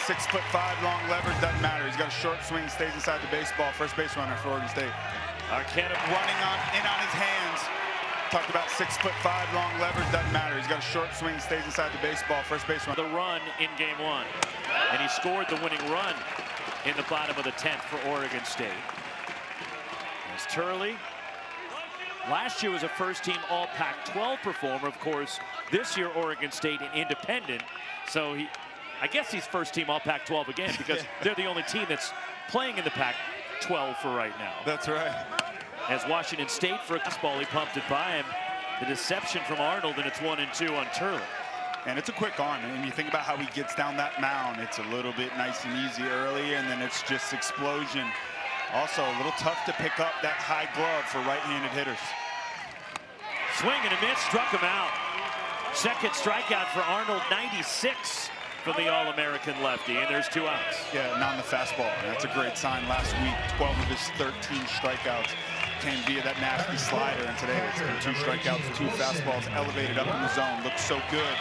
6'5" long lever, doesn't matter. He's got a short swing, stays inside the baseball. First base runner for Oregon State. Arquette running in on his hands. Talked about 6'5" long lever, doesn't matter. He's got a short swing, stays inside the baseball. First base runner. The run in game 1, and he scored the winning run in the bottom of the 10th for Oregon State. As Turley, last year was a first-team All-Pac-12 performer. Of course, this year Oregon State an independent, so I guess he's first-team All-Pac-12 again because they're the only team that's playing in the Pac-12 for right now. That's right. As Washington State for a baseball, he pumped it by him. The deception from Arnold, and it's 1-2 on Turley. And it's a quick on, and you think about how he gets down that mound. It's a little bit nice and easy early, and then it's just explosion. Also a little tough to pick up that high glove for right-handed hitters. Swing and a miss, struck him out. Second strikeout for Arnold, 96 from the All-American lefty, and there's 2 outs. Yeah, not on the fastball. And that's a great sign. Last week, 12 of his 13 strikeouts came via that nasty slider, and today it's been 2 strikeouts, 2 fastballs elevated up in the zone. Looks so good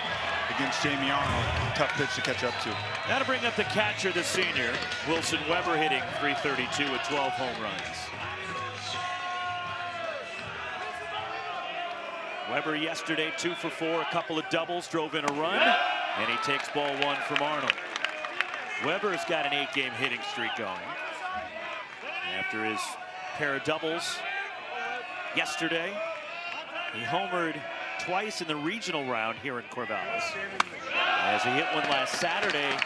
against Jamie Arnold. Tough pitch to catch up to. Now to bring up the catcher, the senior, Wilson Weber, hitting .332 with 12 home runs. Weber yesterday 2 for 4, a couple of doubles, drove in a run, and he takes ball 1 from Arnold. Weber's got an 8-game hitting streak going. After his pair of doubles yesterday, he homered twice in the regional round here in Corvallis, as he hit one last Saturday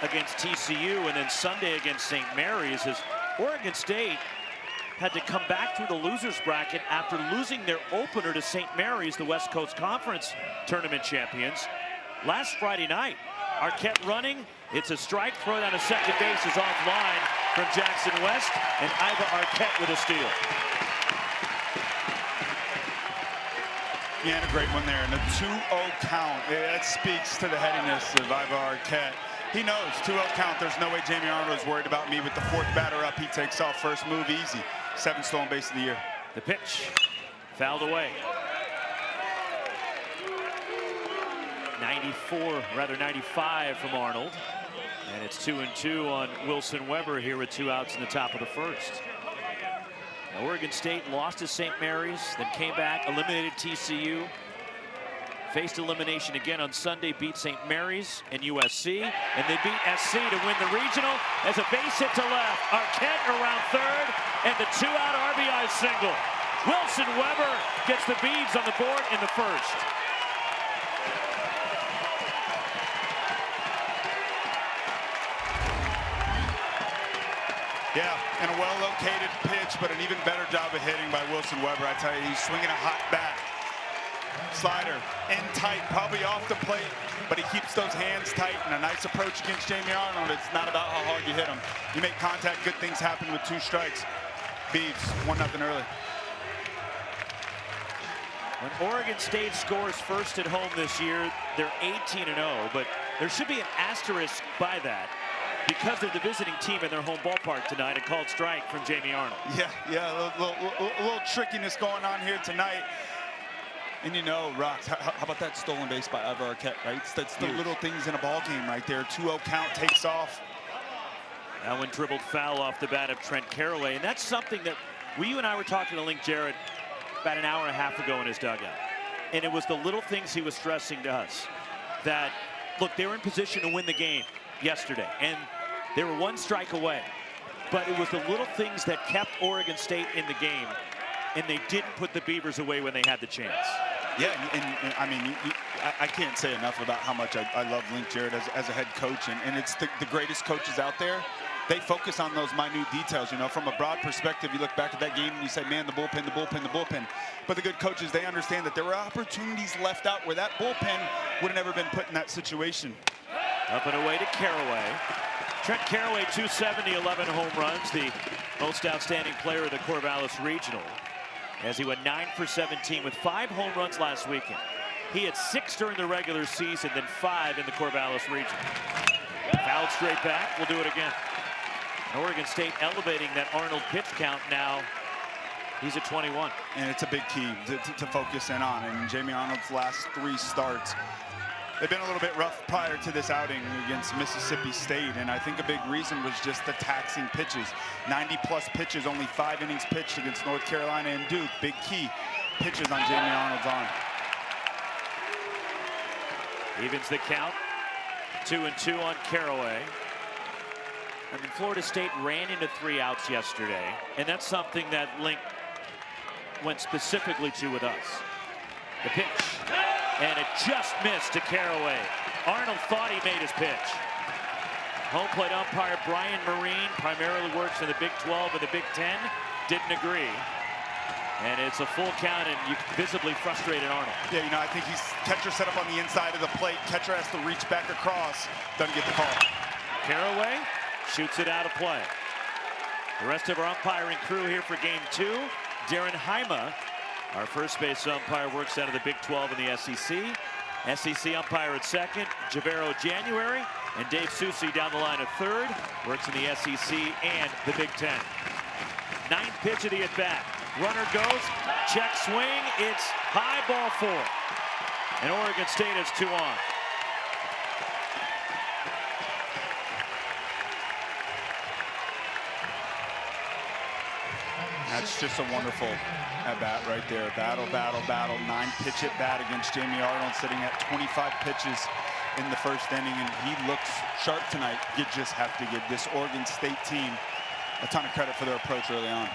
against TCU and then Sunday against St. Mary's, as Oregon State had to come back through the losers bracket after losing their opener to St. Mary's, the West Coast Conference tournament champions, last Friday night. Arquette running, it's a strike, throw down to second base is offline from Jackson West, and Iva Arquette with a steal. Yeah, and a great one there, and a 2-0 count. That speaks to the headiness of Iva Arquette. He knows, 2-0 count, there's no way Jamie Arnold is worried about me. With the 4th batter up, he takes off, first move easy. 7th stolen base of the year. The pitch, fouled away. 95 from Arnold. And it's 2-2 on Wilson Weber here with 2 outs in the top of the 1st. Now, Oregon State lost to St. Mary's, then came back, eliminated TCU. Faced elimination again on Sunday, beat St. Mary's and USC, and they beat SC to win the regional. As a base hit to left, Arquette around 3rd, and the 2-out RBI single. Wilson Weber gets the Beavs on the board in the 1st. Yeah, and a well-located pitch, but an even better job of hitting by Wilson Weber. I tell you, he's swinging a hot bat. Slider in tight, probably off the plate, but he keeps those hands tight, and a nice approach against Jamie Arnold. It's not about how hard you hit him. You make contact, good things happen with 2 strikes. Beavs, 1-0 early. When Oregon State scores first at home this year, they're 18-0, but there should be an asterisk by that because they're the visiting team in their home ballpark tonight. A called strike from Jamie Arnold. Yeah, a little trickiness going on here tonight. And you know, Rox, how about that stolen base by Iva Arquette, right? That's the little things in a ball game right there. 2-0 count, takes off. That one dribbled foul off the bat of Trent Caraway, and that's something that you and I were talking to Link Jarrett about an hour and a half ago in his dugout. And it was the little things he was stressing to us. That, look, they were in position to win the game yesterday, and they were 1 strike away. But it was the little things that kept Oregon State in the game, and they didn't put the Beavers away when they had the chance. Yeah, and I mean, I can't say enough about how much I love Link Jarrett as a head coach, and it's the greatest coaches out there. They focus on those minute details, you know. From a broad perspective, you look back at that game and you say, man, the bullpen, the bullpen, the bullpen. But the good coaches, they understand that there were opportunities left out where that bullpen would have never been put in that situation. Up and away to Caraway. Trent Caraway, 270, 11 home runs, the most outstanding player of the Corvallis Regional, as he went 9 for 17 with 5 home runs last weekend. He had 6 during the regular season, then 5 in the Corvallis Regional. Fouled straight back, we'll do it again. And Oregon State elevating that Arnold pitch count now. He's at 21. And it's a big key to focus in on. And Jamie Arnold's last 3 starts, they've been a little bit rough prior to this outing against Mississippi State, and I think a big reason was just the taxing pitches. 90-plus pitches, only 5 innings pitched against North Carolina and Duke. Big key pitches on Jamie Arnold's arm. Evens the count. 2-2 on Caraway. I mean, Florida State ran into 3 outs yesterday, and that's something that Link went specifically to with us. The pitch, and it just missed to Caraway. Arnold thought he made his pitch. Home plate umpire Brian Marine primarily works in the Big 12 and the Big 10. Didn't agree. And it's a full count, and you visibly frustrated Arnold. Yeah, you know, I think he's catcher set up on the inside of the plate. Catcher has to reach back across. Doesn't get the call. Caraway shoots it out of play. The rest of our umpiring crew here for game 2. Darren Heima, our first base umpire, works out of the Big 12 and the SEC. SEC umpire at second, Javero January, and Dave Susi down the line at third, works in the SEC and the Big 10. 9th pitch of the at-bat. Runner goes, check swing, it's high, ball 4. And Oregon State has 2 on. That's just a wonderful at-bat right there. Battle, battle, battle. 9-pitch at-bat against Jamie Arnold, sitting at 25 pitches in the first inning, and he looks sharp tonight. You just have to give this Oregon State team a ton of credit for their approach early on.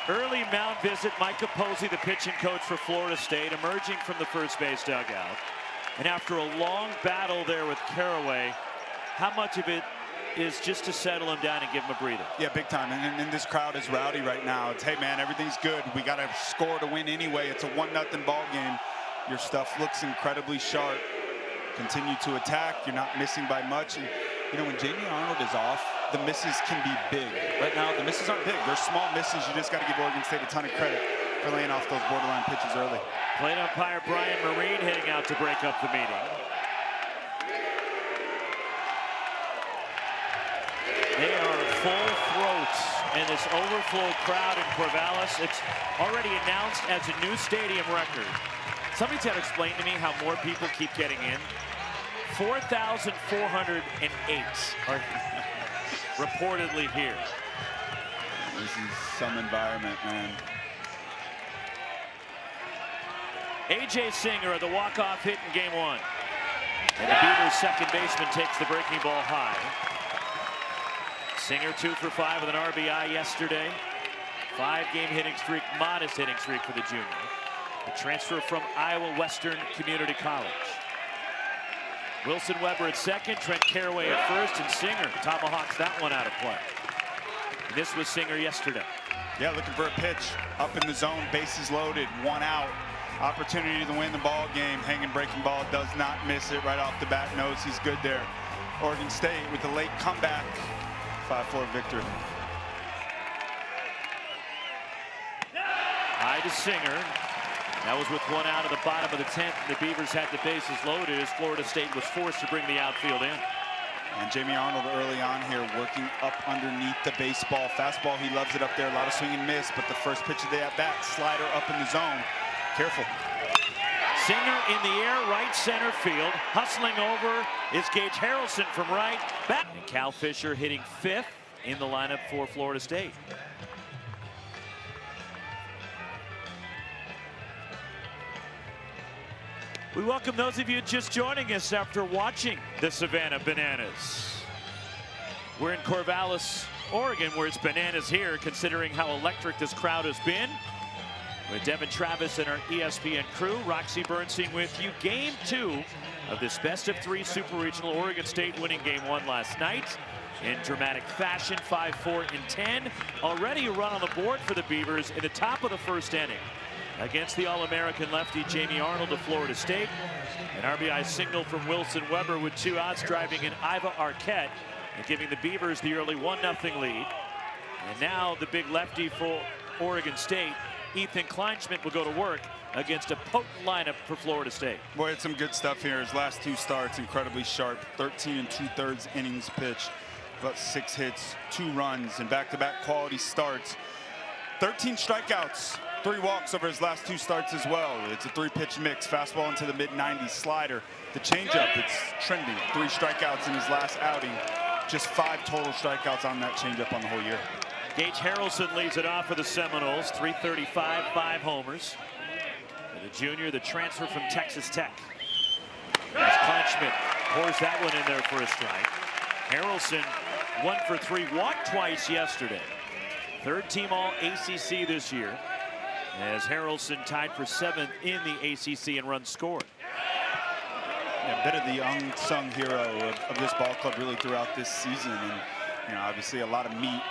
Early mound visit, Micah Posey, the pitching coach for Florida State, emerging from the first base dugout. And after a long battle there with Caraway, how much of it is just to settle him down and give him a breather? Yeah, big time. And this crowd is rowdy right now. It's, hey, man, everything's good. We got to score to win anyway. It's a 1-0 ball game. Your stuff looks incredibly sharp. Continue to attack. You're not missing by much. And, you know, when Jamie Arnold is off, the misses can be big. Right now, the misses aren't big. They're small misses. You just got to give Oregon State a ton of credit for laying off those borderline pitches early. Plate umpire Brian Marine heading out to break up the meeting. They are full throats in this overflow crowd in Corvallis. It's already announced as a new stadium record. Somebody's got to explain to me how more people keep getting in. 4,408 are reportedly here. This is some environment, man. A.J. Singer, the walk-off hit in game 1. And the Beavers' second baseman takes the breaking ball high. Singer 2 for 5 with an RBI yesterday. 5-game hitting streak, modest hitting streak for the junior. The transfer from Iowa Western Community College. Wilson Weber at second, Trent Caraway at first, and Singer tomahawks that one out of play. And this was Singer yesterday. Yeah, looking for a pitch up in the zone, bases loaded, 1 out. Opportunity to win the ball game. Hanging breaking ball, does not miss it right off the bat. Knows he's good there. Oregon State with the late comeback. 5-4 victory. High to Singer. That was with 1 out of the bottom of the 10th. The Beavers had the bases loaded as Florida State was forced to bring the outfield in. And Jamie Arnold early on here working up underneath the baseball. Fastball, he loves it up there. A lot of swing and miss, but the first pitch of the at-bat, slider up in the zone. Careful. Singer in the air, right center field. Hustling over is Gage Harrelson from right. Back. And Cal Fisher hitting 5th in the lineup for Florida State. We welcome those of you just joining us after watching the Savannah Bananas. We're in Corvallis, Oregon, where it's bananas here, considering how electric this crowd has been. With Devin Travis and our ESPN crew, Roxy Bernstein with you. Game 2 of this best-of-3 Super Regional. Oregon State winning Game 1 last night in dramatic fashion, 5-4 in 10. Already a run on the board for the Beavers in the top of the first inning against the All-American lefty Jamie Arnold of Florida State. An RBI single from Wilson Weber with 2 outs, driving in Iva Arquette and giving the Beavers the early 1-0 lead. And now the big lefty for Oregon State, Ethan Kleinschmidt, will go to work against a potent lineup for Florida State. Boy, it's some good stuff here. His last 2 starts, incredibly sharp. 13 2/3 innings pitched, but 6 hits, 2 runs, and back-to-back quality starts. 13 strikeouts 3 walks over his last 2 starts as well. It's a 3-pitch mix, fastball into the mid-90s, slider. The changeup, it's trending. 3 strikeouts in his last outing. Just 5 total strikeouts on that changeup on the whole year. Gage Harrelson leads it off for the Seminoles. 335, 5 homers. For the junior, the transfer from Texas Tech. As Kleinschmidt pours that one in there for a strike. Harrelson 1 for 3, walked twice yesterday. 3rd team all ACC this year, as Harrelson tied for 7th in the ACC in runs scored. A bit of the unsung hero of this ball club really throughout this season, and obviously a lot of meat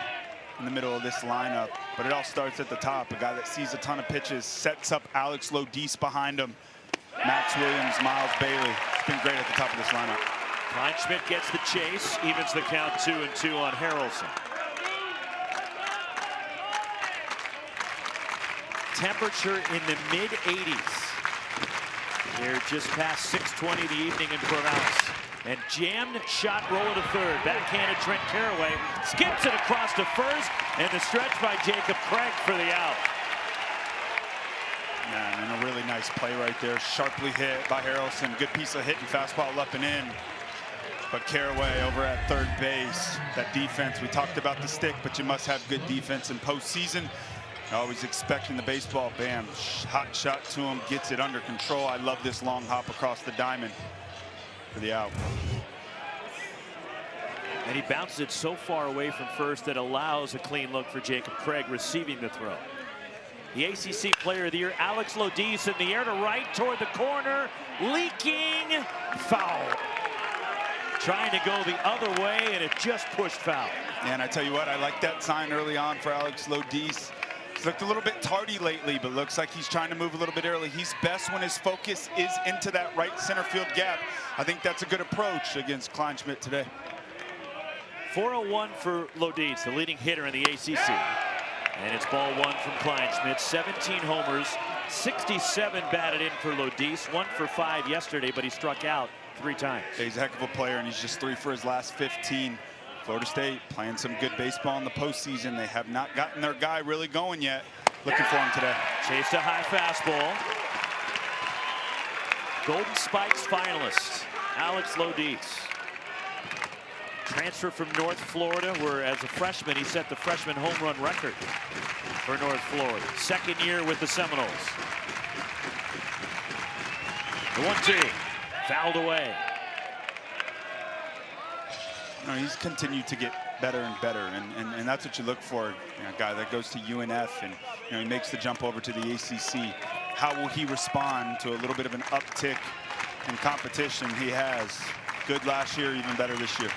in the middle of this lineup, but it all starts at the top. A guy that sees a ton of pitches, sets up Alex Lodis behind him. Max Williams, Miles Bailey. It's been great at the top of this lineup. Kleinschmidt gets the chase, evens the count 2-2 on Harrelson. Temperature in the mid-80s. They're just past 6:20 in the evening in Corvallis. And jammed shot roll to third. Backhanded Trent Caraway. Skips it across to first. And the stretch by Jacob Craig for the out. Yeah, and a really nice play right there. Sharply hit by Harrelson. Good piece of hitting, fastball up and in. But Caraway over at third base. That defense, we talked about the stick, but you must have good defense in postseason. Always expecting the baseball. Bam, hot shot to him, gets it under control. I love this long hop across the diamond for the out. And he bounces it so far away from first that allows a clean look for Jacob Craig receiving the throw. The ACC Player of the Year, Alex Lodis, in the air to right toward the corner, leaking, foul. Trying to go the other way, and it just pushed foul. And I tell you what, I like that sign early on for Alex Lodis. He's looked a little bit tardy lately, but looks like he's trying to move a little bit early. He's best when his focus is into that right center field gap. I think that's a good approach against Kleinschmidt today. 401 for Lodis, the leading hitter in the ACC. And it's ball 1 from Kleinschmidt. 17 homers, 67 batted in for Lodis. 1 for 5 yesterday, but he struck out 3 times. Yeah, he's a heck of a player, and he's just 3 for his last 15. Florida State playing some good baseball in the postseason. They have not gotten their guy really going yet. Looking for him today. Chased a high fastball. Golden Spikes finalist, Alex Lodis. Transfer from North Florida, where as a freshman, he set the freshman home run record for North Florida. 2nd year with the Seminoles. The 1-2, fouled away. He's continued to get better and better, and that's what you look for. A guy that goes to UNF and he makes the jump over to the ACC. How will he respond to a little bit of an uptick in competition? He has. Good last year, even better this year.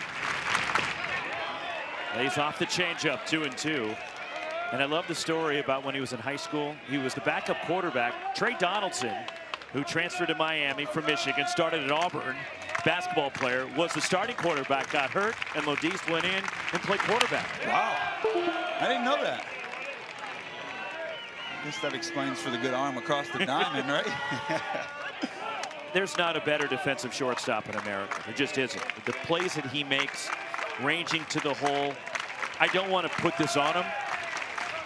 Lays off the changeup, 2-2. And I love the story about when he was in high school. He was the backup quarterback. Trey Donaldson, who transferred to Miami from Michigan, started at Auburn. Basketball player, was the starting quarterback, got hurt, and Lodis went in and played quarterback. Wow, I didn't know that. I guess that explains for the good arm across the diamond, right? There's not a better defensive shortstop in America. There just isn't. The plays that he makes, ranging to the hole, I don't want to put this on him,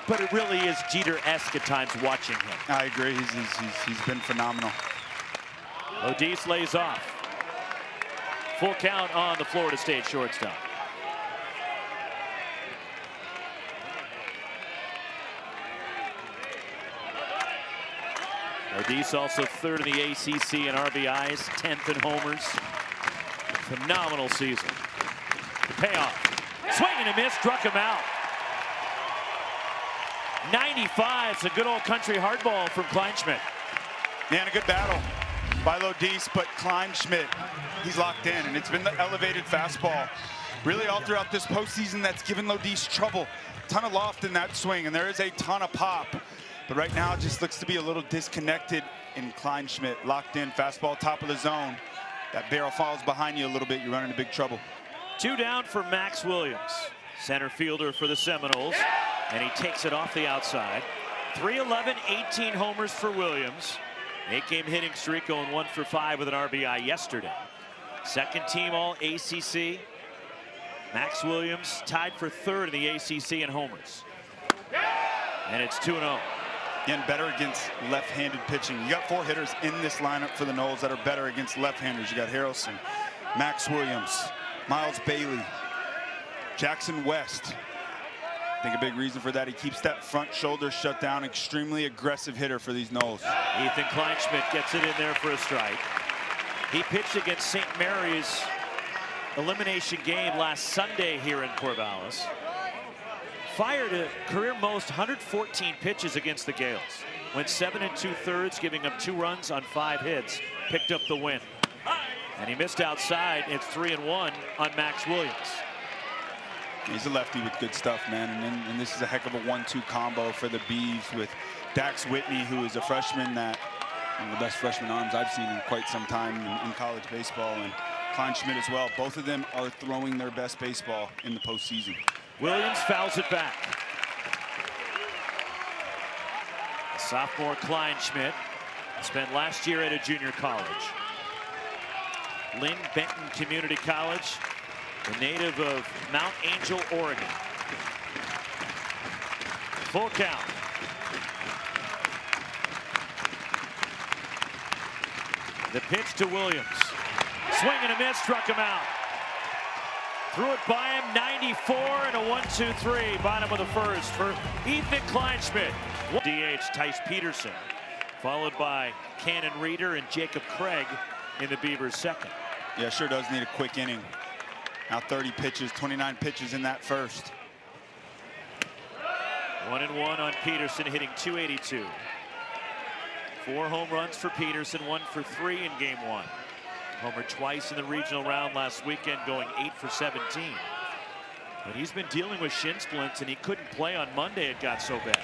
but it really is Jeter-esque at times watching him. I agree. He's been phenomenal. Lodis lays off. Full count on the Florida State shortstop. Lodis also 3rd in the ACC in RBIs, 10th in homers. Phenomenal season. The payoff. Swing and a miss, struck him out. 95, it's a good old country hardball from Kleinschmidt. Man, a good battle by Lodis, but Kleinschmidt, he's locked in, and it's been the elevated fastball. Really all throughout this postseason that's given Lodis trouble. Ton of loft in that swing, and there is a ton of pop. But right now, it just looks to be a little disconnected in Kleinschmidt. Locked in, fastball, top of the zone. That barrel falls behind you a little bit, you're running into big trouble. 2 down for Max Williams, center fielder for the Seminoles, and he takes it off the outside. 311, 18 homers for Williams. 8-game hitting streak, going 1 for 5 with an RBI yesterday. 2nd team all ACC. Max Williams tied for 3rd in the ACC in homers. And it's 2-0. Again, better against left-handed pitching. You got 4 hitters in this lineup for the Noles that are better against left-handers. You got Harrelson, Max Williams, Miles Bailey, Jackson West. I think a big reason for that, he keeps that front shoulder shut down. Extremely aggressive hitter for these Noles. Ethan Kleinschmidt gets it in there for a strike. He pitched against St. Mary's elimination game last Sunday here in Corvallis. Fired a career most 114 pitches against the Gales. Went 7 2/3, giving up 2 runs on 5 hits. Picked up the win. And he missed outside. It's 3-1 on Max Williams. He's a lefty with good stuff, man. And this is a heck of a 1-2 combo for the Beavs with Dax Whitney, who is a freshman that one of the best freshman arms I've seen in quite some time in college baseball, and Kleinschmidt as well. Both of them are throwing their best baseball in the postseason. Williams fouls it back. Sophomore Kleinschmidt spent last year at a junior college. Lynn Benton Community College, the native of Mount Angel, Oregon. Full count. The pitch to Williams. Swing and a miss, struck him out. Threw it by him, 94 and a 1-2-3. Bottom of the first for Ethan Kleinschmidt. DH Tice Peterson, followed by Cannon Reeder and Jacob Craig in the Beavers' second. Yeah, sure does need a quick inning. Now 30 pitches, 29 pitches in that first. 1-1 on Peterson, hitting .282. 4 home runs for Peterson, 1 for 3 in game 1. Homered twice in the regional round last weekend, going 8 for 17. But he's been dealing with shin splints, and he couldn't play on Monday. It got so bad.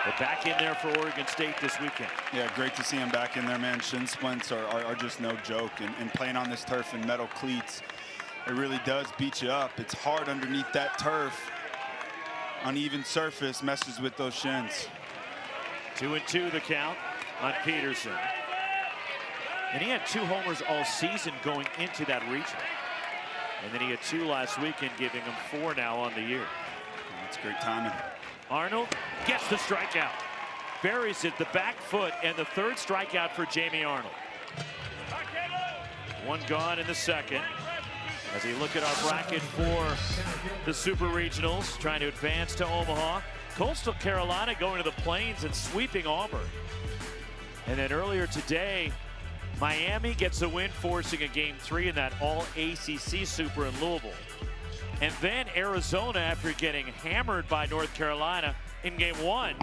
But back in there for Oregon State this weekend. Yeah, great to see him back in there, man. Shin splints are just no joke. And playing on this turf in metal cleats, it really does beat you up. It's hard underneath that turf. Uneven surface messes with those shins. 2-2 the count on Peterson. And he had 2 homers all season going into that regional. And then he had 2 last weekend, giving him 4 now on the year. That's great timing. Arnold gets the strikeout. Buries it, the back foot, and the 3rd strikeout for Jamie Arnold. 1 gone in the second. As we look at our bracket for the Super Regionals, trying to advance to Omaha. Coastal Carolina going to the Plains and sweeping Auburn. And then earlier today, Miami gets a win, forcing a game 3 in that all-ACC Super in Louisville. And then Arizona, after getting hammered by North Carolina in game 1,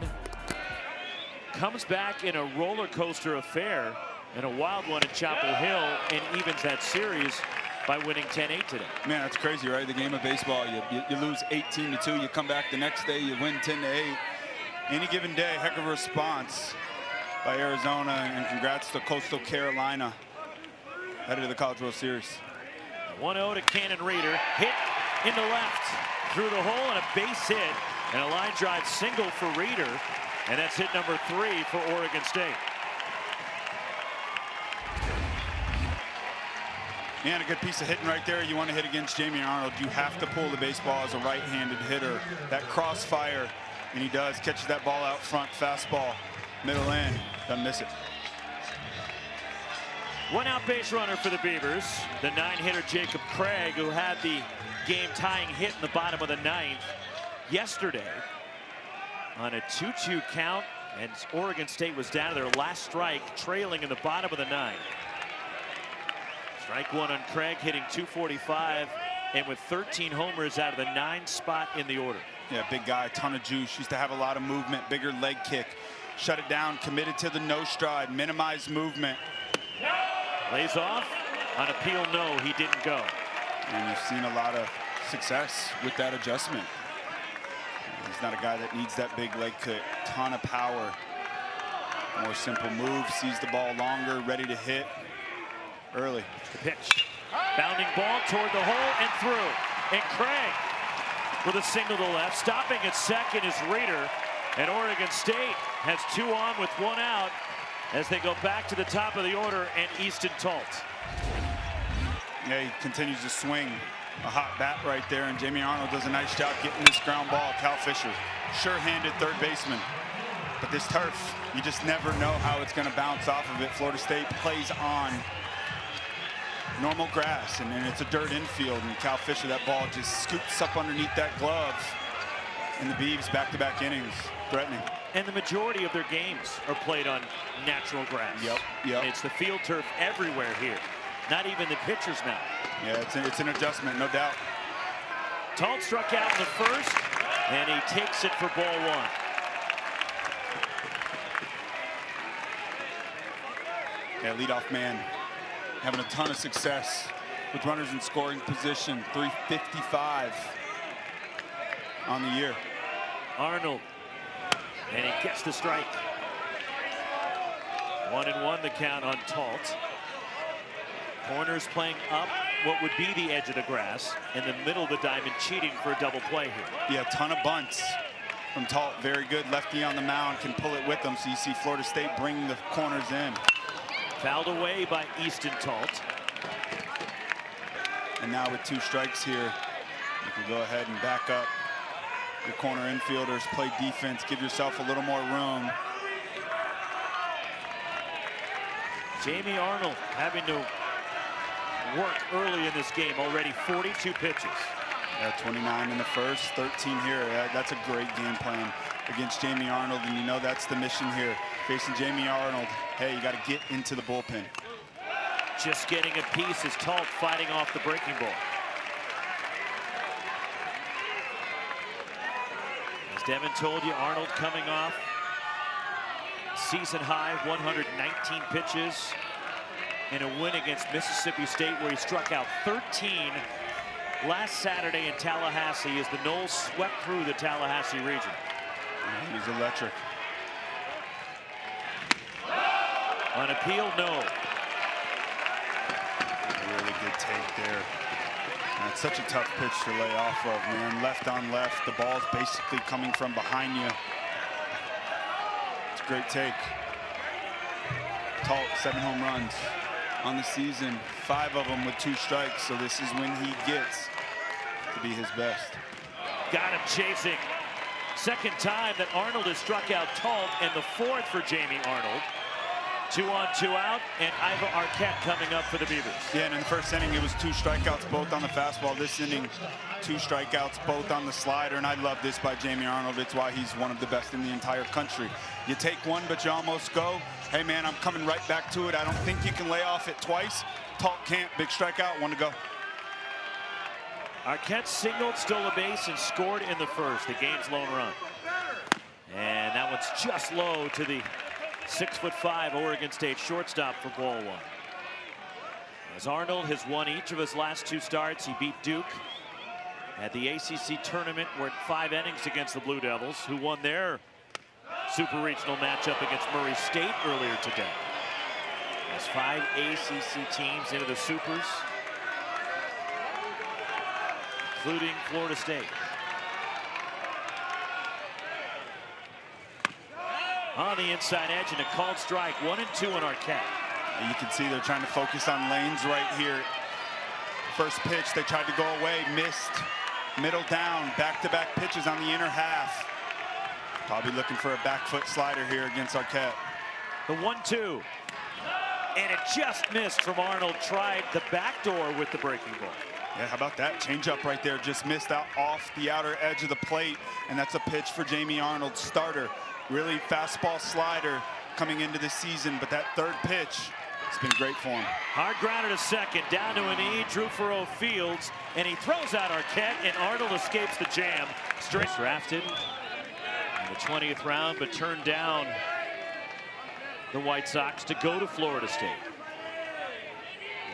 comes back in a roller coaster affair and a wild one at Chapel Hill, and evens that series by winning 10-8 today. Man, that's crazy, right? The game of baseball, you lose 18-2, you come back the next day, you win 10-8. Any given day, heck of a response by Arizona, and congrats to Coastal Carolina, headed to the College World Series. 1-0 to Cannon Reeder, hit into left, through the hole, and a base hit, and a line drive single for Reeder, and that's hit number 3 for Oregon State. And a good piece of hitting right there. You want to hit against Jamie Arnold, you have to pull the baseball as a right-handed hitter. That crossfire, and he does, catches that ball out front, fastball, middle in, doesn't miss it. 1 out base runner for the Beavers. The 9-hitter Jacob Craig, who had the game-tying hit in the bottom of the 9th yesterday on a 2-2 count, and Oregon State was down to their last strike, trailing in the bottom of the 9th. Strike 1 on Craig, hitting .245, and with 13 homers out of the 9th spot in the order. Yeah, big guy, ton of juice, used to have a lot of movement, bigger leg kick. Shut it down, committed to the no stride, minimized movement. Lays off. On appeal, no, he didn't go. And you've seen a lot of success with that adjustment. He's not a guy that needs that big leg kick. Ton of power. More simple move, sees the ball longer, ready to hit early. The pitch. Bounding ball toward the hole and through. And Craig with a single to left. Stopping at second is Reeder. And Oregon State has 2 on with 1 out as they go back to the top of the order, and Easton Talt. Yeah, he continues to swing. A hot bat right there, and Jamie Arnold does a nice job getting this ground ball. Cal Fisher, sure-handed third baseman. But this turf, you just never know how it's going to bounce off of it. Florida State plays on normal grass, and it's a dirt infield. And Cal Fisher, that ball just scoops up underneath that glove. And the Beavs back-to-back innings, threatening. And the majority of their games are played on natural grass. Yep. And it's the field turf everywhere here. Not even the pitcher's mound. Yeah, it's an adjustment, no doubt. Talt struck out in the first, and he takes it for ball one. Yeah, leadoff man having a ton of success with runners in scoring position. 355 on the year. Arnold, and he gets the strike. 1-1 the count on Talt. Corners playing up what would be the edge of the grass in the middle of the diamond, cheating for a double play here. Yeah, ton of bunts from Talt. Very good lefty on the mound, can pull it with them. So you see Florida State bring the corners in. Fouled away by Easton Talt. And now with 2 strikes here, you can go ahead and back up your corner infielders, play defense, give yourself a little more room. Jamie Arnold having to work early in this game, already 42 pitches. Yeah, 29 in the first, 13 here. That's a great game plan against Jamie Arnold, and you know that's the mission here. Facing Jamie Arnold, hey, you got to get into the bullpen. Just getting a piece as Talt fighting off the breaking ball. As Devin told you, Arnold coming off season high 119 pitches in a win against Mississippi State, where he struck out 13 last Saturday in Tallahassee as the Noles swept through the Tallahassee region. Yeah, he's electric. On appeal, no. Really good take there. And it's such a tough pitch to lay off of, man. Left on left, the ball's basically coming from behind you. It's a great take. Talt, 7 home runs on the season, 5 of them with 2 strikes. So this is when he gets to be his best. Got him chasing. Second time that Arnold has struck out Talt, and the 4th for Jamie Arnold. 2 on, 2 out, and Iva Arquette coming up for the Beavers. Yeah, and in the first inning, it was 2 strikeouts, both on the fastball. This inning, 2 strikeouts, both on the slider, and I love this by Jamie Arnold. It's why he's one of the best in the entire country. You take one, but you almost go. Hey, man, I'm coming right back to it. I don't think you can lay off it twice. Talt can't. Big strikeout, 1 to go. Arquette singled, stole a base, and scored in the first, the game's lone run. And that one's just low to the 6'5" Oregon State shortstop for ball 1. As Arnold has won each of his last 2 starts, he beat Duke at the ACC tournament. We're at 5 innings against the Blue Devils, who won their super regional matchup against Murray State earlier today. There's 5 ACC teams into the supers, including Florida State. On the inside edge, and a called strike. 1-2 on Arquette. And you can see they're trying to focus on lanes right here. First pitch, they tried to go away, missed. Middle down, back-to-back pitches on the inner half. Probably looking for a back foot slider here against Arquette. The 1-2. And it just missed from Arnold. Tried the back door with the breaking ball. Yeah, how about that? Change up right there. Just missed out off the outer edge of the plate. And that's a pitch for Jamie Arnold, starter. Really fastball slider coming into the season, but that 3rd pitch, it's been great for him. Hard grounded to second, down to an E, Drew Furrow fields, and he throws out Arquette, and Arnold escapes the jam. Straight drafted in the 20th round, but turned down the White Sox to go to Florida State.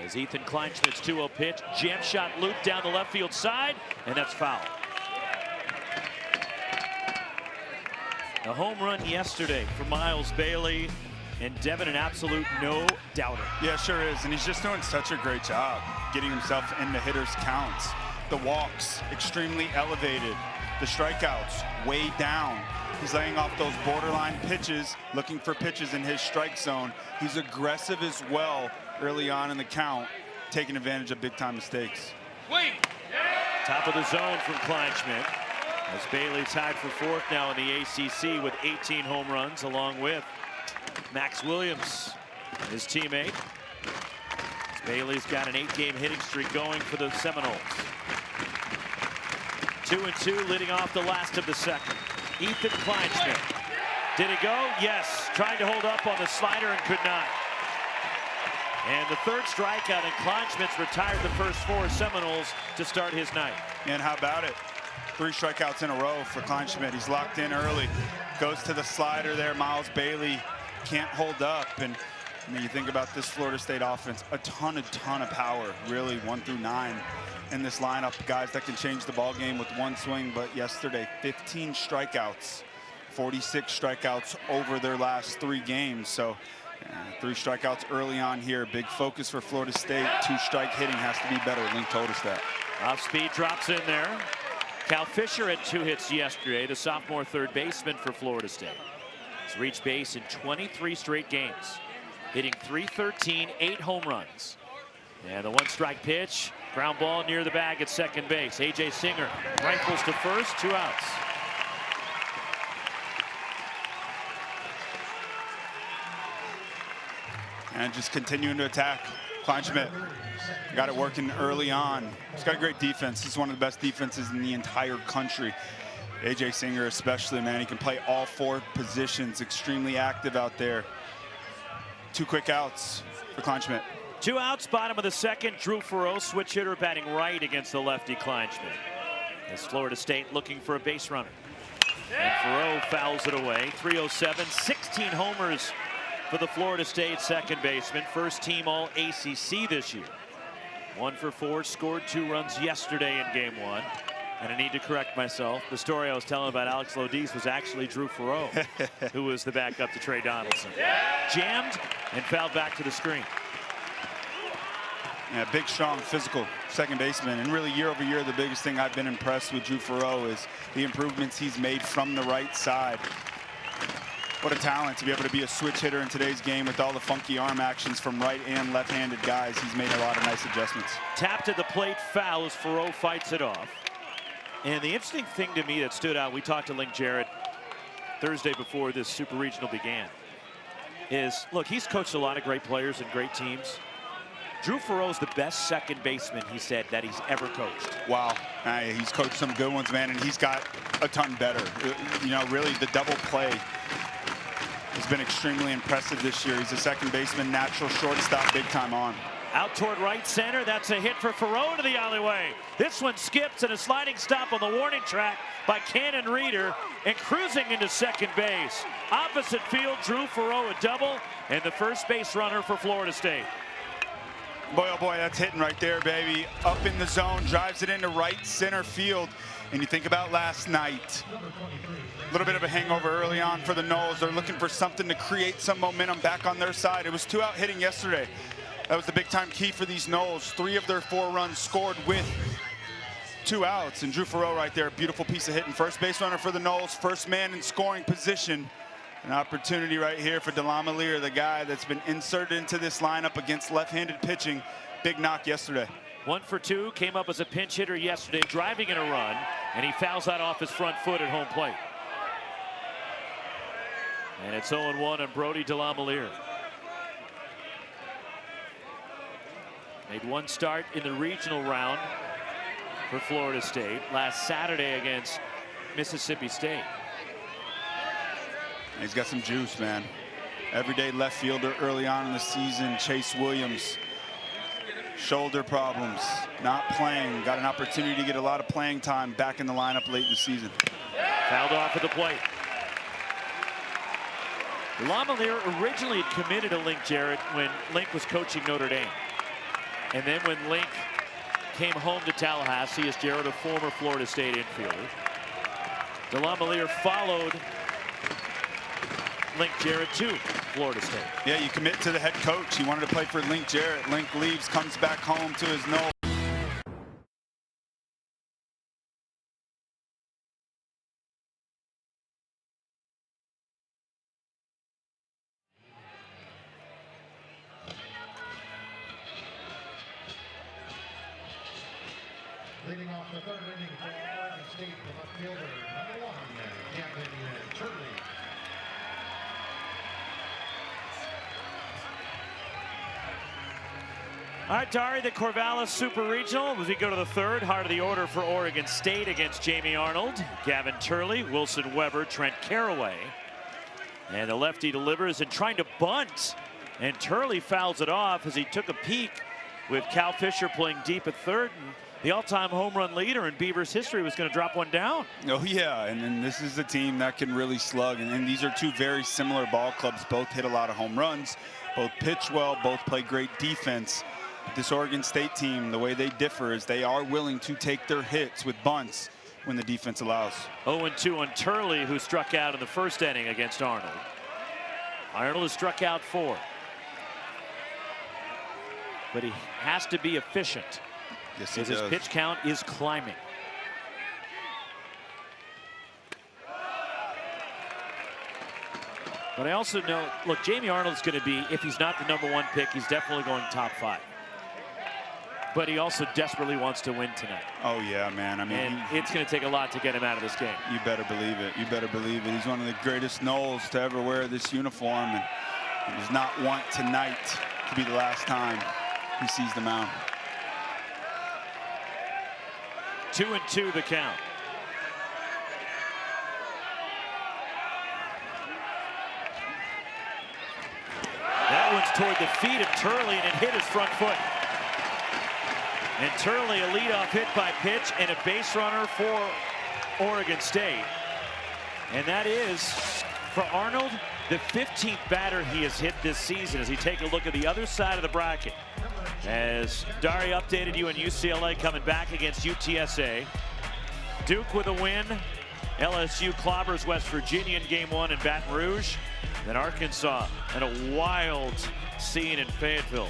As Ethan Kleinschmidt's 2-0 pitch, jam shot loop down the left field side, and that's foul. A home run yesterday for Miles Bailey, and Devin an absolute no-doubter. Yeah, sure is, and he's just doing such a great job getting himself into hitters' counts. The walks, extremely elevated. The strikeouts, way down. He's laying off those borderline pitches, looking for pitches in his strike zone. He's aggressive as well early on in the count, taking advantage of big-time mistakes. Top of the zone from Kleinschmidt. As Bailey tied for 4th now in the ACC with 18 home runs, along with Max Williams, his teammate. As Bailey's got an 8-game hitting streak going for the Seminoles. 2-2 leading off the last of the second. Ethan Kleinschmidt. Did it go? Yes. Trying to hold up on the slider and could not. And the 3rd strikeout, and Kleinschmidt's retired the first 4 Seminoles to start his night. And how about it? 3 strikeouts in a row for Kleinschmidt. He's locked in early. Goes to the slider there. Miles Bailey can't hold up. And I mean, you think about this Florida State offense, a ton of power, really, 1 through 9 in this lineup. Guys that can change the ball game with one swing. But yesterday, 15 strikeouts, 46 strikeouts over their last 3 games. So 3 strikeouts early on here. Big focus for Florida State. 2-strike hitting has to be better. Link told us that. Off speed drops in there. Cal Fisher had 2 hits yesterday, the sophomore 3rd baseman for Florida State. He's reached base in 23 straight games, hitting .313, 8 home runs. And the 1-strike pitch, ground ball near the bag at second base. A.J. Singer rifles to first, 2 outs. And just continuing to attack. Kleinschmidt got it working early on. He's got a great defense. He's one of the best defenses in the entire country. A.J. Singer especially, man. He can play all 4 positions. Extremely active out there. 2 quick outs for Kleinschmidt. 2 outs, bottom of the second. Drew Farreau, switch hitter, batting right against the lefty Kleinschmidt. As Florida State looking for a base runner. And Farreau fouls it away. 307, 16 homers for the Florida State second baseman. First team all ACC this year. 1 for 4, scored 2 runs yesterday in game 1. And I need to correct myself. The story I was telling about Alex Lodice was actually Drew Farreau, who was the backup to Trey Donaldson. Jammed and fouled back to the screen. Yeah, big, strong, physical second baseman. And really, year over year, the biggest thing I've been impressed with Drew Farreau is the improvements he's made from the right side. What a talent to be able to be a switch hitter in today's game with all the funky arm actions from right and left-handed guys. He's made a lot of nice adjustments. Tapped at the plate, foul as Farreau fights it off. And the interesting thing to me that stood out, we talked to Link Jarrett Thursday before this Super Regional began, is, look, he's coached a lot of great players and great teams. Drew Farreau's the best second baseman, he said, that he's ever coached. Wow. He's coached some good ones, man, and he's got a ton better. You know, really, the double play has been extremely impressive this year. He's a second baseman, natural shortstop, big time on. Out toward right center. That's a hit for Farreau to the alleyway. This one skips, and a sliding stop on the warning track by Cannon Reeder, and cruising into second base. Opposite field, Drew Farreau a double, and the first base runner for Florida State. Boy, oh boy, that's hitting right there, baby. Up in the zone, drives it into right center field. And you think about last night, a little bit of a hangover early on for the Noles. They're looking for something to create some momentum back on their side. It was 2-out hitting yesterday. That was the big-time key for these Noles. 3 of their 4 runs scored with 2 outs. And Drew Farreau right there, beautiful piece of hitting. First base runner for the Noles, first man in scoring position. An opportunity right here for Delamalier, the guy that's been inserted into this lineup against left-handed pitching. Big knock yesterday. 1 for 2, came up as a pinch hitter yesterday, driving in a run, and he fouls that off his front foot at home plate. And it's 0-1 on Brody Delamalier. Made 1 start in the regional round for Florida State last Saturday against Mississippi State. He's got some juice, man. Everyday left fielder early on in the season. Chase Williams, shoulder problems, not playing. Got an opportunity to get a lot of playing time back in the lineup late in the season. Fouled off at the plate. Delamalier originally had committed to Link Jarrett when Link was coaching Notre Dame. And then when Link came home to Tallahassee as Jarrett, a former Florida State infielder, Delamalier followed Link Jarrett to Florida State. Yeah, you commit to the head coach. He wanted to play for Link Jarrett. Link leaves, comes back home to his Noles. Leading off the 3rd inning for Oregon State. All right, Dari, the Corvallis Super Regional as we go to the third. Heart of the order for Oregon State against Jamie Arnold, Gavin Turley, Wilson Weber, Trent Caraway. And the lefty delivers and trying to bunt. And Turley fouls it off as he took a peek with Cal Fisher playing deep at third. And the all-time home run leader in Beavers history was going to drop one down. Oh, yeah, and this is a team that can really slug. And these are two very similar ball clubs. Both hit a lot of home runs, both pitch well, both play great defense. This Oregon State team, the way they differ is they are willing to take their hits with bunts when the defense allows. 0-2 on Turley, who struck out in the first inning against Arnold. Arnold has struck out 4. But he has to be efficient. Yes, he does. His pitch count is climbing. But I also know, look, Jamie Arnold's going to be, if he's not the #1 pick, he's definitely going top 5. But he also desperately wants to win tonight. Oh, yeah, man. I mean, and it's going to take a lot to get him out of this game. You better believe it. You better believe it. He's one of the greatest Knowles to ever wear this uniform. And he does not want tonight to be the last time he sees the mound. 2-2 the count. That one's toward the feet of Turley, and it hit his front foot. And Turley, a leadoff hit by pitch and a base runner for Oregon State. And that is, for Arnold, the 15th batter he has hit this season as he take a look at the other side of the bracket. As Dari updated you on UCLA coming back against UTSA. Duke with a win. LSU clobbers West Virginia in game 1 in Baton Rouge. Then Arkansas and a wild scene in Fayetteville,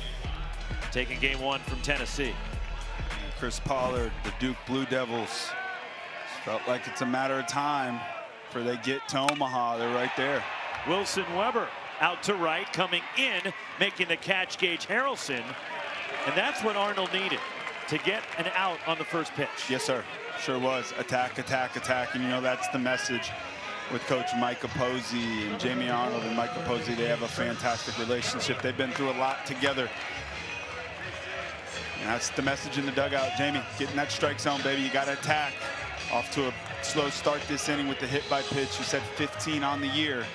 taking game 1 from Tennessee. Chris Pollard, the Duke Blue Devils. Felt like it's a matter of time before they get to Omaha. They're right there. Wilson Weber out to right, coming in, making the catch, Gage Harrelson. And that's what Arnold needed to get an out on the first pitch. Yes, sir. Sure was. Attack, attack, attack. And, you know, that's the message with Coach Mike Posey and Jamie Arnold and Mike Posey. They have a fantastic relationship. They've been through a lot together. And that's the message in the dugout. Jamie, get in that strike zone, baby. You got to attack. Off to a slow start this inning with the hit by pitch. You said 15 on the year.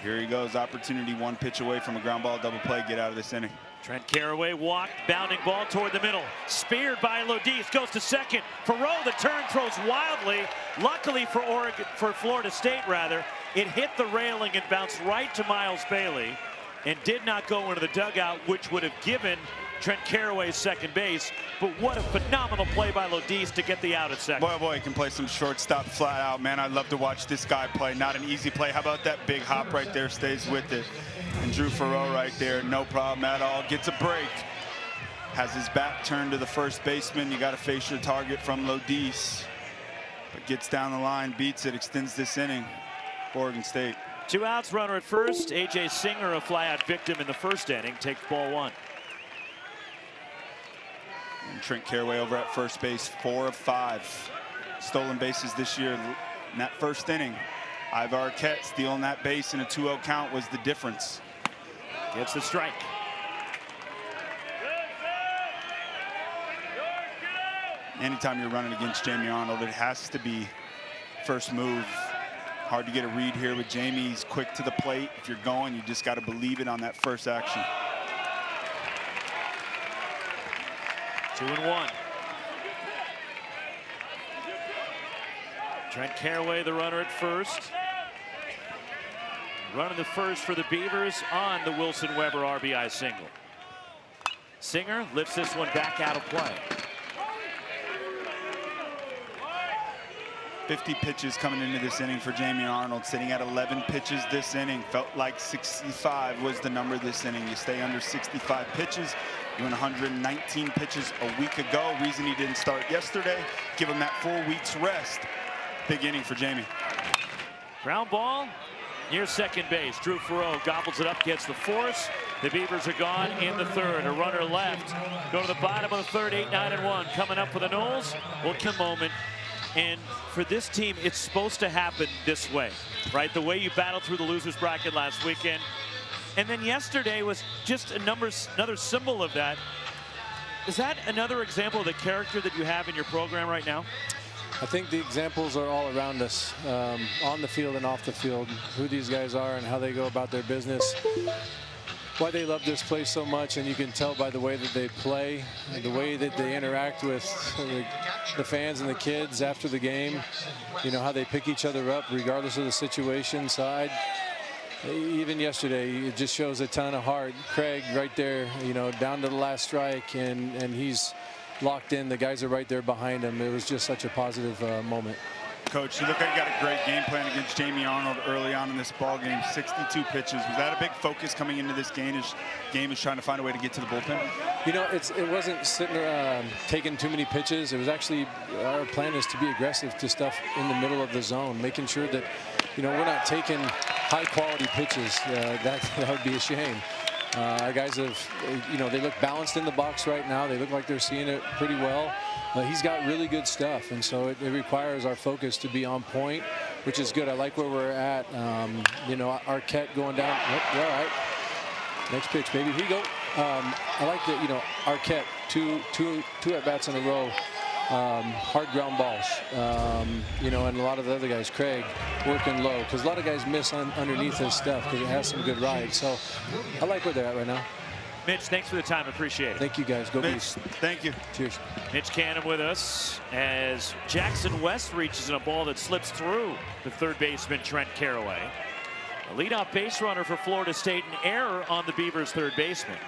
Here he goes. Opportunity, 1 pitch away from a ground ball double play. Get out of this inning. Trent Caraway walked, bounding ball toward the middle. Speared by Lodis, goes to second. Farrow, the turn, throws wildly. Luckily for Florida State, it hit the railing and bounced right to Miles Bailey and did not go into the dugout, which would have given Trent Caraway second base. But what a phenomenal play by Lodis to get the out at second. Boy, he can play some shortstop flat out, man. I love to watch this guy play. Not an easy play. How about that big hop right there? Stays with it. And Drew Farrow right there, no problem at all. Gets a break. Has his back turned to the first baseman. You got to face your target from Lodis. But gets down the line, beats it, extends this inning for Oregon State. 2 outs, runner at first. A.J. Singer, a fly-out victim in the first inning, takes ball 1. And Trent Caraway over at first base, 4 of 5 stolen bases this year in that first inning. Ivar Arquette stealing that base in a 2-0 count was the difference. Gets the strike. Anytime you're running against Jamie Arnold, it has to be first move. Hard to get a read here with Jamie. He's quick to the plate. If you're going, you just got to believe it on that first action. 2-1. Trent Caraway, the runner at first. Running the first for the Beavers on the Wilson Weber RBI single. Singer lifts this one back out of play. 50 pitches coming into this inning for Jamie Arnold, sitting at 11 pitches this inning. Felt like 65 was the number this inning. You stay under 65 pitches. Doing 119 pitches a week ago. Reason he didn't start yesterday. Give him that 4 weeks rest. Big inning for Jamie. Ground ball near second base. Drew Farrow gobbles it up, gets the force. The Beavers are gone in the third. A runner left. Go to the bottom of the third, 8-9-1. Coming up for the Knowles. Will come moment And for this team, it's supposed to happen this way, right? The way you battled through the losers bracket last weekend. And then yesterday was just another symbol of that. Is that another example of the character that you have in your program right now? I think the examples are all around us, on the field and off the field, who these guys are and how they go about their business, why they love this place so much. And you can tell by the way that they play, the way that they interact with the fans and the kids after the game, you know, how they pick each other up regardless of the situation. So even yesterday, it just shows a ton of heart. Craig right there, you know, down to the last strike, and he's locked in. The guys are right there behind him. It was just such a positive moment. Coach, you look like you got a great game plan against Jamie Arnold early on in this ball game. 62 pitches. Was that a big focus coming into this game? Is trying to find a way to get to the bullpen? You know, it wasn't sitting taking too many pitches. It was actually, our plan is to be aggressive to stuff in the middle of the zone, making sure that, you know, we're not taking high quality pitches. That would be a shame. Our guys have, you know, they look balanced in the box right now. They look like they're seeing it pretty well. He's got really good stuff, and so it requires our focus to be on point, which is good. I like where we're at. You know, Arquette going down. All right. Next pitch, baby. Here you go. I like that, you know, Arquette, two at-bats in a row. Hard ground balls, you know, and a lot of the other guys, Craig, working low, because a lot of guys miss underneath his stuff because it has some good rides. So I like where they're at right now. Mitch, thanks for the time. Appreciate it. Thank you, guys. Go Mitch, Beast. thank you. Cheers. Mitch Canham with us as Jackson West reaches in a ball that slips through the third baseman, Trent Caraway. A leadoff base runner for Florida State, an error on the Beavers' third baseman.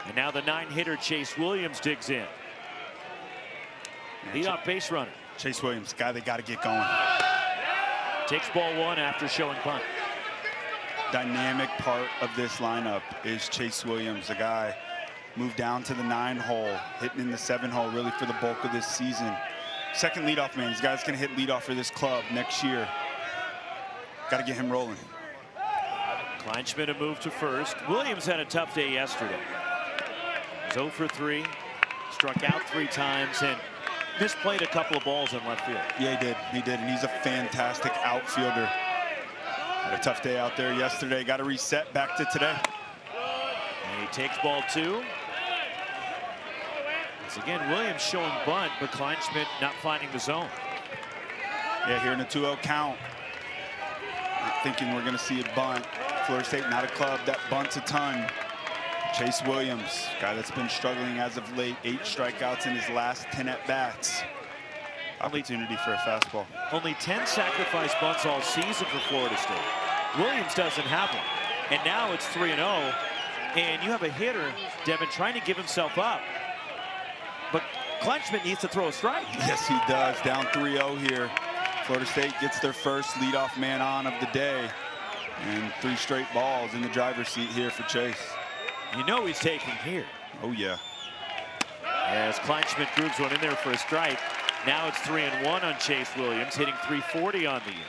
And now the 9-hitter Chase Williams digs in. Leadoff base runner. Chase Williams, guy they got to get going. Takes ball one after showing bunt. Dynamic part of this lineup is Chase Williams, the guy moved down to the 9-hole, hitting in the 7-hole really for the bulk of this season. Second leadoff man. This guy's going to hit leadoff for this club next year. Got to get him rolling. Kleinschmidt a move to first. Williams had a tough day yesterday. He was 0 for 3, struck out 3 times, and misplayed a couple of balls in left field. Yeah, he did, and he's a fantastic outfielder. Had a tough day out there yesterday. Got to reset back to today. And he takes ball 2. Once again, Williams showing bunt, but Kleinschmidt not finding the zone. Yeah, here in a 2-0 count. Not thinking we're going to see a bunt. Florida State, not a club that bunts a ton. Chase Williams, guy that's been struggling as of late. 8 strikeouts in his last 10 at-bats. Opportunity for a fastball. Only 10 sacrifice bunts all season for Florida State. Williams doesn't have one. And now it's 3-0. And you have a hitter, Devin, trying to give himself up. But Kleinschmidt needs to throw a strike. Yes, he does. Down 3-0 here. Florida State gets their first leadoff man on of the day. And 3 straight balls in the driver's seat here for Chase. You know he's taking here. Oh, yeah. As Kleinschmidt grooves one in there for a strike. Now it's 3-1 on Chase Williams, hitting .340 on the year.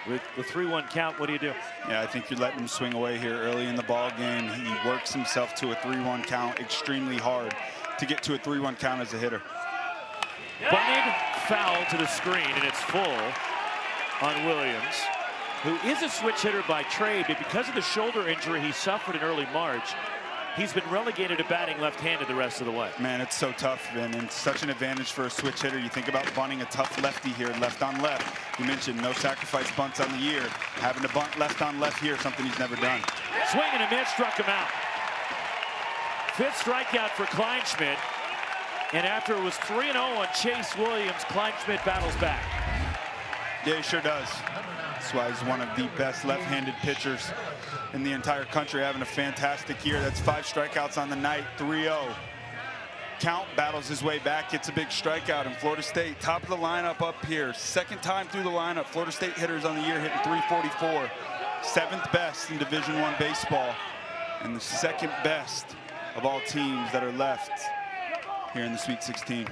With the 3-1 count, what do you do? Yeah, I think you're letting him swing away here early in the ball game. He works himself to a 3-1 count extremely hard to get to a 3-1 count as a hitter. Bunted foul to the screen, and it's full on Williams, who is a switch hitter by trade, but because of the shoulder injury he suffered in early March, he's been relegated to batting left-handed the rest of the way. Man, it's so tough, and it's such an advantage for a switch hitter. You think about bunting a tough lefty here, left on left. You mentioned no sacrifice bunts on the year. Having to bunt left on left here, something he's never done. Swing and a miss, struck him out. 5th strikeout for Kleinschmidt. And after it was 3-0 on Chase Williams, Kleinschmidt battles back. Yeah, he sure does. That's why he's one of the best left-handed pitchers in the entire country, having a fantastic year. That's 5 strikeouts on the night, 3-0. Count battles his way back, gets a big strikeout, and Florida State, top of the lineup up here. Second time through the lineup, Florida State hitters on the year hitting .344. 7th best in Division I baseball, and the 2nd best of all teams that are left here in the Sweet 16.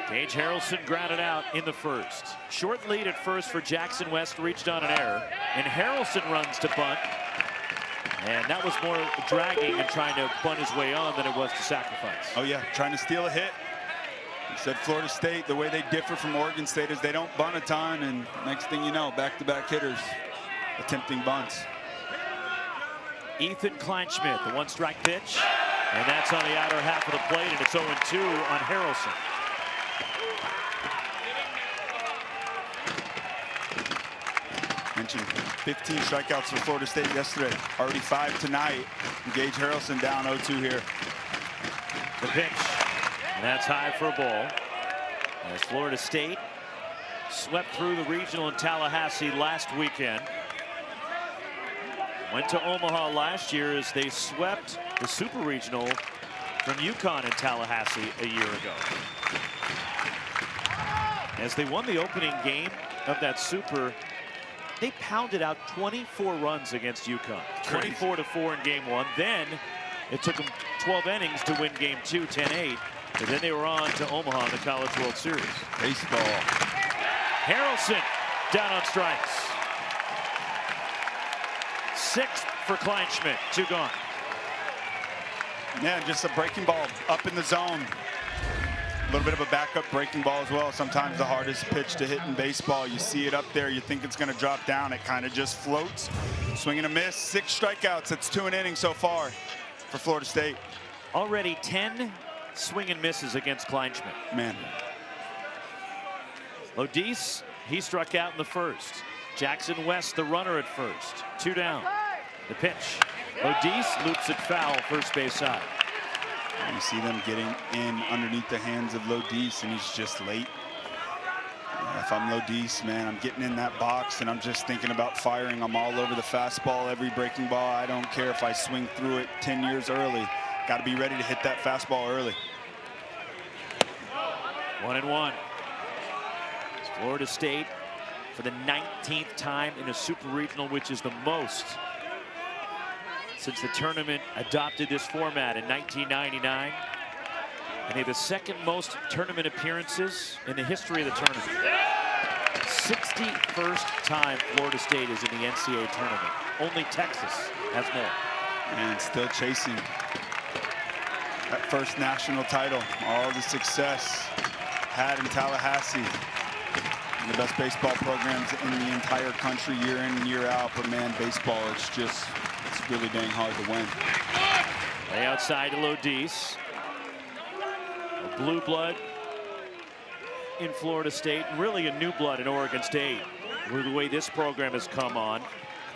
Gage Harrelson grounded out in the 1st. Short lead at first for Jackson West, reached on an error, and Harrelson runs to bunt. And that was more dragging and trying to bunt his way on than it was to sacrifice. Oh yeah, trying to steal a hit. Said Florida State, the way they differ from Oregon State is they don't bunt a ton, and next thing you know, back-to-back hitters attempting bunts. Ethan Kleinschmidt, the one-strike pitch, and that's on the outer half of the plate, and it's 0-2 on Harrelson. Mentioned 15 strikeouts for Florida State yesterday. Already 5 tonight. Gage Harrelson down 0-2 here. The pitch, and that's high for a ball. As Florida State swept through the regional in Tallahassee last weekend. Went to Omaha last year as they swept the Super Regional from UConn in Tallahassee a year ago. As they won the opening game of that Super, they pounded out 24 runs against UConn. 24-4 in game 1. Then it took them 12 innings to win game 2, 10-8. And then they were on to Omaha in the College World Series. Baseball. Harrelson down on strikes. 6th for Kleinschmidt, 2 gone. Yeah, just a breaking ball up in the zone. A little bit of a backup breaking ball as well. Sometimes the hardest pitch to hit in baseball. You see it up there, you think it's going to drop down. It kind of just floats. Swing and a miss, 6 strikeouts. That's 2 an inning so far for Florida State. Already 10 swing and misses against Kleinschmidt. Man. Lodis, he struck out in the first. Jackson West, the runner at first. 2 down. The pitch. Lodis loops it foul, first base side. You see them getting in underneath the hands of Lodis, and he's just late. If I'm Lodis, man, I'm getting in that box, and I'm just thinking about firing. I'm all over the fastball, every breaking ball. I don't care if I swing through it 10 years early. Got to be ready to hit that fastball early. 1-1. It's Florida State for the 19th time in a Super Regional, which is the most since the tournament adopted this format in 1999. And they have the 2nd most tournament appearances in the history of the tournament. 61st time Florida State is in the NCAA tournament. Only Texas has more. And still chasing that first national title. All the success had in Tallahassee. The best baseball programs in the entire country year in and year out. But man, baseball, it's really dang hard to win. Way outside to Lodis. A blue blood in Florida State, really a new blood in Oregon State. With the way this program has come on.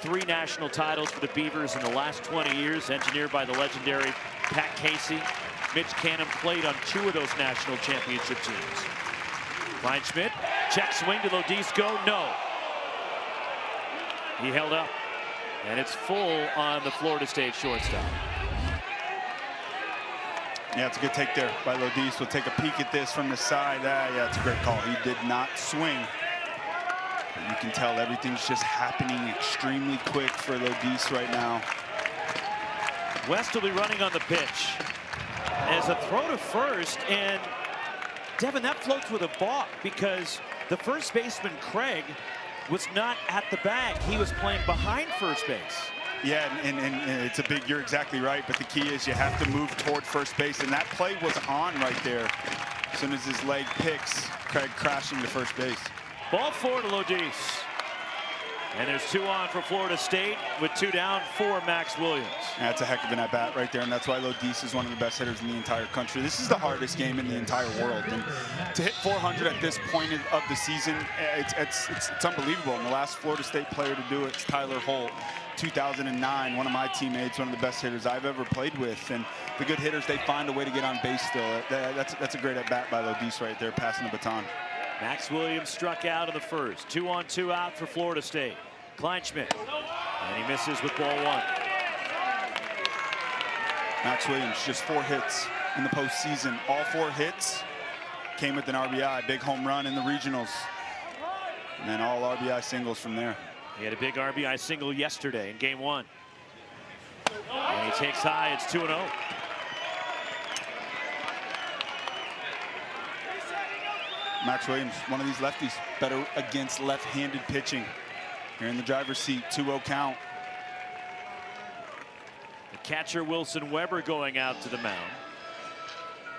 3 national titles for the Beavers in the last 20 years, engineered by the legendary Pat Casey. Mitch Canham played on 2 of those national championship teams. Kleinschmidt, check swing to Lodis, go, no. He held up, and it's full on the Florida State shortstop. Yeah, it's a good take there by Lodis. We'll take a peek at this from the side. Yeah, it's a great call. He did not swing. But you can tell everything's just happening extremely quick for Lodis right now. West will be running on the pitch. As a throw to first, and Devin, that floats with a balk because the first baseman, Craig, was not at the bag. He was playing behind first base. Yeah, and it's a big, you're exactly right, but the key is you have to move toward first base, and that play was on right there. As soon as his leg picks, Craig crashing to first base. Ball 4 to Lodis. And there's 2 on for Florida State with 2 down for Max Williams. That's a heck of an at-bat right there, and that's why Lodis is one of the best hitters in the entire country. This is the hardest game in the entire world, and to hit 400 at this point of the season, it's unbelievable. And the last Florida State player to do it is Tyler Holt, 2009, one of my teammates, one of the best hitters I've ever played with. And the good hitters, they find a way to get on base still. That's a great at-bat by Lodis right there, passing the baton. Max Williams struck out in the first. 2 on 2 out for Florida State. Kleinschmidt, and he misses with ball 1. Max Williams, just 4 hits in the postseason. All 4 hits came with an RBI, big home run in the regionals. And then all RBI singles from there. He had a big RBI single yesterday in game 1. And he takes high, it's 2-0. Max Williams, one of these lefties, better against left-handed pitching. Here in the driver's seat, 2-0 count. The catcher Wilson Weber going out to the mound.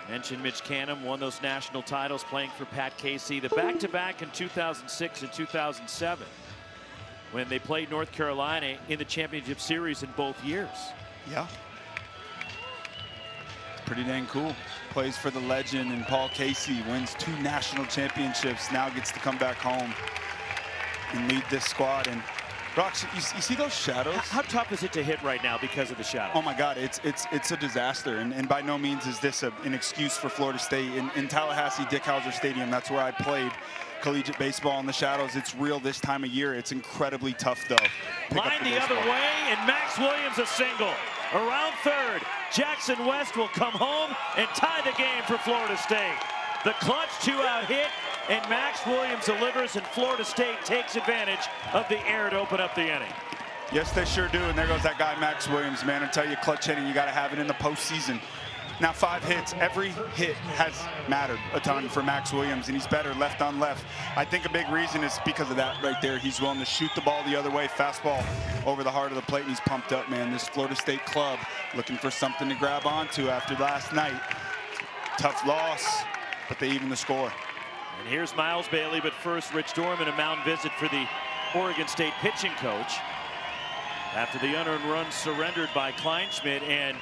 Mentioned Mitch Canham won those national titles playing for Pat Casey. The back-to-back in 2006 and 2007 when they played North Carolina in the championship series in both years. Yeah. Pretty dang cool. Plays for the legend, and Paul Casey wins 2 national championships. Now gets to come back home and lead this squad. And Rox, you see those shadows? How tough is it to hit right now because of the shadows? Oh my God, it's a disaster. And by no means is this an excuse for Florida State. In Tallahassee, Dick Howser Stadium, that's where I played collegiate baseball in the shadows. It's real this time of year. It's incredibly tough though. Line the other way, and Max Williams a single. Around third, Jackson West will come home and tie the game for Florida State. The clutch 2-out hit, and Max Williams delivers, and Florida State takes advantage of the air to open up the inning. Yes, they sure do. And there goes that guy, Max Williams, man. I tell you, clutch hitting, you got to have it in the postseason. Now 5 hits. Every hit has mattered a ton for Max Williams, and he's better left on left. I think a big reason is because of that right there. He's willing to shoot the ball the other way, fastball over the heart of the plate, and he's pumped up, man. This Florida State club looking for something to grab onto after last night. Tough loss, but they even the score. And here's Miles Bailey, but first Rich Dorman, a mound visit for the Oregon State pitching coach after the unearned run surrendered by Kleinschmidt. And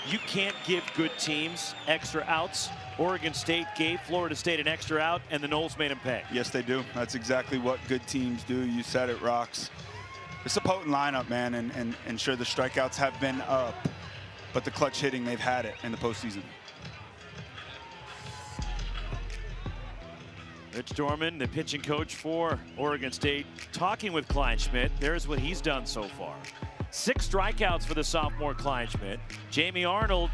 you can't give good teams extra outs. Oregon State gave Florida State an extra out, and the Noles made them pay. Yes, they do. That's exactly what good teams do. You said it, Rox. It's a potent lineup, man, and sure, the strikeouts have been up, but the clutch hitting, they've had it in the postseason. Rich Dorman, the pitching coach for Oregon State, talking with Kleinschmidt. There's what he's done so far. 6 strikeouts for the sophomore Kleinschmidt. Jamie Arnold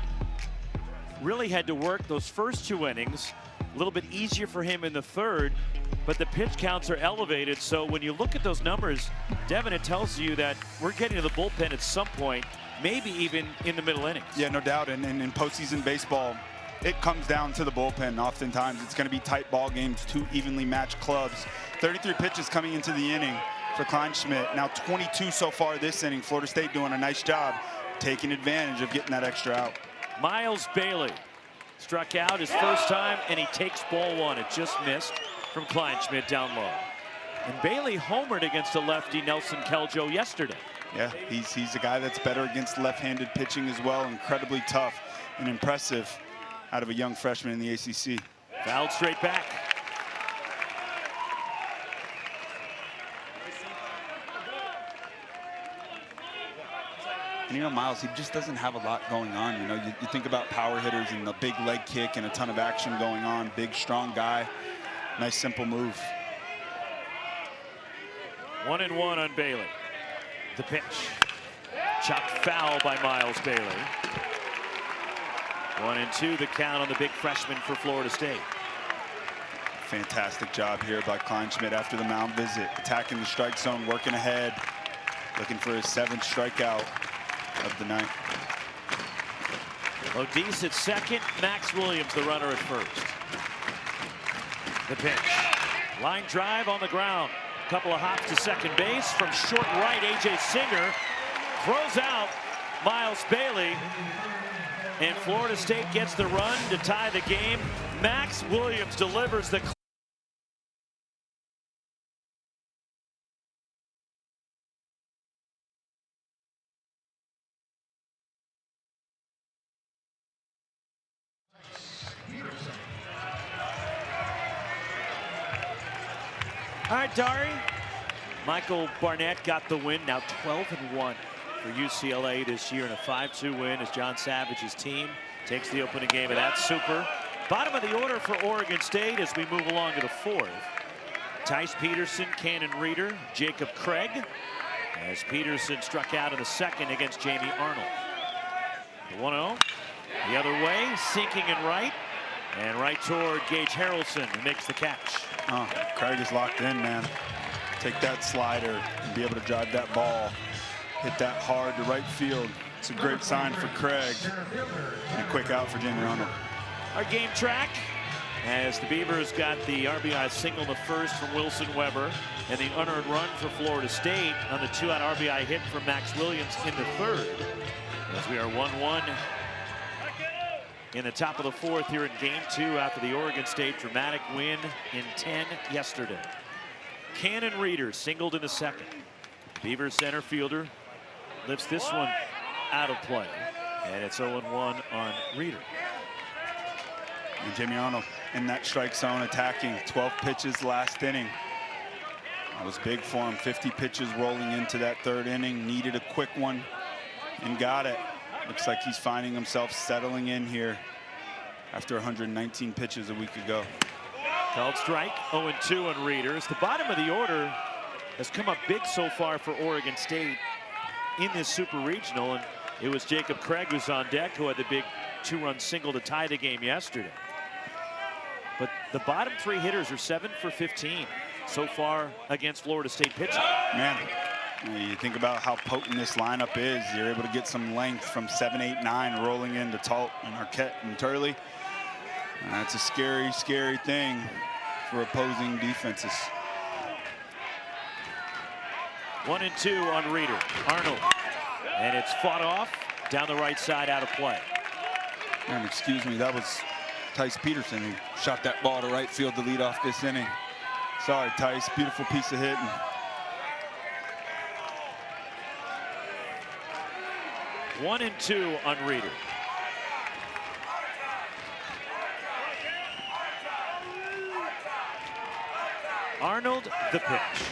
really had to work those first 2 innings. A little bit easier for him in the third, but the pitch counts are elevated. So when you look at those numbers, Devin, it tells you that we're getting to the bullpen at some point, maybe even in the middle innings. Yeah, no doubt. And in postseason baseball, it comes down to the bullpen. Oftentimes, it's going to be tight ball games, 2 evenly matched clubs. 33 pitches coming into the inning for Kleinschmidt. Now 22 so far this inning. Florida State doing a nice job taking advantage of getting that extra out. Miles Bailey struck out his first time, and he takes ball 1. It just missed from Kleinschmidt down low. And Bailey homered against a lefty, Nelson Keljo, yesterday. Yeah, he's a guy that's better against left-handed pitching as well. Incredibly tough and impressive out of a young freshman in the ACC. Fouled straight back. And you know, Miles, he just doesn't have a lot going on. You know, you think about power hitters and the big leg kick and a ton of action going on. Big, strong guy. Nice, simple move. 1-1 on Bailey. The pitch. Chopped foul by Miles Bailey. 1-2 the count on the big freshman for Florida State. Fantastic job here by Kleinschmidt after the mound visit. Attacking the strike zone, working ahead. Looking for his 7th strikeout of the night. Lodis at second. Max Williams, the runner, at first. The pitch. Line drive on the ground. A couple of hops to second base. From short right, A.J. Singer throws out Miles Bailey. And Florida State gets the run to tie the game. Max Williams delivers the. All right, Dari. Michael Barnett got the win. Now 12-1 for UCLA this year in a 5-2 win as John Savage's team takes the opening game of that super. Bottom of the order for Oregon State as we move along to the 4th. Tice Peterson, Cannon Reeder, Jacob Craig, as Peterson struck out in the 2nd against Jamie Arnold. The 1-0, the other way, sinking in right, and right toward Gage Harrelson, who makes the catch. Oh, Craig is locked in, man. Take that slider and be able to drive that ball. Hit that hard to right field. It's a great sign for Craig. And a quick out for Jamie Arnold. Our game track, as the Beavers got the RBI single in the 1st from Wilson Weber, and the unearned run for Florida State on the 2-out RBI hit from Max Williams in the 3rd. As we are 1-1 in the top of the 4th here in game 2 after the Oregon State dramatic win in 10 yesterday. Cannon Reeder singled in the 2nd. Beavers center fielder lifts this one out of play, and it's 0-1 on Reeder. And Jamie Arnold in that strike zone attacking. 12 pitches last inning. That was big for him. 50 pitches rolling into that 3rd inning. Needed a quick one and got it. Looks like he's finding himself settling in here after 119 pitches a week ago. Called strike. 0-2 on Reeder. The bottom of the order has come up big so far for Oregon State in this Super Regional, and it was Jacob Craig who's on deck, who had the big 2-run single to tie the game yesterday. But the bottom 3 hitters are 7 for 15 so far against Florida State pitching. Man, you think about how potent this lineup is. You're able to get some length from 7, 8, 9 rolling into Talt and Arquette and Turley. That's a scary, scary thing for opposing defenses. 1-2 on Reeder. Arnold. And it's fought off down the right side, out of play. And excuse me, that was Tice Peterson who shot that ball to right field to lead off this inning. Sorry, Tice. Beautiful piece of hitting. One and 2 on Reeder. Arnold, the pitch.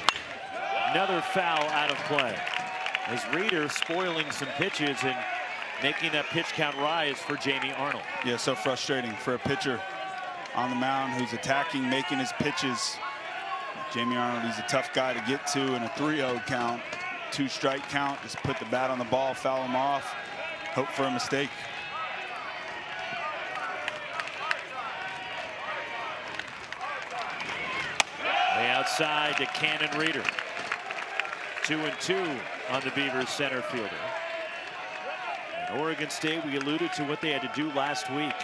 Another foul out of play. As Reeder spoiling some pitches and making that pitch count rise for Jamie Arnold. Yeah, so frustrating for a pitcher on the mound who's attacking, making his pitches. Jamie Arnold, he's a tough guy to get to in a 3-0 count. 2-strike count, just put the bat on the ball, foul him off, hope for a mistake. Way outside to Cannon Reeder. 2-2 on the Beavers center fielder. And Oregon State, we alluded to what they had to do last week.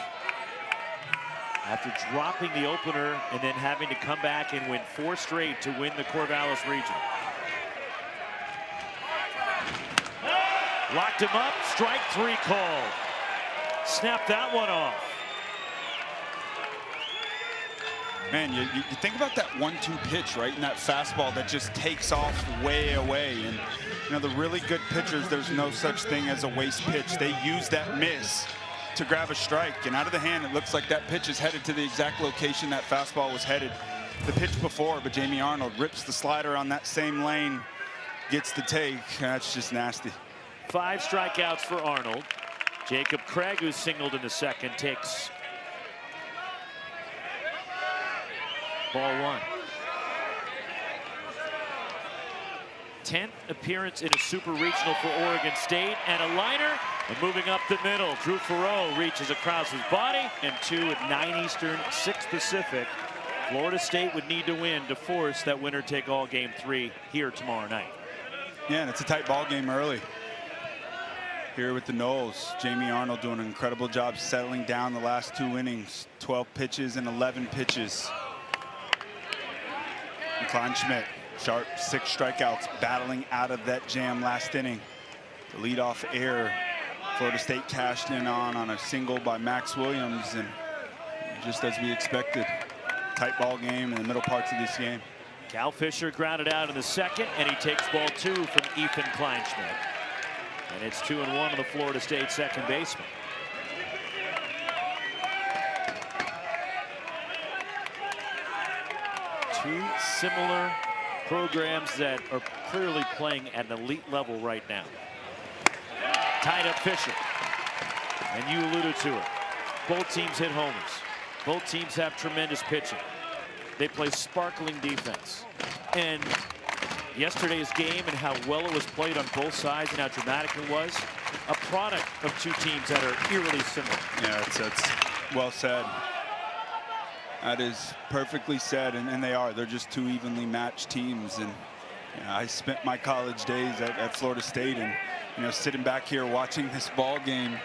After dropping the opener and then having to come back and win 4 straight to win the Corvallis regional. Locked him up, strike 3 call. Snapped that one off. Man, you think about that 1-2 pitch, right? And that fastball that just takes off way away. And, you know, the really good pitchers, there's no such thing as a waste pitch. They use that miss to grab a strike. And out of the hand, it looks like that pitch is headed to the exact location that fastball was headed the pitch before. But Jamie Arnold rips the slider on that same lane, gets the take. That's just nasty. 5 strikeouts for Arnold. Jacob Craig, who singled in the 2nd, takes ball 1. 10th appearance in a super regional for Oregon State, and a liner, and moving up the middle. Drew Farreau reaches across his body, and 2 at 9 Eastern, 6 Pacific. Florida State would need to win to force that winner-take-all game 3 here tomorrow night. Yeah, and it's a tight ball game early here with the Noles. Jamie Arnold doing an incredible job settling down the last 2 innings. 12 pitches and 11 pitches. And Kleinschmidt, sharp 6 strikeouts, battling out of that jam last inning. The leadoff error Florida State cashed in on a single by Max Williams, and just as we expected, tight ball game in the middle parts of this game. Cal Fisher grounded out in the 2nd, and he takes ball 2 from Ethan Kleinschmidt. And it's 2-1 on the Florida State second baseman. Two similar programs that are clearly playing at an elite level right now. Tied up Fisher. And you alluded to it. Both teams hit homers. Both teams have tremendous pitching. They play sparkling defense. And yesterday's game and how well it was played on both sides and how dramatic it was, a product of 2 teams that are eerily similar. Yeah, it's well said. That is perfectly said, and they are. They're just 2 evenly matched teams. And you know, I spent my college days at Florida State, and you know, sitting back here watching this ball game,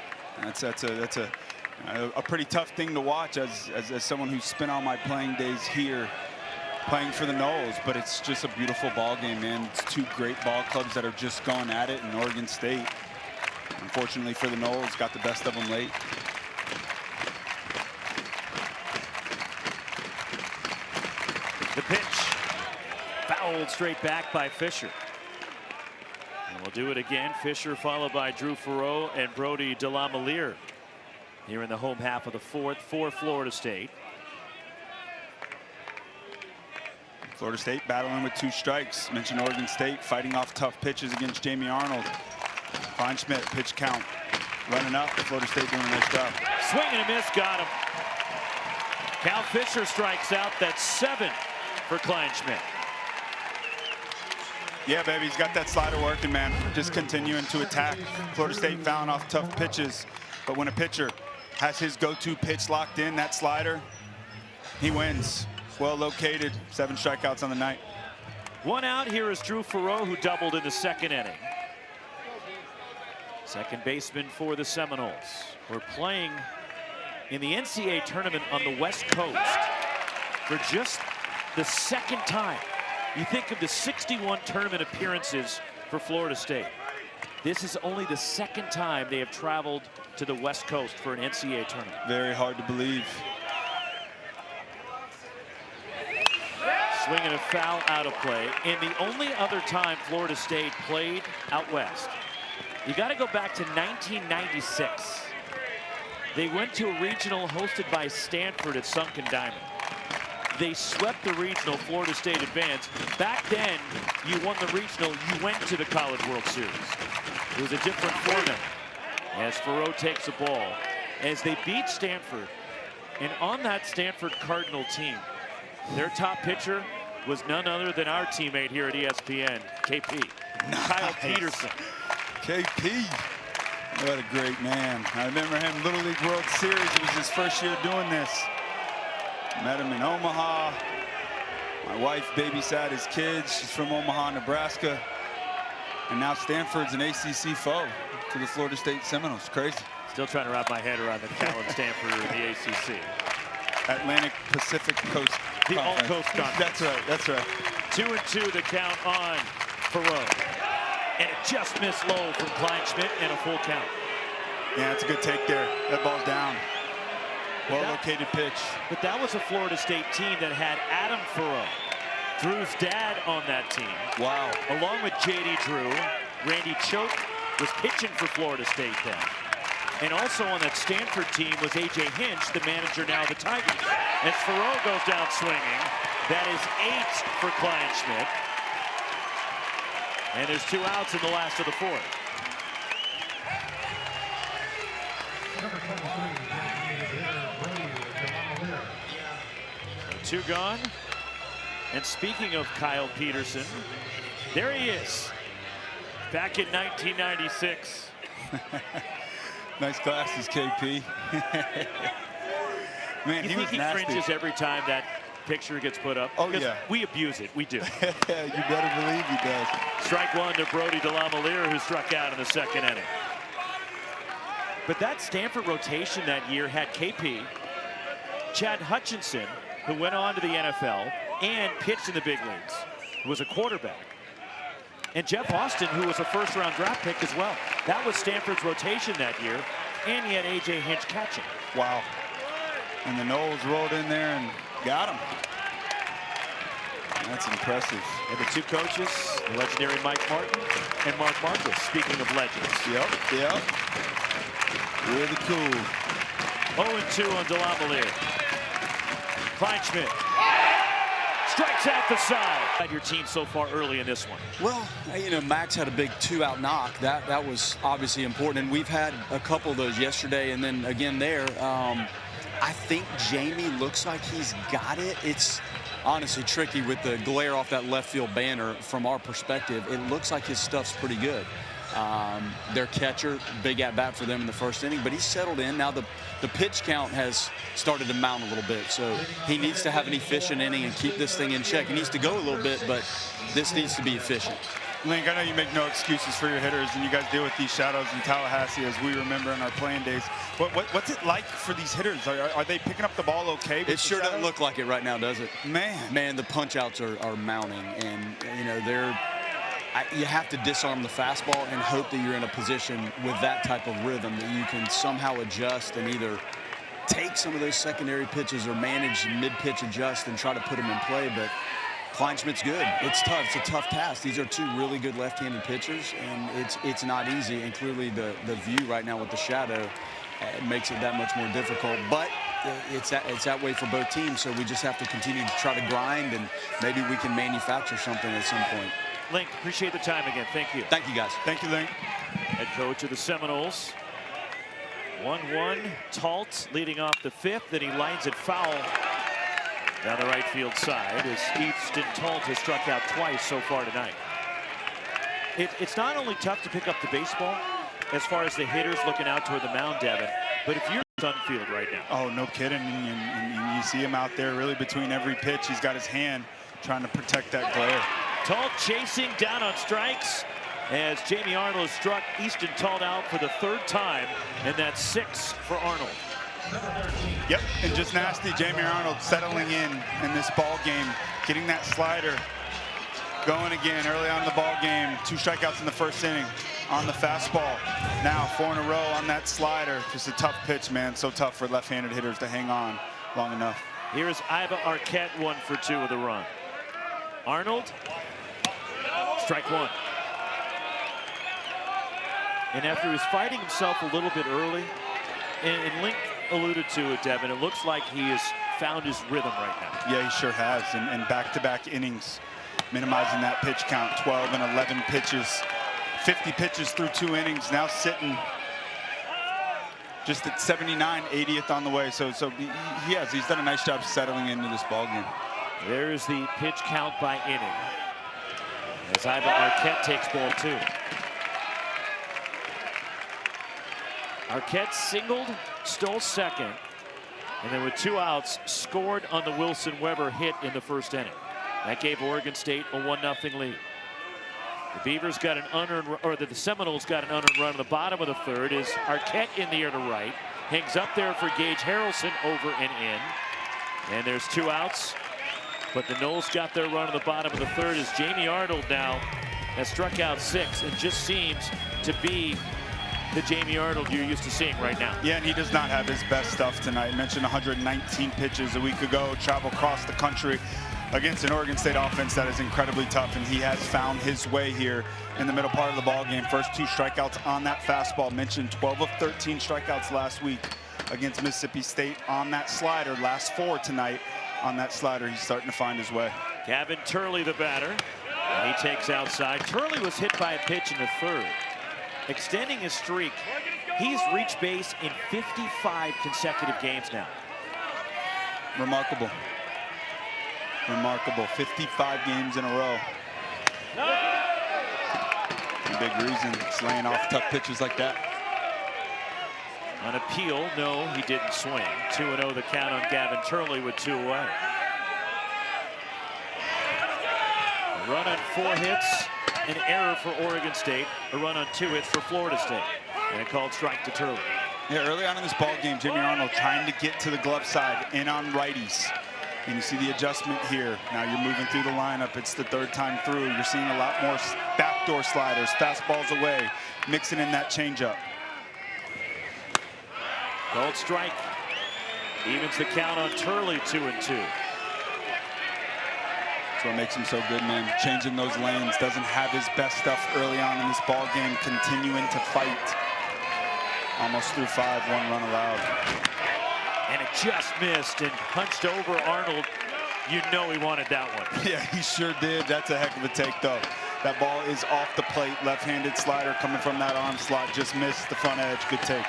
that's a pretty tough thing to watch as someone who spent all my playing days here playing for the Noles. But it's just a beautiful ball game, man. It's 2 great ball clubs that are just going at it, and Oregon State, unfortunately for the Noles, got the best of them late. The pitch fouled straight back by Fisher. And we'll do it again. Fisher followed by Drew Farreau and Brody DeLaMeliere here in the home half of the fourth for Florida State. Florida State battling with 2 strikes. Mentioned Oregon State fighting off tough pitches against Jamie Arnold. Kleinschmidt, pitch count. Running up. Florida State doing a nice job. Swing and a miss, got him. Cal Fisher strikes out. That's 7 for Kleinschmidt. Yeah, baby, he's got that slider working, man. Just continuing to attack. Florida State fouling off tough pitches. But when a pitcher has his go-to pitch locked in, that slider, he wins. Well located. 7 strikeouts on the night. 1 out. Here is Drew Farreau, who doubled in the 2nd inning. Second baseman for the Seminoles. We're playing in the NCAA tournament on the West Coast for just the 2nd time. You think of the 61 tournament appearances for Florida State. This is only the 2nd time they have traveled to the West Coast for an NCAA tournament. Very hard to believe. Swing and a foul out of play. And the only other time Florida State played out west, you got to go back to 1996. They went to a regional hosted by Stanford at Sunken Diamond. They swept the regional. Florida State advanced. Back then, you won the regional, you went to the College World Series. It was a different format. As Farreau takes the ball, as they beat Stanford, and on that Stanford Cardinal team, their top pitcher was none other than our teammate here at ESPN, KP. Nice. Kyle Peterson. KP. What a great man. I remember him Little League World Series. It was his first year doing this. Met him in Omaha. My wife babysat his kids. She's from Omaha, Nebraska. And now Stanford's an ACC foe to the Florida State Seminoles. Crazy. Still trying to wrap my head around the Cal and Stanford in the ACC. Atlantic Pacific Coast. The All-Coast Conference. That's right. That's right. 2-2 the count on Farreau. And it just missed low from Kleinschmidt and a full count. Yeah, that's a good take there. That ball's down. Well-located pitch. But that was a Florida State team that had Adam Farreau, Drew's dad, on that team. Wow. Along with J.D. Drew, Randy Choate was pitching for Florida State then. And also on that Stanford team was A.J. Hinch, the manager now of the Tigers. As Farreau goes down swinging, that is 8 for Kleinschmidt. And there's 2 outs in the last of the 4th. So 2 gone. And speaking of Kyle Peterson, there he is. Back in 1996. Nice glasses, KP. Man, You he think was he nasty. cringes every time that picture gets put up? Oh, because yeah. we abuse it. We do. Yeah, you better believe he does. Strike 1 to Brody DeLaMeliere, who struck out in the 2nd inning. But that Stanford rotation that year had KP, Chad Hutchinson, who went on to the NFL and pitched in the big leagues, who was a quarterback, and Jeff Austin, who was a first-round draft pick as well. That was Stanford's rotation that year, and he had A.J. Hinch catching. Wow. And the Knowles rolled in there and got him. That's impressive. And the 2 coaches, the legendary Mike Martin and Mark Marcus, speaking of legends. Yep. Really cool. 0-2 on DeLaMeliere. Kleinschmidt strikes out the side. Your team so far early in this one. Well, you know, Max had a big 2-out knock. That was obviously important, and we've had a couple of those yesterday, and then again there. I think Jamie looks like he's got it. It's honestly tricky with the glare off that left field banner. From our perspective, it looks like his stuff's pretty good. Their catcher, big at bat for them in the 1st inning, but he's settled in. Now the pitch count has started to mount a little bit, so he needs to have an efficient inning and keep this thing in check. He needs to go a little bit, but this needs to be efficient. Link, I know you make no excuses for your hitters, and you guys deal with these shadows in Tallahassee, as we remember in our playing days. What's it like for these hitters? Are they picking up the ball okay? It sure doesn't look like it right now, does it? Man, the punch-outs are mounting, and you know you have to disarm the fastball and hope that you're in a position with that type of rhythm that you can somehow adjust and either take some of those secondary pitches or manage mid-pitch adjust and try to put them in play. But Kleinschmidt's good. It's tough. It's a tough task. These are two really good left-handed pitchers, and it's not easy. And clearly the view right now with the shadow makes it that much more difficult. But it's that way for both teams, so we just have to continue to try to grind, and maybe we can manufacture something at some point. Link, appreciate the time again. Thank you. Thank you, guys. Thank you, Link. Head coach of the Seminoles. 1-1, Talt leading off the fifth, and he lines it foul down the right field side as Easton Talt has struck out twice so far tonight. It's not only tough to pick up the baseball as far as the hitters looking out toward the mound, Devin, but if you're Sunfield right now. Oh, no kidding. And you see him out there really between every pitch. He's got his hand trying to protect that glare. Talt chasing down on strikes as Jamie Arnold has struck Easton Talt out for the third time, and that's 6 for Arnold. Yep, and just nasty. Jamie Arnold settling in this ball game, getting that slider going again early on in the ball game. 2 strikeouts in the first inning on the fastball. Now 4 in a row on that slider. Just a tough pitch, man. So tough for left-handed hitters to hang on long enough. Here's Iva Arquette, 1 for 2 with a run. Arnold, strike 1. And after he was fighting himself a little bit early, and Link alluded to it, Devin, it looks like he has found his rhythm right now. Yeah, he sure has. And back-to-back innings, minimizing that pitch count. 12 and 11 pitches, 50 pitches through 2 innings. Now sitting just at 79, 80th on the way. So he's done a nice job settling into this ball game. There's the pitch count by inning as Iva Arquette takes ball 2. Arquette singled, stole second, and then with 2 outs, scored on the Wilson Weber hit in the first inning. That gave Oregon State a 1-0 lead. The Beavers got an unearned, or the Seminoles got an unearned run in the bottom of the third. Is Arquette in the air to right, hangs up there for Gage Harrelson, over and in. And there's 2 outs, but the Noles got their run in the bottom of the third as Jamie Arnold now has struck out 6 and just seems to be the Jamie Arnold you're used to seeing right now. Yeah, and he does not have his best stuff tonight. Mentioned 119 pitches a week ago, travel across the country against an Oregon State offense that is incredibly tough, and he has found his way here in the middle part of the ball game. First 2 strikeouts on that fastball. Mentioned 12 of 13 strikeouts last week against Mississippi State on that slider. Last 4 tonight on that slider. He's starting to find his way. Gavin Turley, the batter, and he takes outside. Turley was hit by a pitch in the third, extending his streak. He's reached base in 55 consecutive games now. Remarkable. Remarkable. 55 games in a row. A big reason it's laying off tough pitches like that. On appeal, no, he didn't swing. 2-0 the count on Gavin Turley with 2 away. A run on 4 hits, an error for Oregon State. A run on 2 hits for Florida State. And a called strike to Turley. Yeah, early on in this ball game, Jamie Arnold trying to get to the glove side, in on righties. And you see the adjustment here. Now you're moving through the lineup. It's the 3rd time through. You're seeing a lot more backdoor sliders, fastballs away, mixing in that changeup. Called strike. Evens the count on Turley, 2-2. That's what makes him so good, man. Changing those lanes. Doesn't have his best stuff early on in this ball game. Continuing to fight. Almost through 5, 1 run allowed. And it just missed and punched over Arnold. You know he wanted that one. Yeah, he sure did. That's a heck of a take, though. That ball is off the plate. Left-handed slider coming from that arm slot. Just missed the front edge. Good take.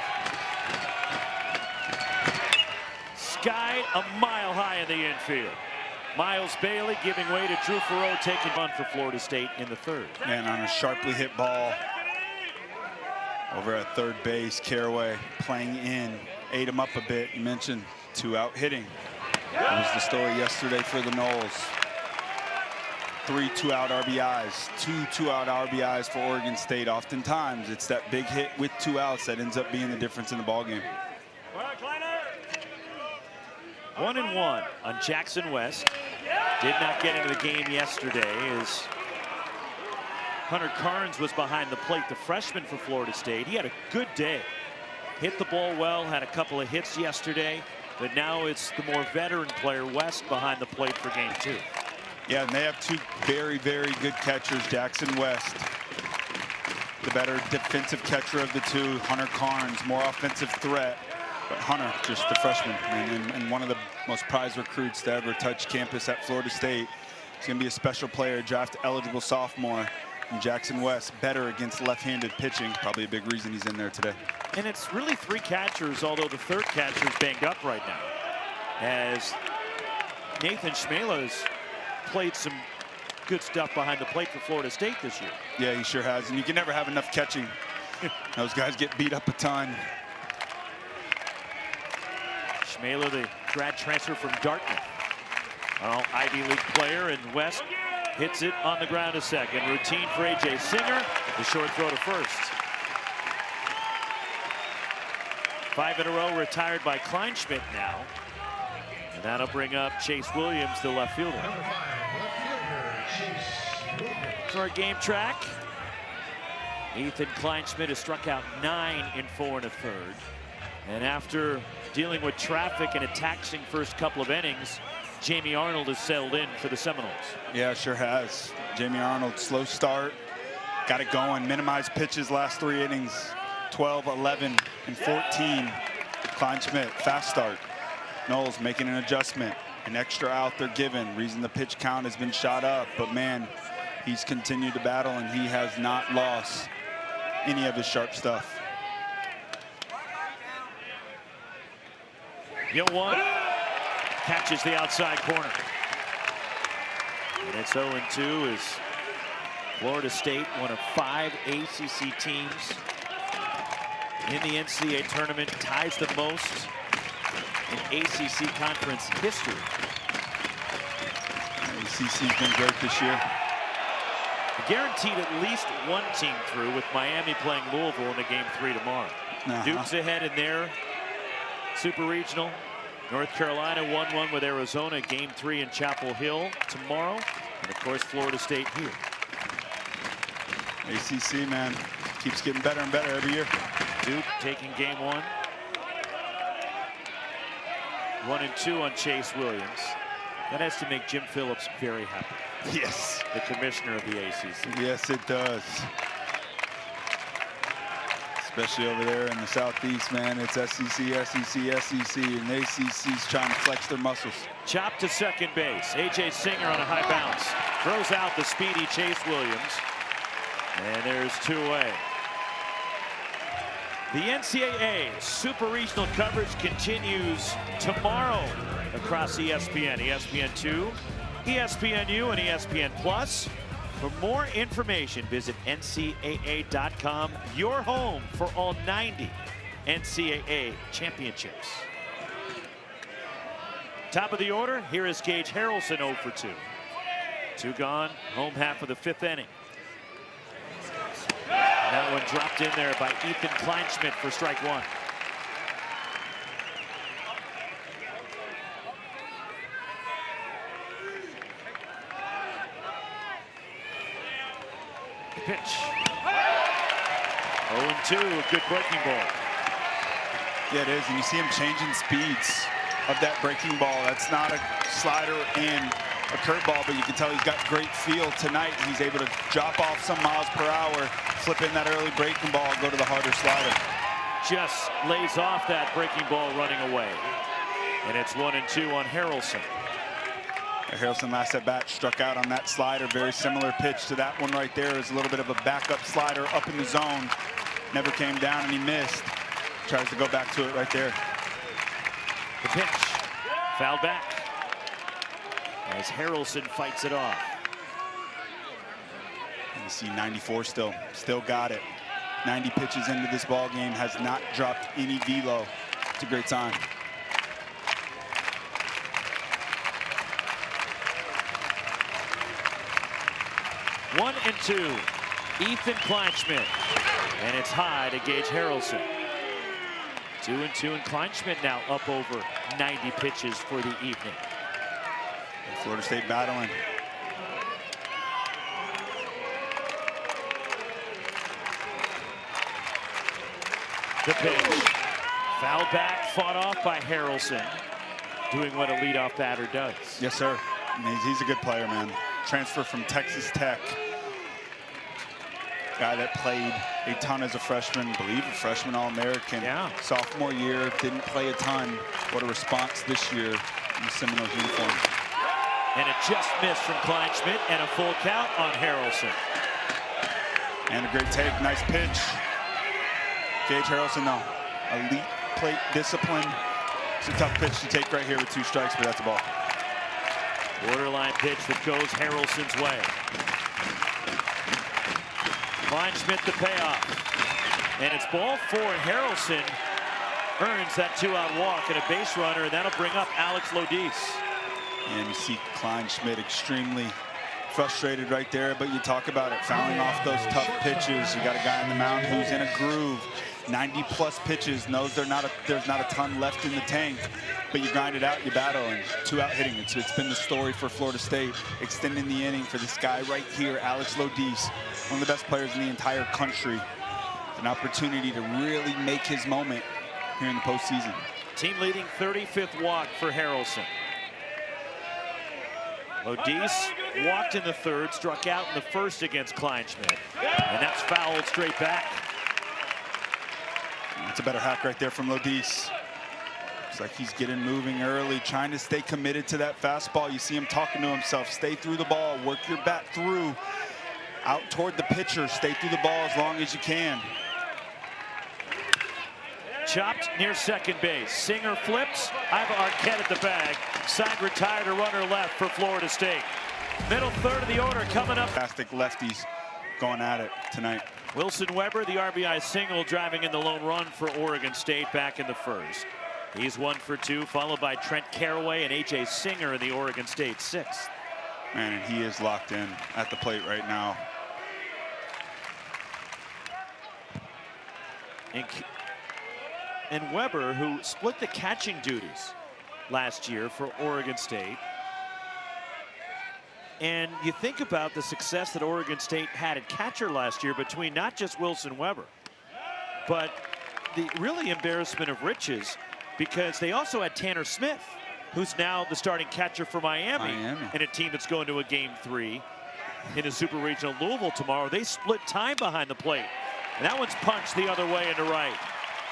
Sky a mile high in the infield. Miles Bailey giving way to Drew Farreau, taking one for Florida State in the 3rd. And on a sharply hit ball over at third base, Caraway playing in, ate him up a bit. You mentioned 2-out hitting. That was the story yesterday for the Noles. 3 2-out RBIs, 2 2-out RBIs for Oregon State. Oftentimes, it's that big hit with 2 outs that ends up being the difference in the ball game. 1-1 on Jackson West. Did not get into the game yesterday as Hunter Carnes was behind the plate, the freshman for Florida State. He had a good day. hit the ball well, had a couple of hits yesterday, but now it's the more veteran player, West, behind the plate for game 2. Yeah, and they have two very, very good catchers, Jackson West, the better defensive catcher of the two. Hunter Carnes, more offensive threat. But Hunter, just the freshman, and one of the most prized recruits to ever touch campus at Florida State. He's going to be a special player, draft-eligible sophomore. And Jackson West, better against left-handed pitching. Probably a big reason he's in there today. And it's really 3 catchers, although the third catcher is banged up right now, as Nathan Schmela's played some good stuff behind the plate for Florida State this year. Yeah, he sure has. And you can never have enough catching. Those guys get beat up a ton. Schmela, the grad transfer from Dartmouth, well, Ivy League player, and West hits it on the ground to second. Routine for A.J. Singer. The short throw to first. 5 in a row retired by Kleinschmidt now. And that'll bring up Chase Williams, the left fielder. For our game track, Ethan Kleinschmidt has struck out 9 in 4 1/3. And after dealing with traffic and a taxing first couple of innings, Jamie Arnold has settled in for the Seminoles. Yeah, sure has. Jamie Arnold, slow start, got it going, minimized pitches last 3 innings, 12, 11, and 14. Kleinschmidt, fast start. Knowles making an adjustment, an extra out they're given. Reason the pitch count has been shot up, but man, he's continued to battle and he has not lost any of his sharp stuff. 1 catches the outside corner. And it's 0-2 as Florida State, one of 5 ACC teams in the NCAA tournament, ties the most in ACC conference history. ACC's been great this year. Guaranteed at least 1 team through, with Miami playing Louisville in the game 3 tomorrow. Duke's ahead in their Super Regional. North Carolina 1-1 with Arizona, game 3 in Chapel Hill tomorrow. And of course, Florida State here. ACC, man, keeps getting better and better every year. Duke taking game 1. 1-2 on Chase Williams. That has to make Jim Phillips very happy. Yes. The commissioner of the ACC. Yes, it does. Especially over there in the Southeast, man. It's SEC, SEC, SEC, and the ACC's trying to flex their muscles. Chop to second base. A.J. Singer on a high bounce. Throws out the speedy Chase Williams. And there's 2 away. The NCAA Super Regional coverage continues tomorrow across ESPN, ESPN2, ESPNU, and ESPN+. For more information, visit NCAA.com, your home for all 90 NCAA championships. Top of the order, here is Gage Harrelson, 0 for 2. 2 gone, home half of the 5th inning. And that one dropped in there by Ethan Kleinschmidt for strike 1. Pitch. 0-2, good breaking ball. Yeah, it is, and you see him changing speeds of that breaking ball. That's not a slider and a curveball, but you can tell he's got great feel tonight. He's able to drop off some miles per hour, flip in that early breaking ball, go to the harder slider. Just lays off that breaking ball running away. And it's 1-2 on Harrelson. Harrelson last at bat struck out on that slider. Very similar pitch to that one right there. It was a little bit of a backup slider up in the zone. Never came down and he missed. Tries to go back to it right there. The pitch. Fouled back. As Harrelson fights it off. And you see 94 still got it. 90 pitches into this ball game, has not dropped any velo. It's a great sign. One and 2, Ethan Kleinschmidt, and it's high to Gage Harrelson. 2-2, and Kleinschmidt now up over 90 pitches for the evening. And Florida State battling. The pitch, Foul back, fought off by Harrelson, doing what a leadoff batter does. Yes, sir. He's a good player, man. Transfer from Texas Tech. Guy that played a ton as a freshman, I believe a freshman All-American. Yeah. Sophomore year, didn't play a ton. What a response this year in the Seminoles uniform. And it just missed from Kleinschmidt, and a full count on Harrelson. And a great take, nice pitch. Gage Harrelson, though, elite plate discipline. It's a tough pitch to take right here with 2 strikes, but that's a ball. Borderline pitch that goes Harrelson's way. Kleinschmidt the payoff. And it's ball 4, and Harrelson earns that 2-out walk and a base runner, and that'll bring up Alex Lodis. And you see Kleinschmidt extremely frustrated right there, but you talk about it, fouling off those tough pitches. You got a guy on the mound who's in a groove, 90+ pitches, knows there's not a ton left in the tank, but you grind it out, you battle, and 2-out hitting. It's been the story for Florida State, extending the inning for this guy right here, Alex Lodis, one of the best players in the entire country. An opportunity to really make his moment here in the postseason. Team leading 35th walk for Harrelson. Lodis walked in the 3rd, struck out in the 1st against Kleinschmidt, and that's fouled straight back. That's a better hack right there from Lodis. Looks like he's getting moving early, trying to stay committed to that fastball. You see him talking to himself, stay through the ball, work your bat through, out toward the pitcher, stay through the ball as long as you can. Chopped near second base. Singer flips. Iva Arquette at the bag. Side retired, a runner left for Florida State. Middle 3rd of the order coming up. Fantastic lefties going at it tonight. Wilson Weber, the RBI single, driving in the lone run for Oregon State back in the 1st. He's 1 for 2, followed by Trent Caraway and A.J. Singer in the Oregon State 6th. Man, and he is locked in at the plate right now. And Weber, who split the catching duties last year for Oregon State. And you think about the success that Oregon State had at catcher last year between not just Wilson Weber, but the really embarrassment of riches, because they also had Tanner Smith, who's now the starting catcher for Miami. And a team that's going to a Game 3 in a Super Regional Louisville tomorrow. They split time behind the plate, and that one's punched the other way into right.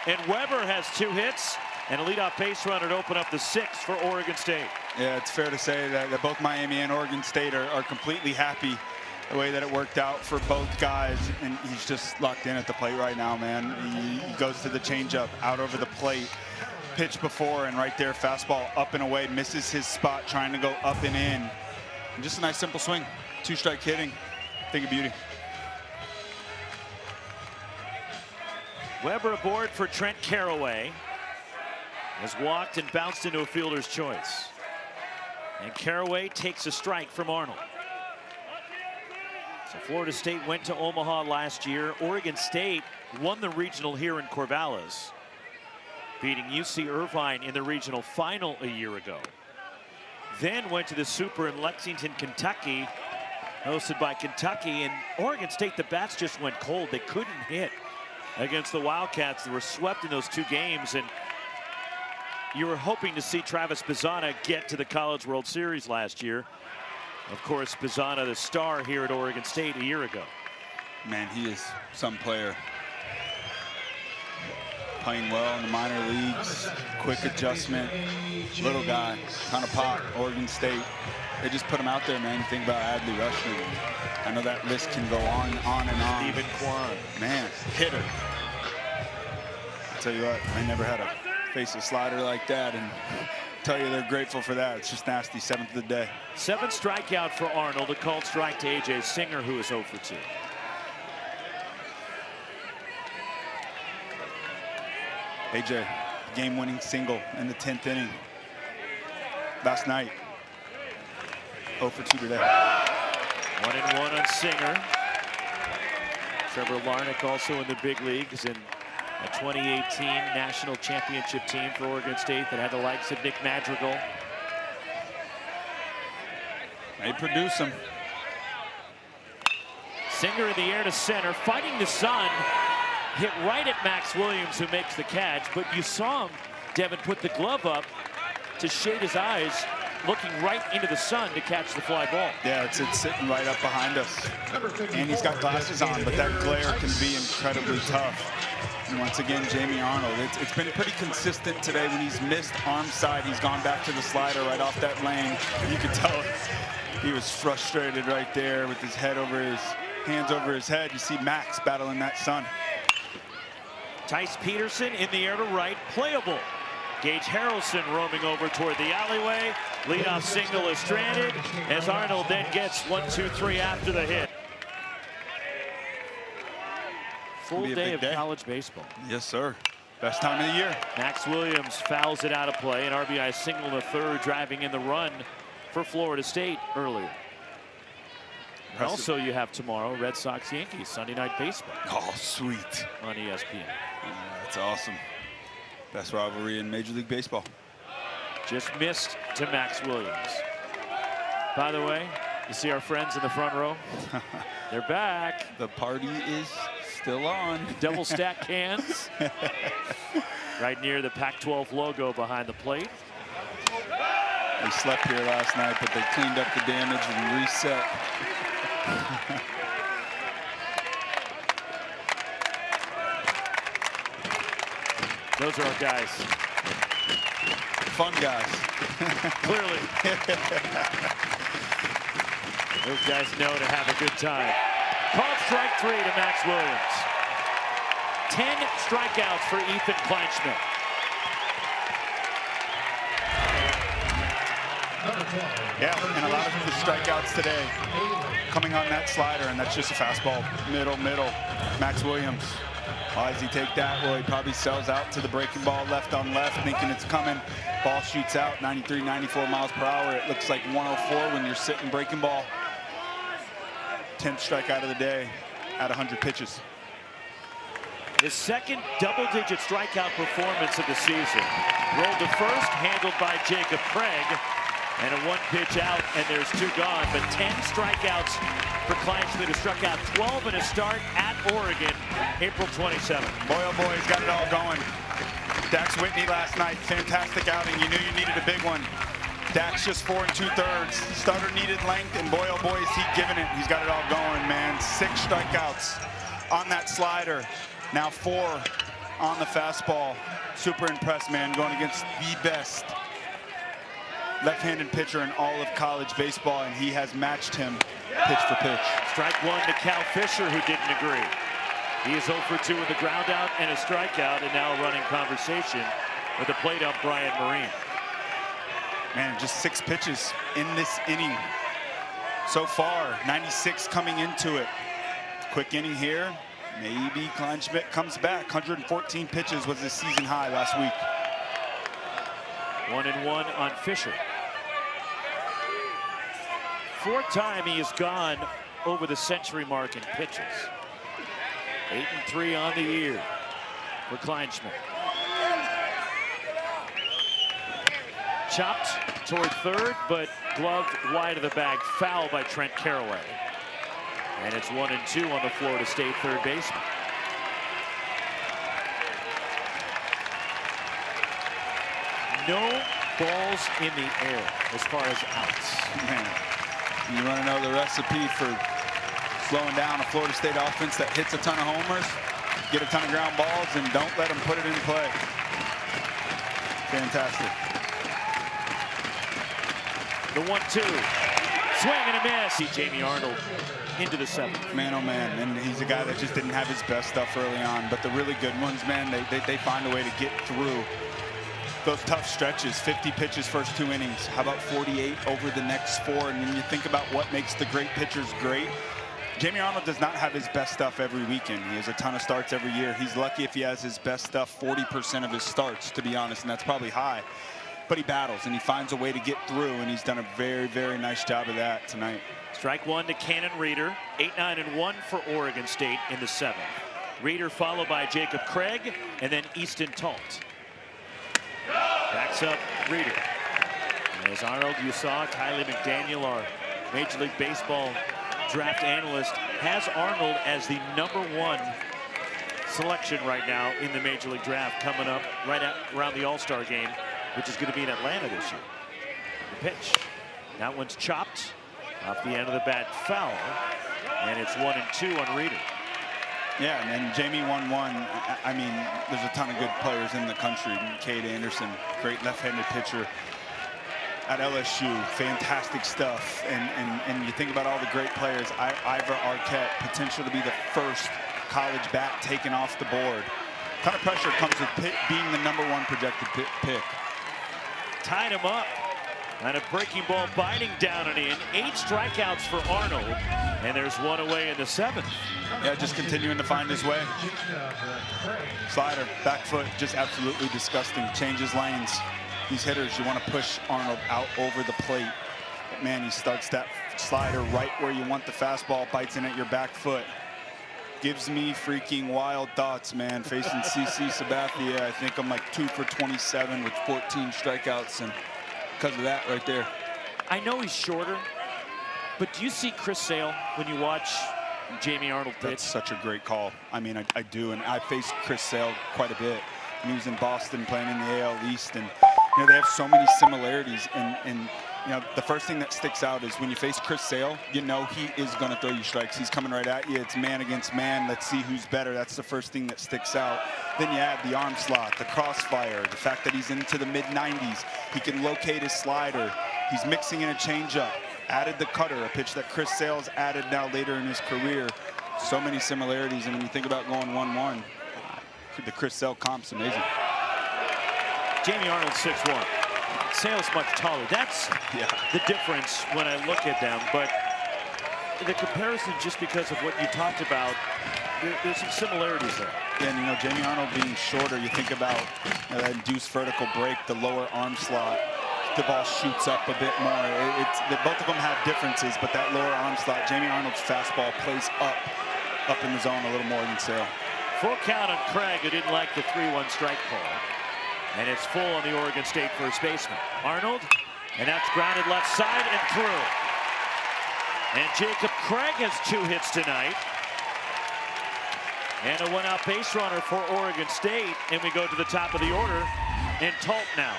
And Weber has 2 hits and a leadoff base runner to open up the 6th for Oregon State. Yeah, it's fair to say that both Miami and Oregon State are completely happy the way that it worked out for both guys. And he's just locked in at the plate right now, man. He goes to the changeup, out over the plate. Pitch before, and right there, fastball up and away, misses his spot, trying to go up and in. And just a nice simple swing. 2-strike hitting. Thing of beauty. Weber aboard for Trent Caraway. Has walked and bounced into a fielder's choice. And Caraway takes a strike from Arnold. So Florida State went to Omaha last year. Oregon State won the regional here in Corvallis, beating UC Irvine in the regional final a year ago. Then went to the Super in Lexington, Kentucky, hosted by Kentucky. And Oregon State, the bats just went cold. They couldn't hit against the Wildcats. They were swept in those 2 games, and you were hoping to see Travis Pizzana get to the College World Series last year. Of course, Pizzana, the star here at Oregon State a year ago. Man, he is some player. Playing well in the minor leagues, quick adjustment, little guy, ton of pop. Oregon State, they just put him out there, man. You think about Adley Rushman. I know that list can go on and on. Stephen Kwan. Man, hitter. I'll tell you what, I never had to face a slider like that, and tell you they're grateful for that. It's just nasty. 7th of the day. 7th strikeout for Arnold. A called strike to A.J. Singer, who is 0 for 2. AJ, game-winning single in the 10th inning last night. 0 for 2 today. 1-1 on Singer. Trevor Larnach also in the big leagues in a 2018 national championship team for Oregon State that had the likes of Nick Madrigal. They produce him. Singer in the air to center, fighting the sun. hit right at Max Williams, who makes the catch. But you saw him, Devin, put the glove up to shade his eyes, looking right into the sun to catch the fly ball. Yeah, it's sitting right up behind us. And he's got glasses on, but that glare can be incredibly tough. And once again, Jamie Arnold, it's been pretty consistent today. When he's missed arm side, he's gone back to the slider right off that lane. You could tell he was frustrated right there with his head over his hands over his head. You see Max battling that sun. Tice Peterson in the air to right, playable. Gage Harrelson roaming over toward the alleyway. Leadoff single is stranded as Arnold then gets 1-2-3 after the hit. Full day of college baseball. Yes, sir. Best time of the year. Max Williams fouls it out of play. An RBI single in the third, driving in the run for Florida State earlier. And also, you have tomorrow Red Sox Yankees Sunday Night Baseball. Oh, sweet. On ESPN. That's awesome. Best rivalry in Major League Baseball. Just missed to Max Williams. By the way, you see our friends in the front row? They're back. The party is still on. Double stack cans. Right near the Pac-12 logo behind the plate. They slept here last night, but they cleaned up the damage and reset. Those are our guys. Fun guys. Clearly. Those guys know to have a good time. Called strike 3 to Max Williams. 10 strikeouts for Ethan Kleinschmidt. Yeah, and a lot of the strikeouts today coming on that slider, and that's just a fastball. Middle. Max Williams. Why does he take that? Well, he probably sells out to the breaking ball left on left, thinking it's coming. Ball shoots out 93, 94 miles per hour. It looks like 104 when you're sitting breaking ball. 10th strikeout of the day at 100 pitches. His second double-digit strikeout performance of the season. Rolled to first, handled by Jacob Craig. And a 1-pitch out, and there's 2 gone. But 10 strikeouts for Kleinschmidt, who struck out 12 in a start at Oregon, April 27th. Boy, oh boy, he's got it all going. Dax Whitney last night, fantastic outing. You knew you needed a big one. Dax just 4 2/3. Starter needed length, and boy, oh boy, is he giving it. He's got it all going, man. 6 strikeouts on that slider. Now 4 on the fastball. Super impressed, man, going against the best left-handed pitcher in all of college baseball, and he has matched him pitch for pitch. Strike 1 to Cal Fisher, who didn't agree. He is 0 for 2 with a ground out and a strikeout, and now running conversation with the plate up Brian Marine. Man, just 6 pitches in this inning so far. 96 coming into it. Quick inning here. Maybe Kleinschmidt comes back. 114 pitches was his season high last week. 1-1 on Fisher. 4th time he has gone over the century mark in pitches. 8-3 on the year for Kleinschmidt. Chopped toward third, but gloved wide of the bag. Foul by Trent Caraway. And it's 1-2 on the Florida State third baseman. No balls in the air as far as outs. Man, you want to know the recipe for slowing down a Florida State offense that hits a ton of homers, get a ton of ground balls, and don't let them put it in play. Fantastic. The 1-2. Swing and a miss. See Jamie Arnold into the 7th. Man, oh man, and he's a guy that just didn't have his best stuff early on, but the really good ones, man, they find a way to get through those tough stretches. 50 pitches first 2 innings. How about 48 over the next 4? And when you think about what makes the great pitchers great, Jamie Arnold does not have his best stuff every weekend. He has a ton of starts every year. He's lucky if he has his best stuff 40% of his starts, to be honest, and that's probably high. But he battles and he finds a way to get through, and he's done a very, very nice job of that tonight. Strike 1 to Cannon Reeder. 8-9-1 for Oregon State in the 7th. Reeder followed by Jacob Craig and then Easton Talt. Backs up Reeder. And as Arnold, you saw, Kylie McDaniel, our Major League Baseball draft analyst, has Arnold as the #1 selection right now in the Major League Draft coming up around the All-Star game, which is going to be in Atlanta this year. The pitch. That one's chopped off the end of the bat, foul, and it's 1-2 on Reeder. Yeah, and Jamie 1-1. I mean, there's a ton of good players in the country. Cade Anderson, great left-handed pitcher at LSU, fantastic stuff. And you think about all the great players. Ivor Arquette, potential to be the first college bat taken off the board. What kind of pressure comes with being the #1 projected pick? Tied him up. And a breaking ball biting down and in. 8 strikeouts for Arnold. And there's one away in the 7th. Yeah, just continuing to find his way. Slider, back foot, just absolutely disgusting. Changes lanes. These hitters, you want to push Arnold out over the plate. But man, he starts that slider right where you want the fastball, bites in at your back foot. Gives me freaking wild thoughts, man. Facing CC Sabathia, I think I'm like 2 for 27 with 14 strikeouts, and because of that right there. I know he's shorter, but do you see Chris Sale when you watch Jamie Arnold pitch? That's such a great call. I mean, I do, and I faced Chris Sale quite a bit. When he was in Boston playing in the AL East, and you know, they have so many similarities, and you know, the first thing that sticks out is when you face Chris Sale, you know he is going to throw you strikes. He's coming right at you. It's man against man. Let's see who's better. That's the first thing that sticks out. Then you add the arm slot, the crossfire, the fact that he's into the mid-90s. He can locate his slider. He's mixing in a changeup. Added the cutter, a pitch that Chris Sale's added now later in his career. So many similarities, and when you think about going 1-1, the Chris Sale comp's amazing. Jamie Arnold 6'1". Sale's much taller. That's the difference when I look at them. But the comparison, just because of what you talked about, there's some similarities there. Yeah, and you know, Jamie Arnold being shorter, you think about that induced vertical break, the lower arm slot, the ball shoots up a bit more. Both of them have differences, but that lower arm slot, Jamie Arnold's fastball plays up in the zone a little more than Sale. Full count on Craig, who didn't like the 3-1 strike call. And it's full on the Oregon State first baseman. Arnold, and that's grounded left side and through. And Jacob Craig has 2 hits tonight. And a one-out base runner for Oregon State. And we go to the top of the order, and Talt now.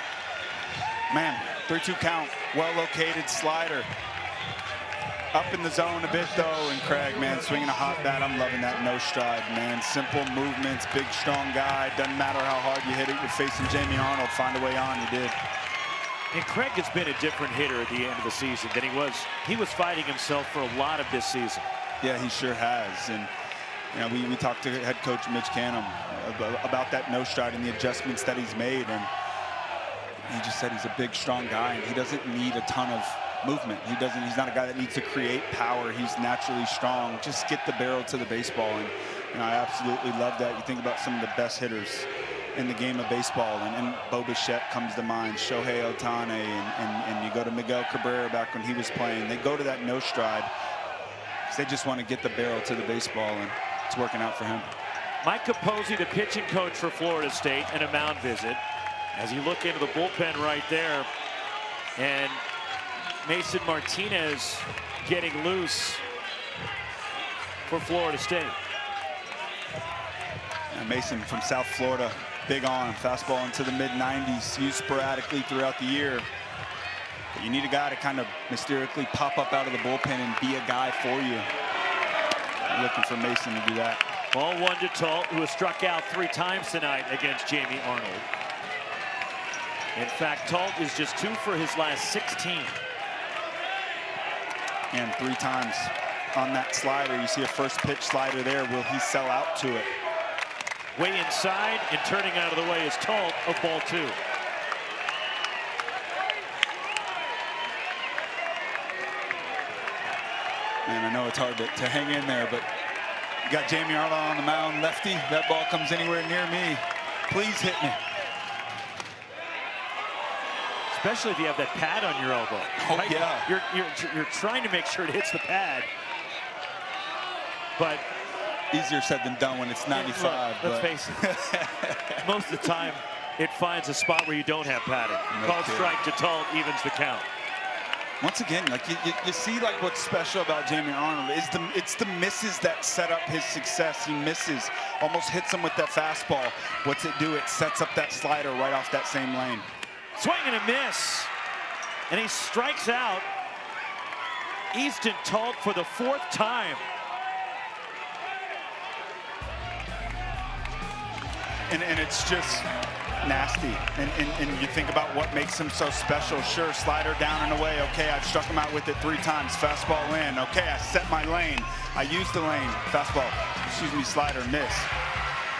Man, 3-2 count, well-located slider. Up in the zone a bit, though, and Craig, man, swinging a hot bat. I'm loving that no stride, man. Simple movements, big, strong guy. Doesn't matter how hard you hit it. You're facing Jamie Arnold. Find a way on. He did. And Craig has been a different hitter at the end of the season than he was. He was fighting himself for a lot of this season. Yeah, he sure has. And you know, we talked to head coach Mitch Canham about that no stride and the adjustments that he's made. And he just said he's a big, strong guy, and he doesn't need a ton of movement. He's not a guy that needs to create power. He's naturally strong. Just get the barrel to the baseball, and you know, I absolutely love that. You think about some of the best hitters in the game of baseball, and Bo Bichette comes to mind, Shohei Ohtani, and you go to Miguel Cabrera back when he was playing. They go to that no stride because they just want to get the barrel to the baseball, and it's working out for him. Mike Capozzi, the pitching coach for Florida State, and a mound visit. As you look into the bullpen right there, and Mason Martinez getting loose for Florida State. And Mason from South Florida, big arm, fastball into the mid-90s, used sporadically throughout the year. But you need a guy to kind of mysteriously pop up out of the bullpen and be a guy for you. I'm looking for Mason to do that. Ball 1 to Talt, who has struck out 3 times tonight against Jamie Arnold. In fact, Talt is just 2 for his last 16. And 3 times on that slider. You see a first pitch slider there. Will he sell out to it? Way inside, and turning out of the way is Talt of ball 2. Man, I know it's hard to hang in there, but you got Jamie Arnold on the mound, lefty. That ball comes anywhere near me. Please hit me. Especially if you have that pad on your elbow. Oh, right? yeah. You're trying to make sure it hits the pad. But easier said than done when it's 95. Look, let's face it. Most of the time, it finds a spot where you don't have padding. No Called kidding. strike to Talt, evens the count. Once again, like you see, like what's special about Jamie Arnold is it's the misses that set up his success. He misses, almost hits him with that fastball. What's it do? It sets up that slider right off that same lane. Swing and a miss, and he strikes out Easton Talt for the 4th time. And it's just nasty. And you think about what makes him so special. Sure, slider down and away. Okay, I've struck him out with it 3 times. Fastball in. Okay, I set my lane. I used the lane. Fastball, excuse me, slider, miss.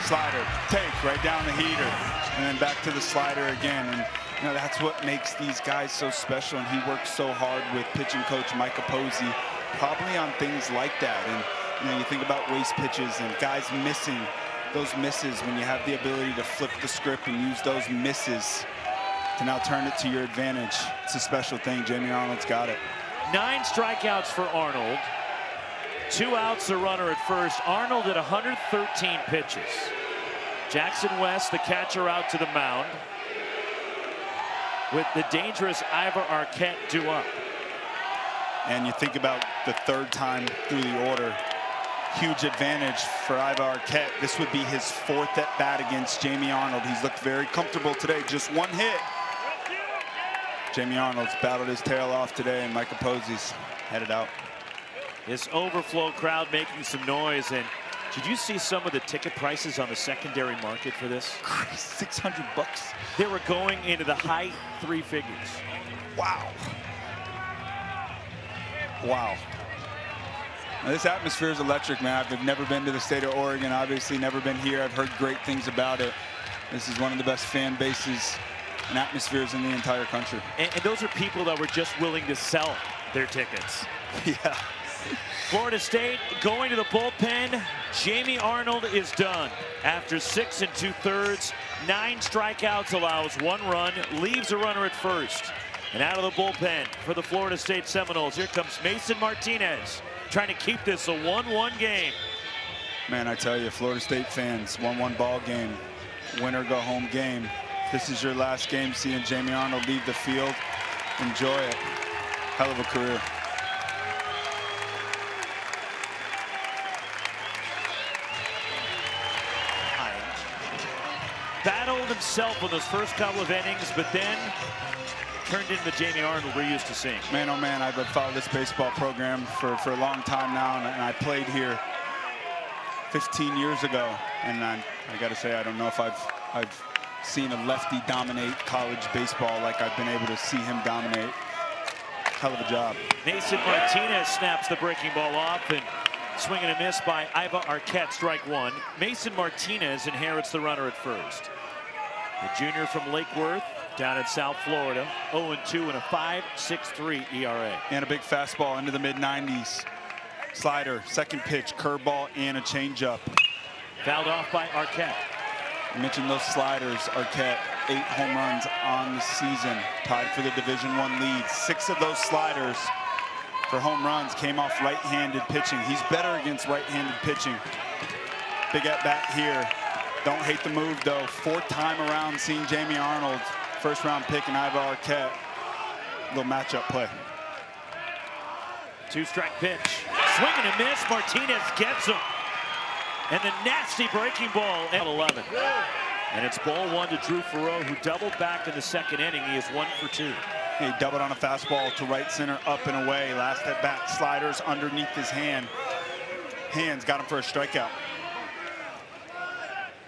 Slider, take, right down the heater. And then back to the slider again. And you know, that's what makes these guys so special. And he works so hard with pitching coach Micah Posey, probably on things like that. And you know, you think about waste pitches and guys missing. Those misses, when you have the ability to flip the script and use those misses to now turn it to your advantage, it's a special thing. Jamie Arnold's got it. 9 strikeouts for Arnold. 2 outs, a runner at first. Arnold at 113 pitches. Jackson West, the catcher, out to the mound, with the dangerous Ivar Arquette due up. And you think about the 3rd time through the order. Huge advantage for Ivar Arquette. This would be his 4th at bat against Jamie Arnold. He's looked very comfortable today. Just 1 hit. Jamie Arnold's battled his tail off today, and Micah Posey's headed out. This overflow crowd making some noise. And did you see some of the ticket prices on the secondary market for this? $600 bucks. They were going into the high 3 figures. Wow. Wow. Now, this atmosphere is electric, man. I've never been to the state of Oregon, obviously never been here. I've heard great things about it. This is one of the best fan bases and atmospheres in the entire country. And those are people that were just willing to sell their tickets. Yeah. Florida State going to the bullpen. Jamie Arnold is done. After 6 2/3, 9 strikeouts, allows 1 run, leaves a runner at first. And out of the bullpen for the Florida State Seminoles, here comes Mason Martinez, trying to keep this a 1-1 game. Man, I tell you, Florida State fans, 1-1 ball game, winner go home game. This is your last game seeing Jamie Arnold leave the field. Enjoy it. Hell of a career. Battled himself in those first couple of innings, but then turned into the Jamie Arnold we're used to seeing. Man, oh man, I've followed this baseball program for a long time now, and I played here 15 years ago. And I got to say, I don't know if I've seen a lefty dominate college baseball like I've been able to see him dominate. Hell of a job. Mason Martinez snaps the breaking ball off, and swing and a miss by Ivar Arquette, strike 1. Mason Martinez inherits the runner at first. The junior from Lake Worth, down in South Florida, 0-2 and a 5.63 ERA. And a big fastball into the mid-90s. Slider, second pitch, curveball, and a changeup. Fouled off by Arquette. I mentioned those sliders. Arquette, 8 home runs on the season, tied for the Division I lead. 6 of those sliders for home runs came off right-handed pitching. He's better against right-handed pitching. Big at bat here. Don't hate the move though. 4th time around seeing Jamie Arnold, first round pick, and Ivar Arquette. Little matchup play. 2-strike pitch. Swing and a miss. Martinez gets him. And the nasty breaking ball at 11. And it's ball 1 to Drew Farreau, who doubled back in the 2nd inning. He is 1 for 2. He doubled on a fastball to right center, up and away. Last at bat, sliders underneath his hands got him for a strikeout.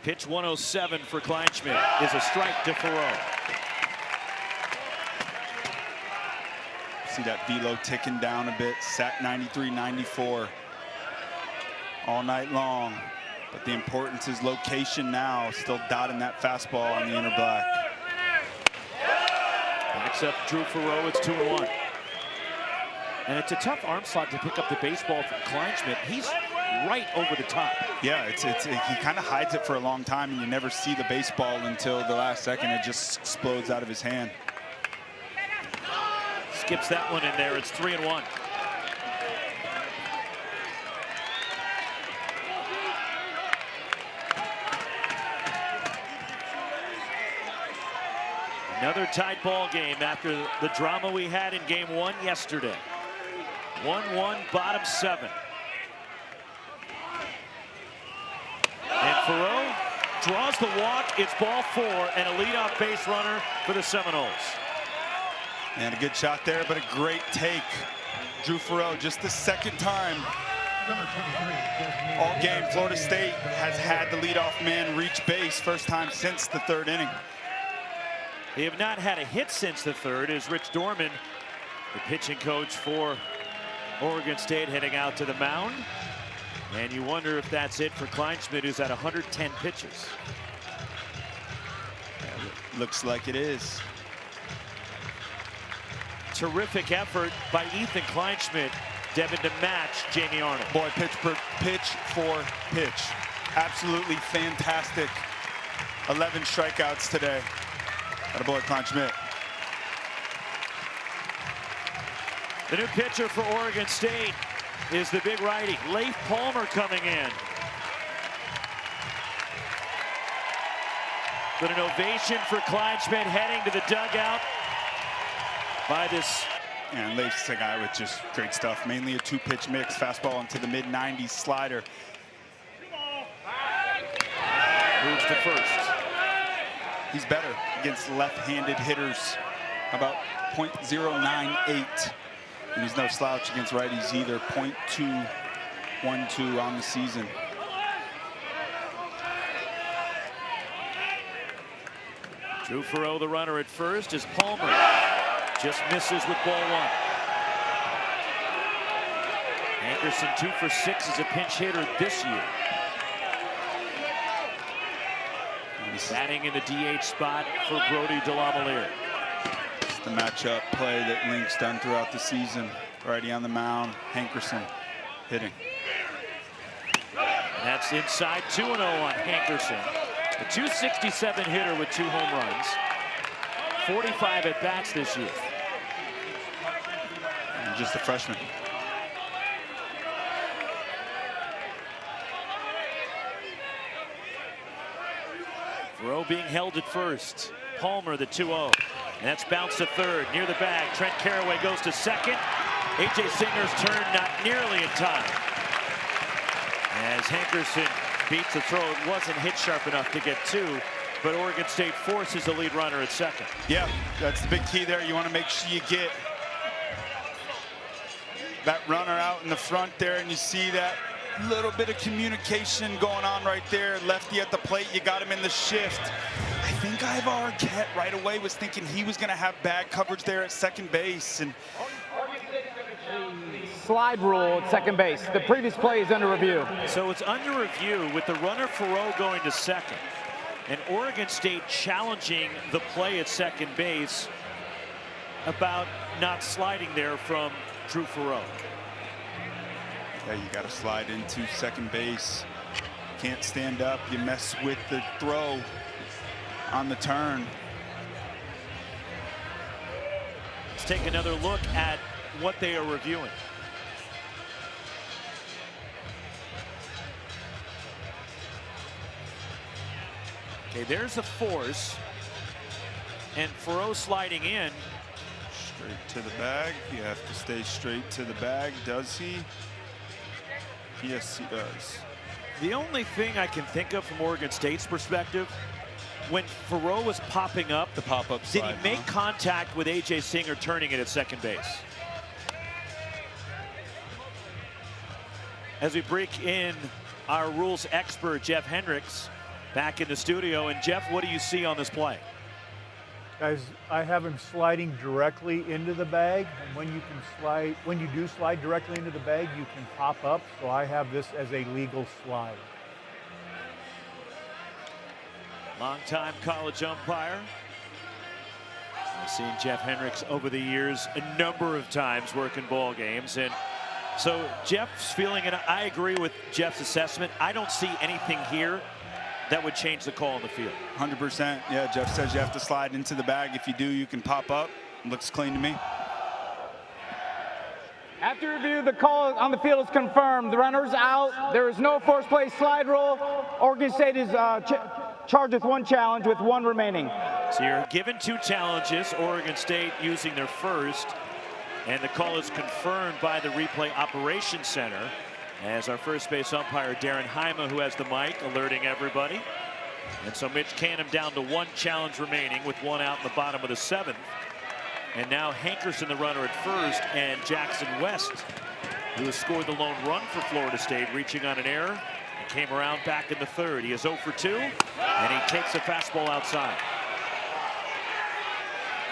Pitch 107 for Kleinschmidt is a strike to Farreau. See that velo ticking down a bit. Sat 93, 94 all night long. But the importance is location now. Still dotting that fastball on the inner black. Backs up Drew Farreau. It's 2-1. And it's a tough arm slot to pick up the baseball from Kleinschmidt. He's right over the top. Yeah, he kind of hides it for a long time, and you never see the baseball until the last second. It just explodes out of his hand. Skips that one in there. It's 3-1. Another tight ball game after the drama we had in game 1 yesterday. 1-1, bottom 7. And Farrow draws the walk. It's ball 4 and a leadoff base runner for the Seminoles. And a good shot there, but a great take. Drew Farrow, just the second time all game Florida State has had the leadoff man reach base. First time since the 3rd inning. They have not had a hit since the 3rd, as Rich Dorman, the pitching coach for Oregon State, heading out to the mound. And you wonder if that's it for Kleinschmidt, who's at 110 pitches. Yeah, looks like it is. Terrific effort by Ethan Kleinschmidt, Devin, to match Jamie Arnold. Boy, pitch for pitch. Absolutely fantastic. 11 strikeouts today. Attaboy, Kleinschmidt. The new pitcher for Oregon State is the big righty, Leif Palmer, coming in. But an ovation for Kleinschmidt heading to the dugout by this. And Leif's a guy with just great stuff. Mainly a 2-pitch mix, fastball into the mid-90s slider. Moves to first. He's better against left-handed hitters, about .098. And he's no slouch against righties either, .212 on the season. Drew Farrow, the runner at first, as Palmer just misses with ball 1. Hankerson 2 for 6 as a pinch hitter this year. Batting in the DH spot for Brody DeLavalliere. It's the matchup play that Link's done throughout the season. Righty on the mound, Hankerson hitting. And that's inside 2-0 on Hankerson. A .267 hitter with 2 home runs. 45 at-bats this year. And just a freshman. Farrow being held at first. Palmer, the 2-0. And that's bounced to third, near the bag. Trent Carraway goes to second. A.J. Singer's turn not nearly in time. As Hankerson beats the throw, it wasn't hit sharp enough to get 2, but Oregon State forces the lead runner at second. Yeah, that's the big key there. You want to make sure you get that runner out in the front there, and you see that little bit of communication going on right there. Lefty at the plate, you got him in the shift. I think Ivar Arquette right away was thinking he was going to have bad coverage there at second base. And slide rule at second base. The previous play is under review. So it's under review with the runner Farrow going to second. And Oregon State challenging the play at second base about not sliding there from Drew Farrow. Yeah, you got to slide into second base. Can't stand up. You mess with the throw on the turn. Let's take another look at what they are reviewing. Okay, there's the force. And Farrow sliding in. Straight to the bag. You have to stay straight to the bag. Does he? Yes, he does. The only thing I can think of from Oregon State's perspective, when Farrow was popping up, the pop-up did slide, he make contact with A.J. Singer turning it at second base? As we break in our rules expert, Jeff Hendricks, back in the studio. And Jeff, what do you see on this play? Guys, I have him sliding directly into the bag, and when you do slide directly into the bag, you can pop up. So I have this as a legal slide. Longtime college umpire. I've seen Jeff Hendricks over the years a number of times working ball games, and so Jeff's feeling, and I agree with Jeff's assessment. I don't see anything here that would change the call in the field. 100%. Yeah, Jeff says you have to slide into the bag. If you do, you can pop up. Looks clean to me. After review, the call on the field is confirmed. The runner's out. There is no forced play slide rule. Oregon State is Charged with 1 challenge with 1 remaining. So you're given 2 challenges, Oregon State using their first, and the call is confirmed by the replay operations center as our first base umpire, Darren Hyma, who has the mic, alerting everybody. And so Mitch Canham down to 1 challenge remaining with 1 out in the bottom of the 7th. And now Hankerson, the runner at first, and Jackson West, who has scored the lone run for Florida State, reaching on an error and came around back in the 3rd. He is 0 for 2, and he takes a fastball outside.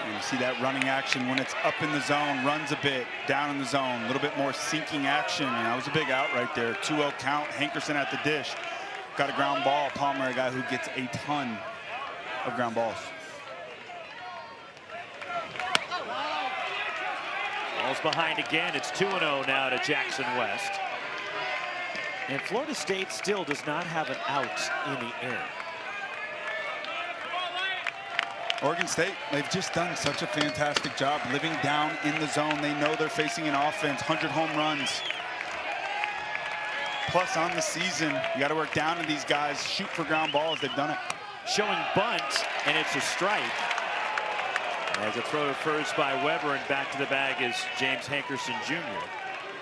You see that running action when it's up in the zone, runs a bit, down in the zone, a little bit more sinking action, and that was a big out right there. 2-0 count, Hankerson at the dish. Got a ground ball. Palmer, a guy who gets a ton of ground balls. Ball's behind again. It's 2-0 now to Jackson West. And Florida State still does not have an out in the air. Oregon State, they've just done such a fantastic job living down in the zone. They know they're facing an offense, 100 home runs. Plus on the season, you got to work down to these guys, shoot for ground balls. They've done it. Showing bunt, and it's a strike. As a throw to first by Weber, and back to the bag is James Hankerson Jr.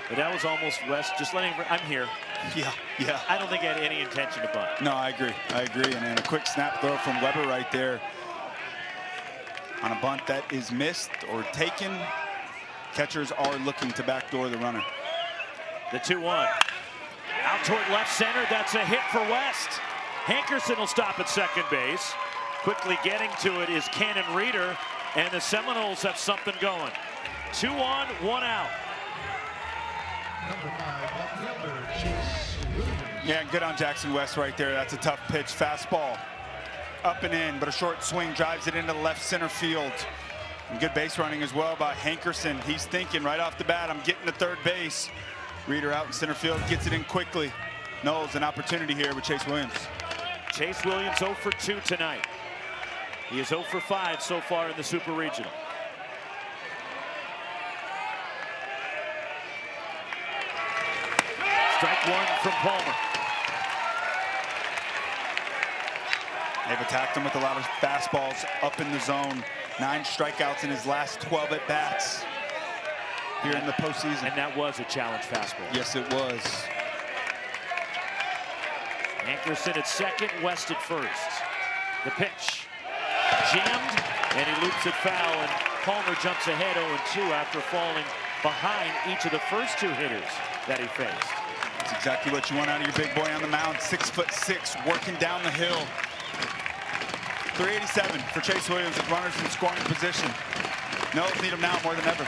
But that was almost West just letting him, I'm here. Yeah. I don't think he had any intention to bunt. No, I agree. And then a quick snap throw from Weber right there. On a bunt that is missed or taken, catchers are looking to backdoor the runner. The 2-1. Out toward left center. That's a hit for West. Hankerson will stop at second base. Quickly getting to it is Cannon Reeder, and the Seminoles have something going. 2 on, 1 out. Yeah, good on Jackson West right there. That's a tough pitch. Fastball. Up and in, but a short swing drives it into left center field. And good base running as well by Hankerson. He's thinking right off the bat, I'm getting to third base. Reeder out in center field, gets it in quickly. Knowles an opportunity here with Chase Williams. Chase Williams 0 for 2 tonight. He is 0 for 5 so far in the Super Regional. Strike 1 from Palmer. They've attacked him with a lot of fastballs up in the zone. 9 strikeouts in his last 12 at-bats here in the postseason. And that was a challenge fastball. Yes, it was. Hankerson at second, West at first. The pitch. Jammed, and he loops it foul, and Palmer jumps ahead 0-2 after falling behind each of the first 2 hitters that he faced. That's exactly what you want out of your big boy on the mound. 6'6", working down the hill. 387 for Chase Williams with runners in scoring position. Knowles need him now more than ever.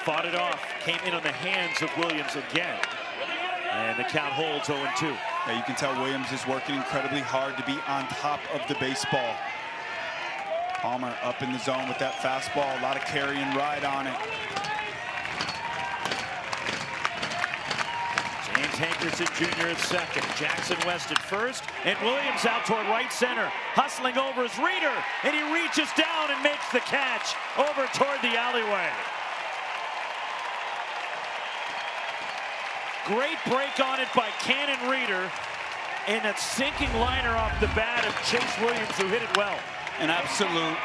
Fought it off, came in on the hands of Williams again. And the count holds 0-2. Yeah, you can tell Williams is working incredibly hard to be on top of the baseball. Palmer up in the zone with that fastball. A lot of carry and ride on it. James Hankerson Jr. at second. Jackson West at first. And Williams out toward right center. Hustling over his Reeder. And he reaches down and makes the catch over toward the alleyway. Great break on it by Cannon Reeder. And that sinking liner off the bat of Chase Williams, who hit it well. An absolute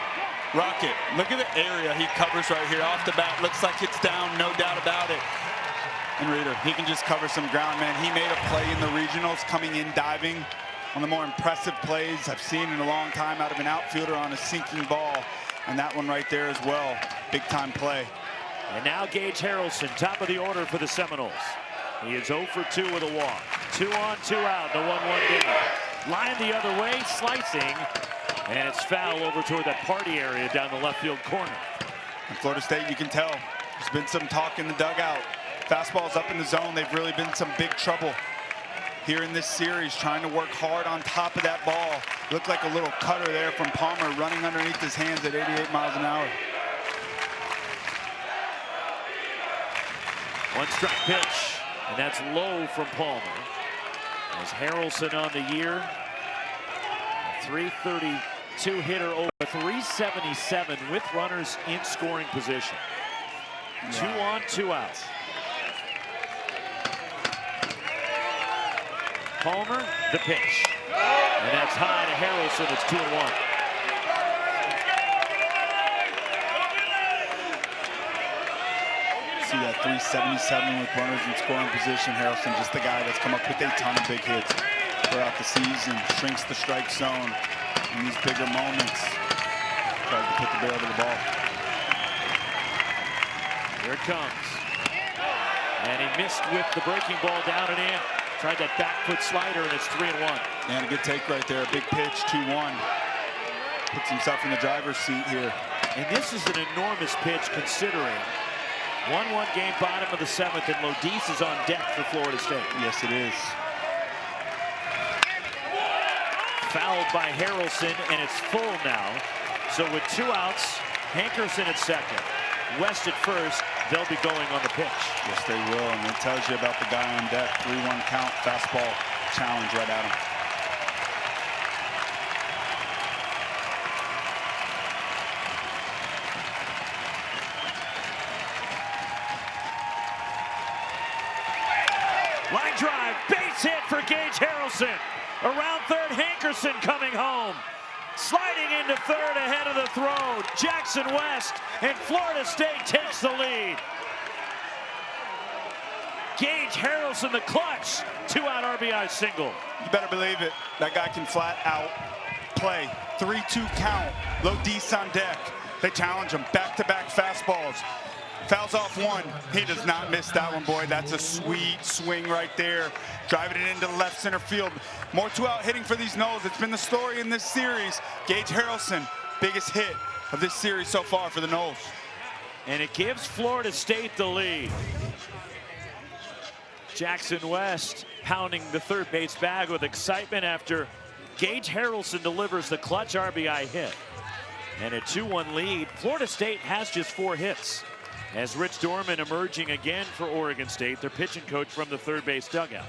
rocket. Look at the area he covers right here off the bat. Looks like it's down, no doubt about it. And Reeder, he can just cover some ground, man. He made a play in the regionals, coming in diving. One of the more impressive plays I've seen in a long time out of an outfielder on a sinking ball. And that one right there as well. Big time play. And now Gage Harrelson, top of the order for the Seminoles. He is 0 for 2 with a walk. 2 on, 2 out, the 1-1 game. Line the other way, slicing. And it's foul over toward that party area down the left field corner. In Florida State, you can tell there's been some talk in the dugout. Fastballs up in the zone. They've really been some big trouble here in this series, trying to work hard on top of that ball. Looked like a little cutter there from Palmer running underneath his hands at 88 miles an hour. 1 strike pitch, and that's low from Palmer. As Harrelson on the year, a 332 hitter over 377 with runners in scoring position. 2 on, 2 out. Palmer, the pitch. And that's high to Harrelson. It's 2-1. See that 377 with runners in scoring position. Harrelson, just the guy that's come up with a ton of big hits throughout the season. Shrinks the strike zone in these bigger moments. Tries to put the barrel to the ball. Here it comes. And he missed with the breaking ball down and in. Tried that back foot slider, and it's 3-1. And a good take right there. A big pitch, 2-1. Puts himself in the driver's seat here. And this is an enormous pitch considering 1-1 game, bottom of the 7th, and Lodis is on deck for Florida State. Yes, it is. Fouled by Harrelson, and it's full now. So with 2 outs, Hankerson at second, West at first, they'll be going on the pitch. Yes, they will, and it tells you about the guy on deck. 3-1 count, fastball challenge right at him. Line drive, base hit for Gage Harrelson. Around third, Hankerson coming home. Sliding into third ahead of the throw, Jackson West, and Florida State takes the lead. Gage Harrelson, the clutch, 2-out RBI single. You better believe it. That guy can flat out play. 3-2 count, Lodis on deck. They challenge him, back-to-back fastballs. Fouls off one. He does not miss that one, boy. That's a sweet swing right there. Driving it into left center field. More 2-out hitting for these Noles. It's been the story in this series. Gage Harrelson, biggest hit of this series so far for the Noles. And it gives Florida State the lead. Jackson West pounding the third base bag with excitement after Gage Harrelson delivers the clutch RBI hit. And a 2-1 lead. Florida State has just 4 hits. As Rich Dorman emerging again for Oregon State, their pitching coach from the third base dugout.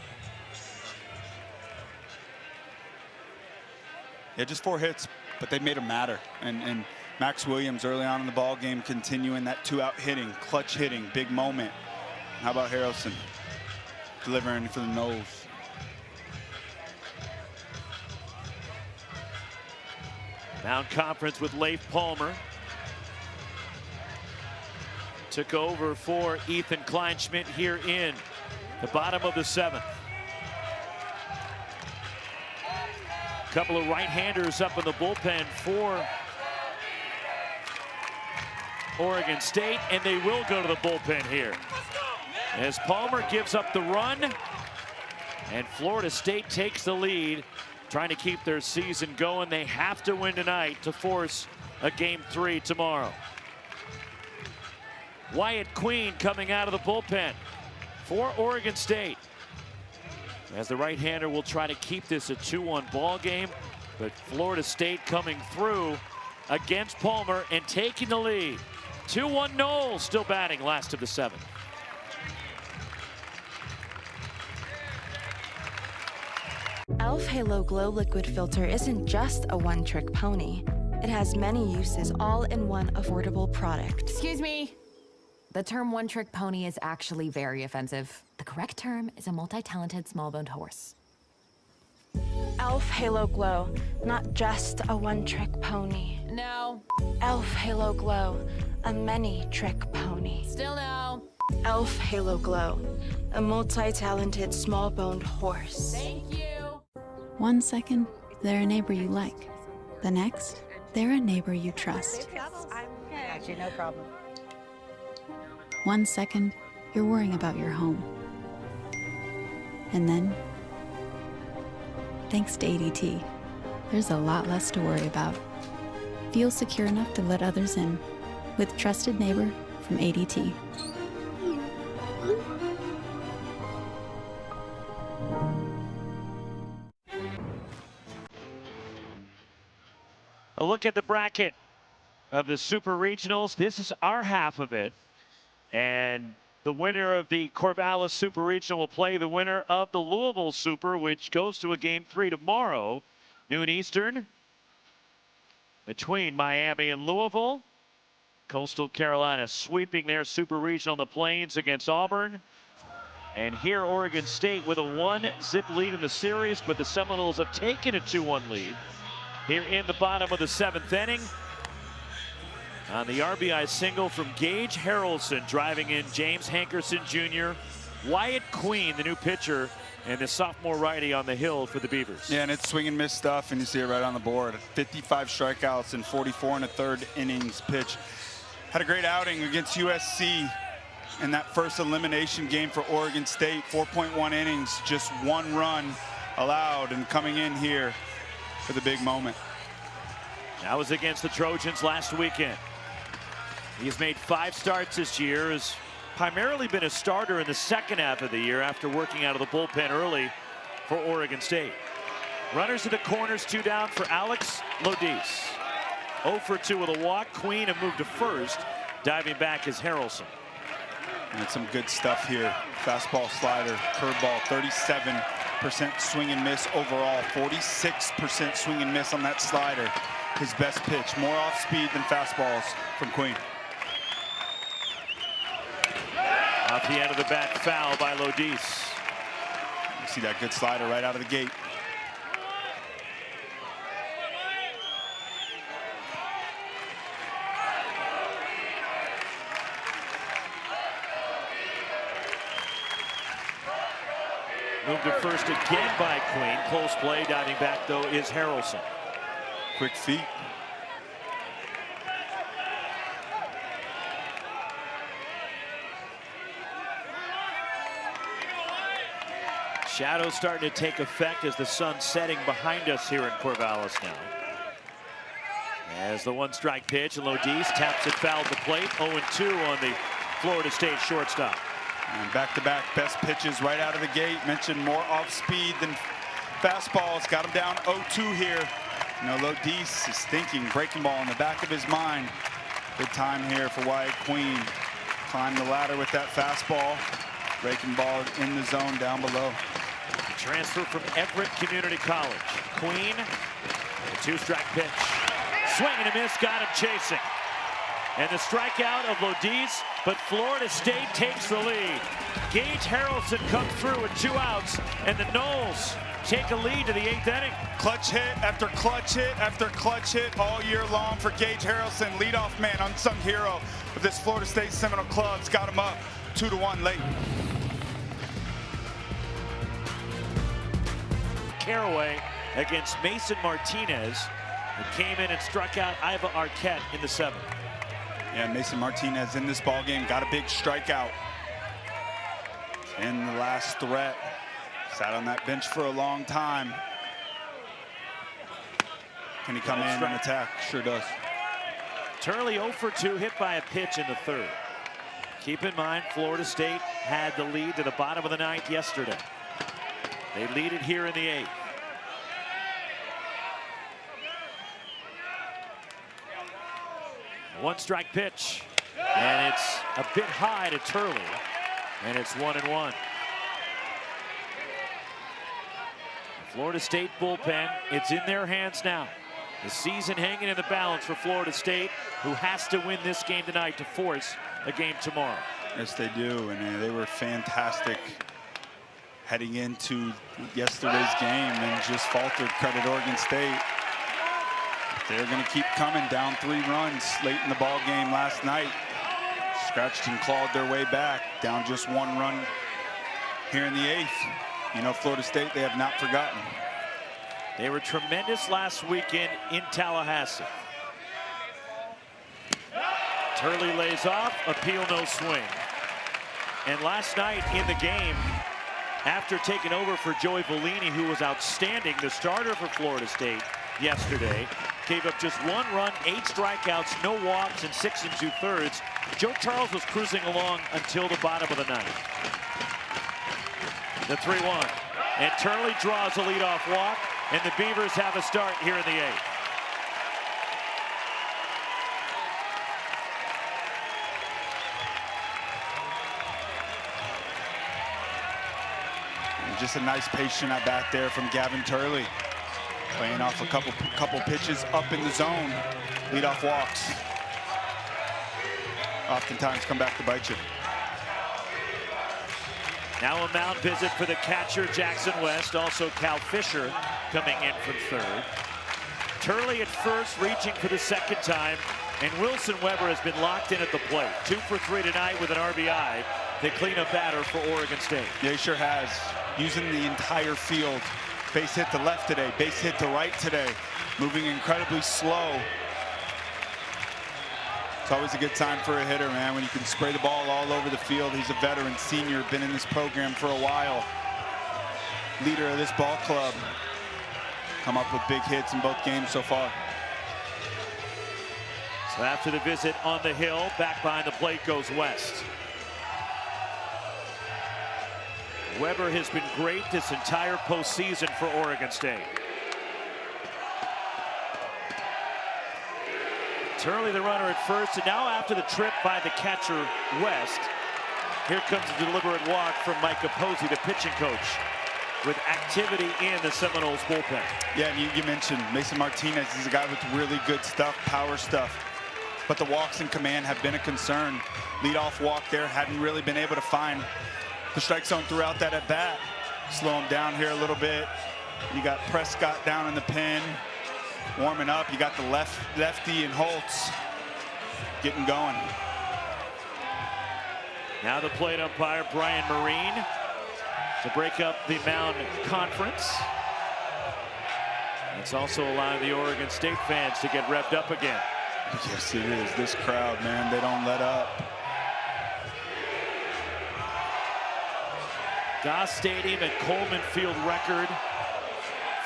Yeah, just 4 hits, but they made them matter. And Max Williams early on in the ball game continuing that 2-out hitting, clutch hitting, big moment. How about Harrelson delivering for the Noles? Mound conference with Leif Palmer. Took over for Ethan Kleinschmidt here in the bottom of the 7th. A couple of right-handers up in the bullpen for Oregon State, and they will go to the bullpen here. As Palmer gives up the run, and Florida State takes the lead, trying to keep their season going. They have to win tonight to force a Game 3 tomorrow. Wyatt Queen coming out of the bullpen for Oregon State. As the right-hander will try to keep this a 2-1 ball game, but Florida State coming through against Palmer and taking the lead. 2-1 Noles still batting last of the 7th. e.l.f. Halo Glow Liquid Filter isn't just a one-trick pony. It has many uses all in one affordable product. Excuse me. The term one-trick pony is actually very offensive. The correct term is a multi-talented small-boned horse. e.l.f. Halo Glow, not just a one-trick pony. No. e.l.f. Halo Glow, a many-trick pony. Still no. e.l.f. Halo Glow, a multi-talented small-boned horse. Thank you. 1 second, they're a neighbor you like. The next, they're a neighbor you trust. Actually, no problem. 1 second, you're worrying about your home. And then, thanks to ADT, there's a lot less to worry about. Feel secure enough to let others in with Trusted Neighbor from ADT. A look at the bracket of the Super Regionals. This is our half of it. And the winner of the Corvallis Super Regional will play the winner of the Louisville Super, which goes to a Game 3 tomorrow, noon Eastern, between Miami and Louisville. Coastal Carolina sweeping their Super Regional in the Plains against Auburn. And here Oregon State with a 1-zip lead in the series, but the Seminoles have taken a 2-1 lead here in the bottom of the 7th inning. On the RBI single from Gage Harrelson, driving in James Hankerson Jr. Wyatt Queen, the new pitcher, and the sophomore righty on the hill for the Beavers. Yeah, and it's swing and miss stuff, and you see it right on the board. 55 strikeouts in 44 1/3 innings pitched. Had a great outing against USC in that first elimination game for Oregon State. 4.1 innings, just 1 run allowed, and coming in here for the big moment. That was against the Trojans last weekend. He's made 5 starts this year, has primarily been a starter in the second half of the year after working out of the bullpen early for Oregon State. Runners in the corners, 2 down for Alex Lodis. 0 for 2 with a walk. Queen a move to first. Diving back is Harrelson. And some good stuff here. Fastball, slider, curveball, 37% swing and miss overall, 46% swing and miss on that slider. His best pitch, more off speed than fastballs from Queen. Off the end of the bat, foul by Lodis. You see that good slider right out of the gate. Move to first again by Queen. Close play. Diving back, though, is Harrelson. Quick feet. Shadows starting to take effect as the sun's setting behind us here in Corvallis now. As the 1-strike pitch, and Lodis taps it foul at the plate. 0-2 on the Florida State shortstop. And back-to-back best pitches right out of the gate. Mentioned more off speed than fastballs. Got him down 0-2 here. You know, Lodis is thinking breaking ball in the back of his mind. Good time here for Wyatt Queen. Climb the ladder with that fastball. Breaking ball in the zone down below. Transfer from Everett Community College. Queen, a 2-strike pitch. Swing and a miss, got him chasing. And the strikeout of Lodis, but Florida State takes the lead. Gage Harrelson comes through with 2 outs, and the Noles take a lead to the 8th inning. Clutch hit after clutch hit after clutch hit all year long for Gage Harrelson. Leadoff man, unsung hero of this Florida State Seminole club's got him up 2-1 late. Caraway against Mason Martinez, who came in and struck out Iva Arquette in the 7th. Yeah, Mason Martinez in this ball game got a big strikeout. In the last threat, sat on that bench for a long time. Can he come in and attack? Sure does. Turley 0 for 2, hit by a pitch in the 3rd. Keep in mind, Florida State had the lead to the bottom of the 9th yesterday. They lead it here in the 8th. One-strike pitch, and it's a bit high to Turley, and it's 1-1. Florida State bullpen, it's in their hands now. The season hanging in the balance for Florida State, who has to win this game tonight to force a game tomorrow. Yes, they do, and they were fantastic heading into yesterday's game and just faltered. Credit Oregon State. They're going to keep coming, down 3 runs late in the ball game last night. Scratched and clawed their way back, down just 1 run here in the 8th. You know, Florida State, they have not forgotten. They were tremendous last weekend in Tallahassee. Turley lays off, appeal no swing. And last night in the game, after taking over for Joey Bellini, who was outstanding, the starter for Florida State yesterday, gave up just 1 run, 8 strikeouts, no walks, and 6 2/3. Joe Charles was cruising along until the bottom of the 9th. The 3-1. And Turley draws a leadoff walk, and the Beavers have a start here in the 8th. And just a nice patient at bat there from Gavin Turley. Playing off a couple pitches up in the zone. Leadoff walks. Oftentimes come back to bite you. Now a mound visit for the catcher, Jackson West. Also Cal Fisher coming in from third. Turley at first, reaching for the second time. And Wilson Weber has been locked in at the plate. 2 for 3 tonight with an RBI. The cleanup batter for Oregon State. Yeah, he sure has. Using the entire field. Base hit to left today, base hit to right today. Moving incredibly slow. It's always a good sign for a hitter, man, when you can spray the ball all over the field. He's a veteran, senior, been in this program for a while. Leader of this ball club. Come up with big hits in both games so far. So after the visit on the hill, back behind the plate goes West. Weber has been great this entire postseason for Oregon State. Turley the runner at first, and now after the trip by the catcher West, here comes a deliberate walk from Micah Posey, the pitching coach, with activity in the Seminoles bullpen. Yeah, you mentioned Mason Martinez is a guy with really good stuff, power stuff. But the walks in command have been a concern. Leadoff walk there, hadn't really been able to find the strike zone throughout that at bat. Slow him down here a little bit. You got Prescott down in the pen, warming up. You got the lefty and Holtz getting going. Now the plate umpire, Brian Marine, to break up the mound conference. It's also allowing the Oregon State fans to get revved up again. Yes, it is. This crowd, man, they don't let up. Goss Stadium at Coleman Field record,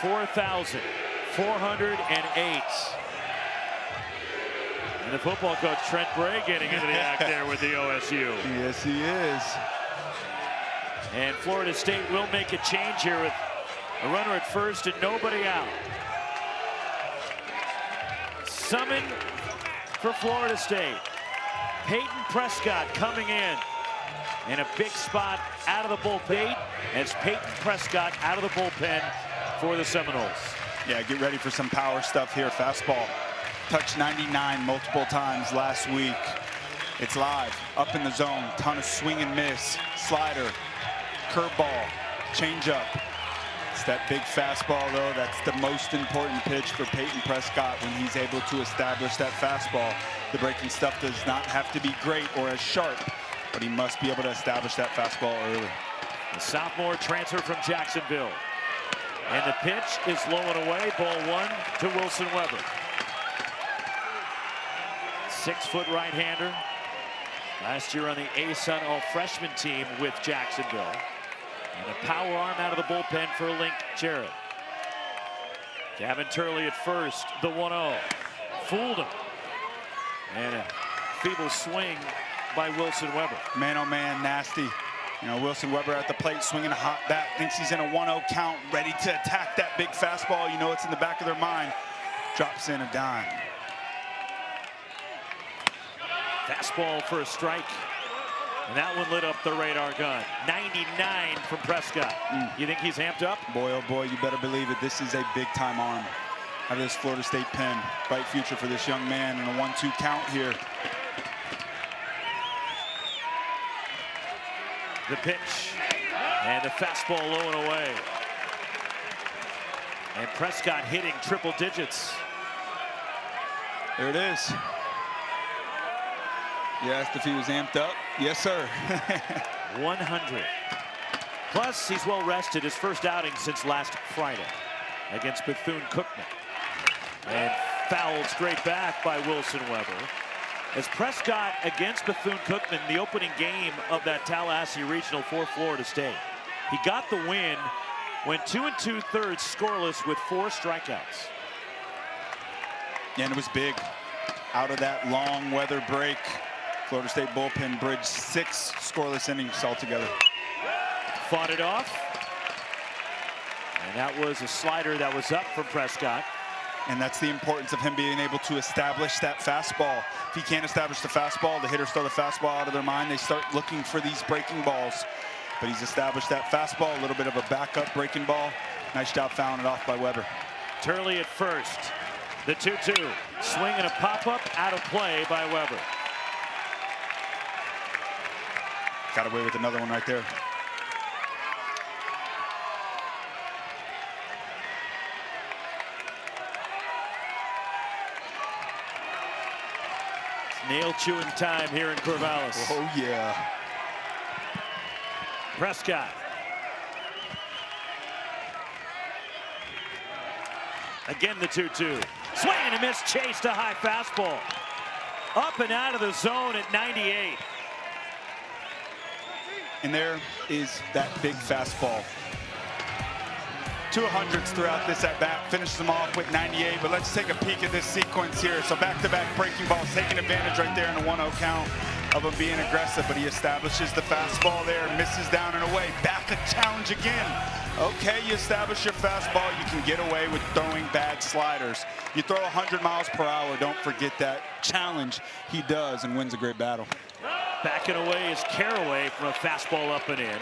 4,408. And the football coach, Trent Bray, getting into the act there with the OSU. Yes, he is. And Florida State will make a change here with a runner at first and nobody out. Summon for Florida State. Peyton Prescott coming in a big spot out of the bullpen. As Peyton Prescott out of the bullpen for the Seminoles. Yeah, get ready for some power stuff here. Fastball, touched 99 multiple times last week. It's live, up in the zone, ton of swing and miss, slider, curveball, changeup. It's that big fastball, though. That's the most important pitch for Peyton Prescott when he's able to establish that fastball. The breaking stuff does not have to be great or as sharp, but he must be able to establish that fastball early. The sophomore transfer from Jacksonville. And the pitch is low and away. Ball 1 to Wilson Weber. 6-foot right-hander. Last year on the ASUN all-freshman team with Jacksonville. And a power arm out of the bullpen for Link Jarrett. Gavin Turley at first, the 1-0. Fooled him. And a feeble swing by Wilson Weber. Man, oh man, nasty. You know, Wilson Weber at the plate, swinging a hot bat, thinks he's in a 1-0 count, ready to attack that big fastball. You know it's in the back of their mind. Drops in a dime. Fastball for a strike. And that one lit up the radar gun. 99 from Prescott. You think he's amped up? Boy, oh boy, you better believe it. This is a big-time arm out of this Florida State pen. Bright future for this young man in a 1-2 count here. The pitch and the fastball low and away. And Prescott hitting triple digits. There it is. You asked if he was amped up. Yes, sir. 100. Plus, he's well rested. His first outing since last Friday against Bethune-Cookman. And fouled straight back by Wilson Weber. As Prescott against Bethune-Cookman, the opening game of that Tallahassee Regional for Florida State. He got the win, went 2 2/3 scoreless with 4 strikeouts. Yeah, and it was big. Out of that long weather break, Florida State bullpen bridged 6 scoreless innings altogether. Fought it off. And that was a slider that was up from Prescott. And that's the importance of him being able to establish that fastball. If he can't establish the fastball, the hitters throw the fastball out of their mind. They start looking for these breaking balls. But he's established that fastball, a little bit of a backup breaking ball. Nice job fouling it off by Weber. Turley at first. The 2-2. Swing and a pop-up out of play by Weber. Got away with another one right there. Nail-chewing time here in Corvallis. Oh, yeah. Prescott. Again, the 2-2. Swing and a miss, chase to high fastball. Up and out of the zone at 98. And there is that big fastball. 200s throughout this at-bat, finishes them off with 98, but let's take a peek at this sequence here. So back-to-back breaking balls, taking advantage right there in the 1-0 count of him being aggressive, but he establishes the fastball there, misses down and away. Back a challenge again. Okay, you establish your fastball, you can get away with throwing bad sliders. You throw 100 miles per hour, don't forget that challenge. He does and wins a great battle. Backing away is Caraway from a fastball up and in.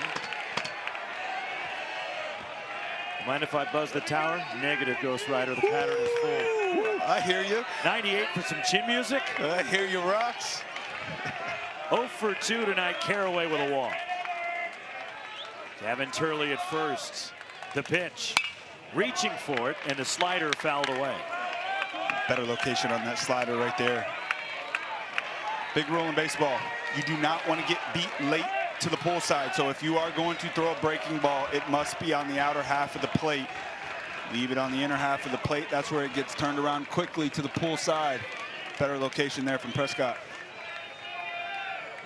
Mind if I buzz the tower? Negative, Ghost Rider. The pattern is full. I hear you. 98 for some chin music. I hear you, Rocks. 0 for 2 tonight. Caraway with a walk. Gavin Turley at first. The pitch. Reaching for it, and the slider fouled away. Better location on that slider right there. Big rule in baseball. You do not want to get beat late to the pull side. So if you are going to throw a breaking ball, it must be on the outer half of the plate. Leave it on the inner half of the plate. That's where it gets turned around quickly to the pull side. Better location there from Prescott.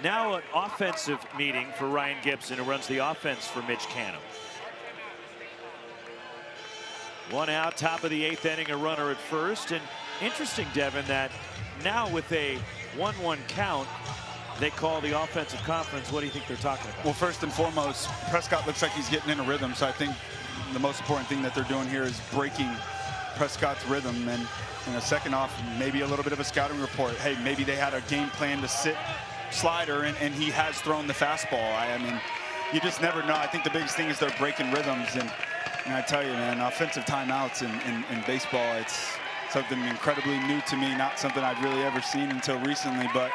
Now an offensive meeting for Ryan Gibson, who runs the offense for Mitch Canham. 1 out, top of the 8th inning, a runner at first. And interesting, Devin, that now with a 1-1 count, they call the offensive conference. What do you think they're talking about? Well, first and foremost, Prescott looks like he's getting in a rhythm. So I think the most important thing that they're doing here is breaking Prescott's rhythm. And second off, maybe a little bit of a scouting report. Hey, maybe they had a game plan to sit slider, and he has thrown the fastball. I mean, you just never know. I think the biggest thing is they're breaking rhythms. And I tell you, man, offensive timeouts in baseball, it's something incredibly new to me, not something I've really ever seen until recently, but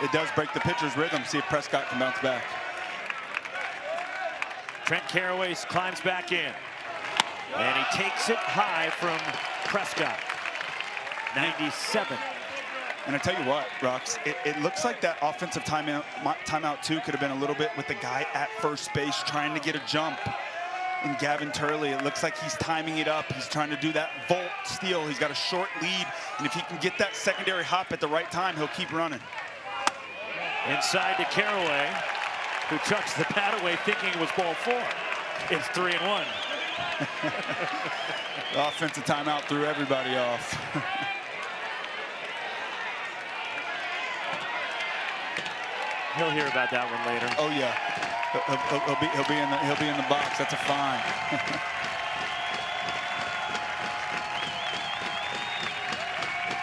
it does break the pitcher's rhythm. See if Prescott can bounce back. Trent Caraway climbs back in, and he takes it high from Prescott. 97. And I tell you what, Rox, it looks like that offensive timeout too could have been a little bit with the guy at first base trying to get a jump. And Gavin Turley, it looks like he's timing it up. He's trying to do that volt steal. He's got a short lead, and if he can get that secondary hop at the right time, he'll keep running. Inside to Caraway, who chucks the bat away thinking it was ball 4. It's 3-1. The offensive timeout threw everybody off. He'll hear about that one later. Oh yeah, he'll be in the box. That's a fine.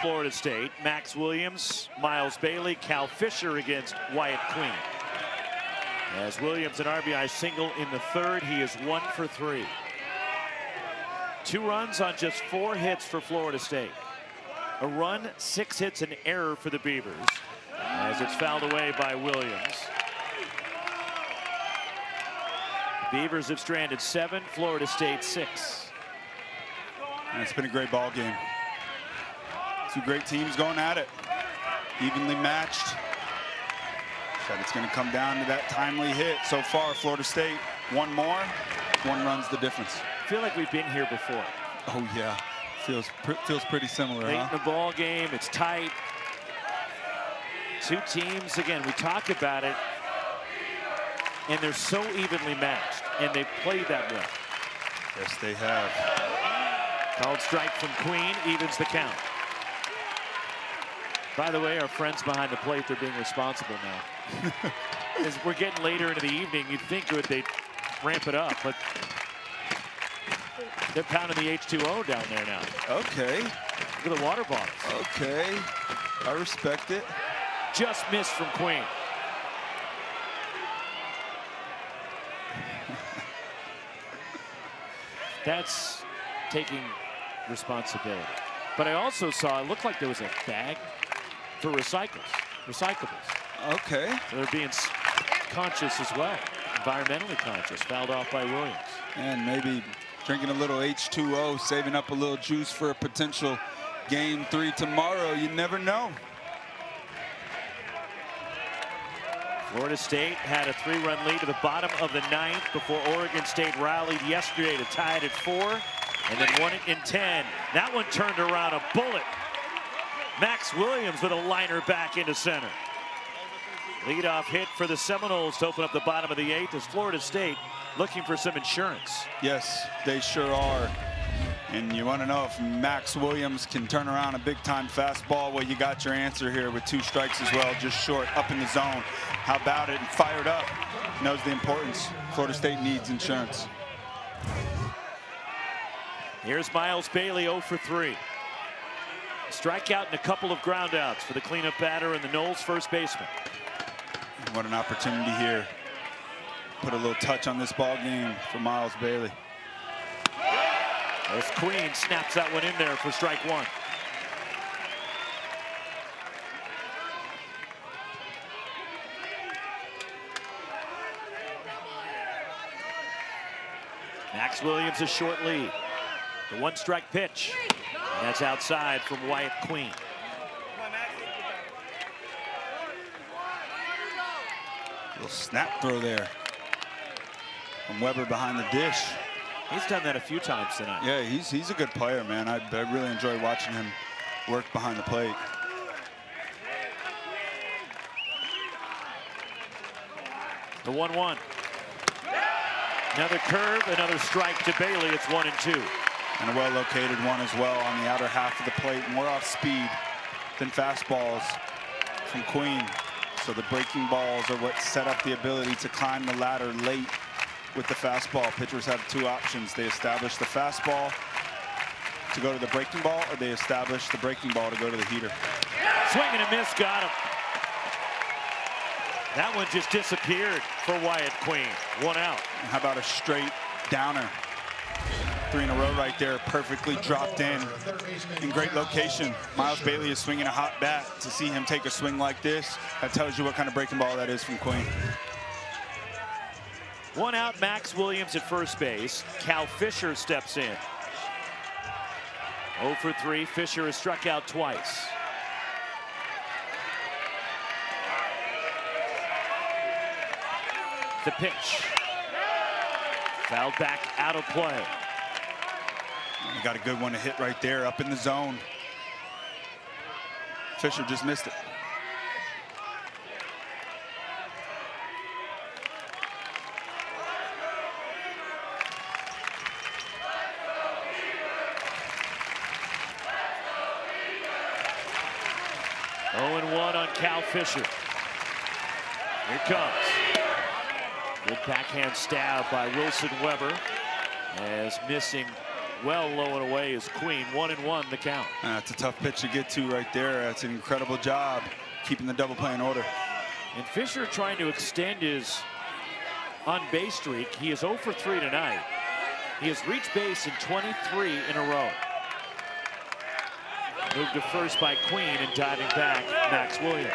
Florida State, Max Williams, Miles Bailey, Cal Fisher against Wyatt Queen. As Williams an RBI single in the 3rd, he is 1 for 3. 2 runs on just 4 hits for Florida State. A run, 6 hits, an error for the Beavers, as it's fouled away by Williams. Beavers have stranded 7, Florida State 6. And it's been a great ball game. 2 great teams going at it, evenly matched. But it's going to come down to that timely hit. So far, Florida State, 1 more, 1 run's the difference. I feel like we've been here before. Oh yeah, feels pretty similar. Late in the ball game, it's tight. 2 teams, again, we talk about it, and they're so evenly matched, and they've played that way. Yes, they have. Called strike from Queen, evens the count. By the way, our friends behind the plate, they're being responsible now. As we're getting later into the evening, you'd think they'd ramp it up, but they're pounding the H2O down there now. Okay. Look at the water bottles. Okay, I respect it. Just missed from Queen. That's taking responsibility. But I also saw it looked like there was a bag for recyclables. Okay. So they're being conscious as well, environmentally conscious, fouled off by Williams. And maybe drinking a little H2O, saving up a little juice for a potential game 3 tomorrow. You never know. Florida State had a 3-run lead to the bottom of the 9th before Oregon State rallied yesterday to tie it at 4 and then won it in 10. That one turned around a bullet. Max Williams with a liner back into center. Leadoff hit for the Seminoles to open up the bottom of the 8th as Florida State looking for some insurance. Yes, they sure are. And you want to know if Max Williams can turn around a big-time fastball. Well, you got your answer here with 2 strikes as well, just short, up in the zone. How about it? And fired up. Knows the importance. Florida State needs insurance. Here's Miles Bailey, 0 for 3. Strikeout and a couple of groundouts for the cleanup batter and the Noles first baseman. What an opportunity here. Put a little touch on this ball game for Miles Bailey. As Queen snaps that one in there for strike 1. Max Williams a short lead. The 1-strike pitch. And that's outside from Wyatt Queen. Little snap throw there from Weber behind the dish. He's done that a few times tonight. Yeah, he's a good player, man. I really enjoy watching him work behind the plate. The 1-1. Another curve, another strike to Bailey. It's 1 and 2. And a well-located one as well on the outer half of the plate. More off speed than fastballs from Queen. So the breaking balls are what set up the ability to climb the ladder late with the fastball. Pitchers have 2 options. They establish the fastball to go to the breaking ball, or they establish the breaking ball to go to the heater. Swing and a miss, got him. That one just disappeared for Wyatt Queen. 1 out. And how about a straight downer? 3 in a row right there, perfectly dropped in great location. Miles Bailey is swinging a hot bat. To see him take a swing like this, that tells you what kind of breaking ball that is from Queen. 1 out, Max Williams at first base. Cal Fisher steps in. 0 for 3, Fisher has struck out twice. The pitch. Fouled back out of play. You got a good one to hit right there, up in the zone. Fisher just missed it. On Cal Fisher. Here comes. Good backhand stab by Wilson Weber. As missing well low and away is Queen. 1-1 the count. That's a tough pitch to get to right there. That's an incredible job keeping the double play in order. And Fisher trying to extend his on-base streak. He is 0 for 3 tonight. He has reached base in 23 in a row. Moved to first by Queen, and diving back, Max Williams.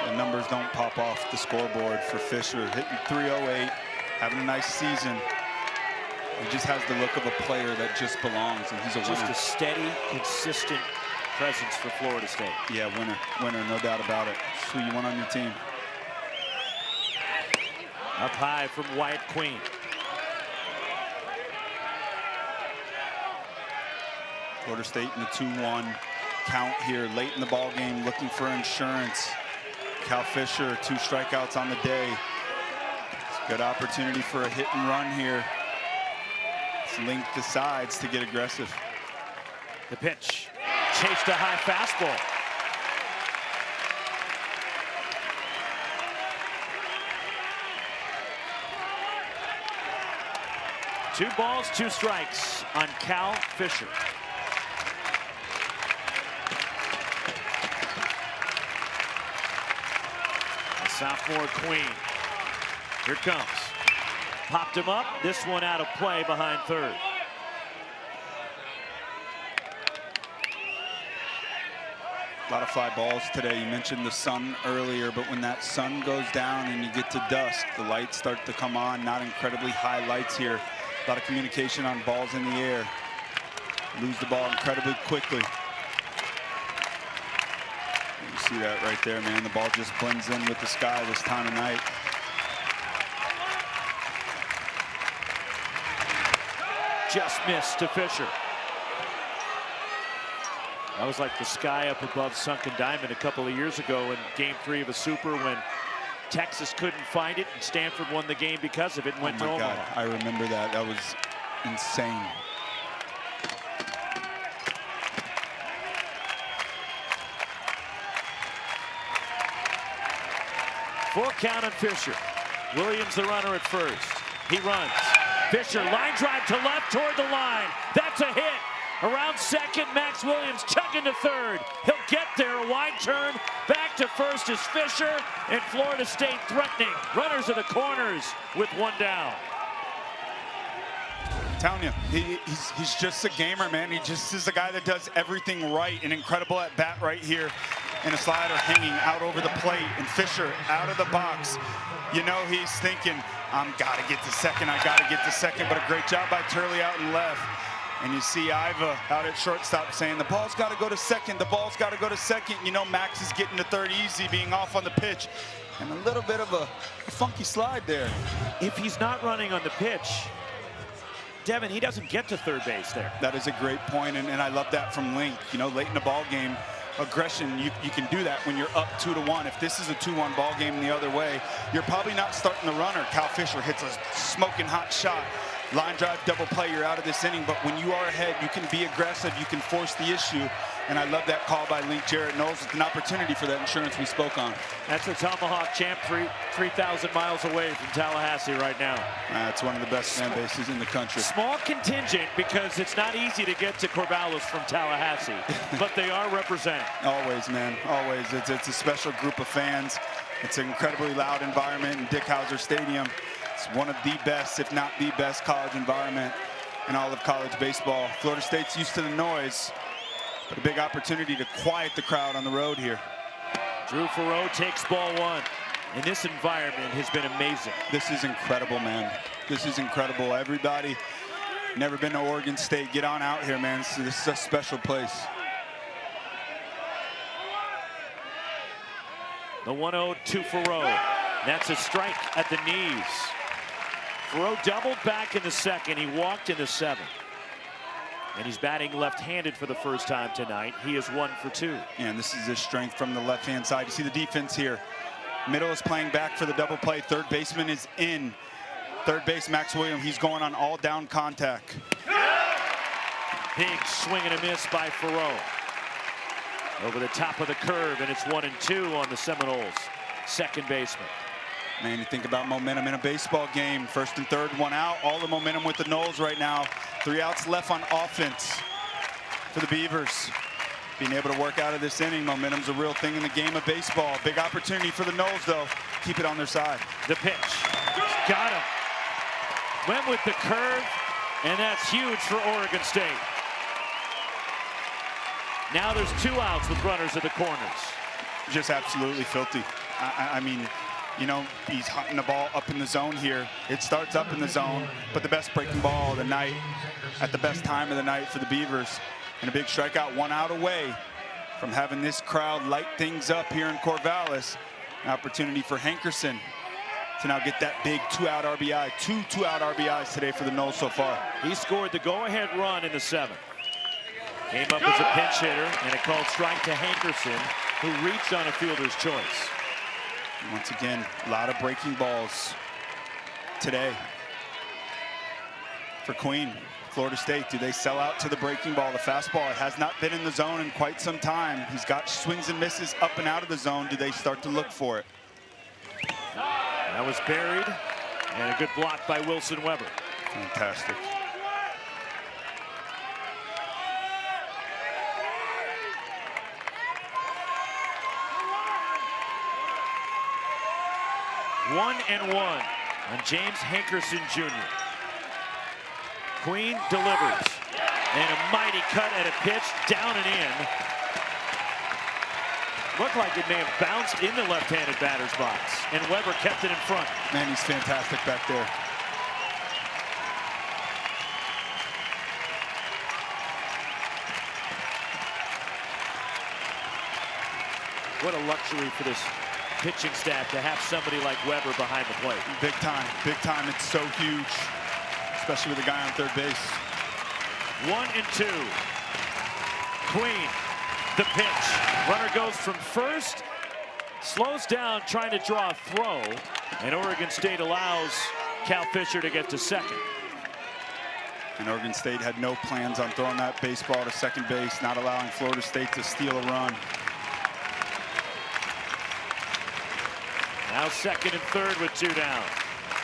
The numbers don't pop off the scoreboard for Fisher. Hitting .308, having a nice season. He just has the look of a player that just belongs, and he's a winner. Just a steady, consistent presence for Florida State. Yeah, winner, no doubt about it. That's who you want on your team. Up high from Wyatt Queen. Florida State in the 2-1 count here late in the ball game, looking for insurance. Cal Fisher, 2 strikeouts on the day. It's a good opportunity for a hit and run here. Link decides to get aggressive. The pitch, chased a high fastball. Two balls, 2 strikes on Cal Fisher. The sophomore Queen. Here comes. Popped him up. This one out of play behind third. A lot of fly balls today. You mentioned the sun earlier, but when that sun goes down and you get to dusk, the lights start to come on. Not incredibly high lights here. A lot of communication on balls in the air. Lose the ball incredibly quickly. You see that right there, man. The ball just blends in with the sky this time of night. Just missed to Fisher. That was like the sky up above Sunken Diamond a couple of years ago in Game 3 of a Super when Texas couldn't find it and Stanford won the game because of it and went to Omaha. God, I remember that. That was insane. Full count on Fisher. Williams the runner at first. He runs. Fisher line drive to left toward the line. That's a hit. Around second, Max Williams chugging to third. He'll get there, a wide turn. Back to first is Fisher, and Florida State threatening. Runners of the corners with one down. I'm telling you, he's just a gamer, man. He just is a guy that does everything right. An incredible at bat right here. And a slider hanging out over the plate. And Fisher out of the box. You know he's thinking, gotta get to second, I gotta get to second. But a great job by Turley out and left. And you see Iva out at shortstop saying, the ball's got to go to second, the ball's got to go to second. You know Max is getting to third easy, being off on the pitch. And a little bit of a funky slide there. If he's not running on the pitch, Devin, he doesn't get to third base there. That is a great point, and I love that from Link. You know, late in the ball game, aggression, you can do that when you're up 2-1. If this is a 2-1 ball game the other way, you're probably not starting the runner. Cal Fisher hits a smoking hot shot. Line drive, double play, you're out of this inning. But when you are ahead, you can be aggressive, you can force the issue. And I love that call by Link Jarrett Knowles with an opportunity for that insurance we spoke on. That's the Tomahawk champ, 3,000 miles away from Tallahassee right now. It's one of the best fan bases in the country. Small contingent because it's not easy to get to Corvallis from Tallahassee, but they are represented. Always, man, always. It's a special group of fans. It's an incredibly loud environment in Dick Howser Stadium. It's one of the best, if not the best, college environment in all of college baseball. Florida State's used to the noise, but a big opportunity to quiet the crowd on the road here. Drew Farreau takes ball one. And this environment has been amazing. This is incredible, man. This is incredible. Everybody, never been to Oregon State, get on out here, man. This is a special place. The 1-0 to Farreau. That's a strike at the knees. Farreau doubled back in the second. He walked in the seventh. And he's batting left-handed for the first time tonight. He is 1 for 2. And this is his strength from the left-hand side. You see the defense here. Middle is playing back for the double play. Third baseman is in. Third base, Max Williams. He's going on all down contact. Big swing and a miss by Farreau. Over the top of the curve, and it's 1-2 on the Seminoles. Second baseman. Man, you think about momentum in a baseball game. First and third, one out. All the momentum with the Noles right now. 3 outs left on offense for the Beavers. Being able to work out of this inning, momentum's a real thing in the game of baseball. Big opportunity for the Noles, though. Keep it on their side. The pitch. Got him. Went with the curve, and that's huge for Oregon State. Now there's 2 outs with runners at the corners. Just absolutely filthy. I mean, you know, he's hunting the ball up in the zone here. It starts up in the zone, but the best breaking ball of the night at the best time of the night for the Beavers. And a big strikeout, 1 out away from having this crowd light things up here in Corvallis. An opportunity for Hankerson to now get that big 2-out RBI. 2 2-out RBIs today for the Noles so far. He scored the go-ahead run in the 7th. Came up as a pinch hitter, and a called strike to Hankerson, who reached on a fielder's choice. Once again, a lot of breaking balls today for Queen. Florida State, do they sell out to the breaking ball? The fastball, it has not been in the zone in quite some time. He's got swings and misses up and out of the zone. Do they start to look for it? That was buried, and a good block by Wilson Weber. Fantastic. One and one on James Hankerson Jr. Queen delivers, and a mighty cut at a pitch, down and in. Looked like it may have bounced in the left-handed batter's box, and Weber kept it in front. Man, he's fantastic back there. What a luxury for this pitching staff to have somebody like Weber behind the plate. Big time, big time. It's so huge, especially with a guy on third base. 1-2. Queen, the pitch. Runner goes from first, slows down trying to draw a throw, and Oregon State allows Cal Fisher to get to second. And Oregon State had no plans on throwing that baseball to second base, not allowing Florida State to steal a run. Now second and third with 2 down.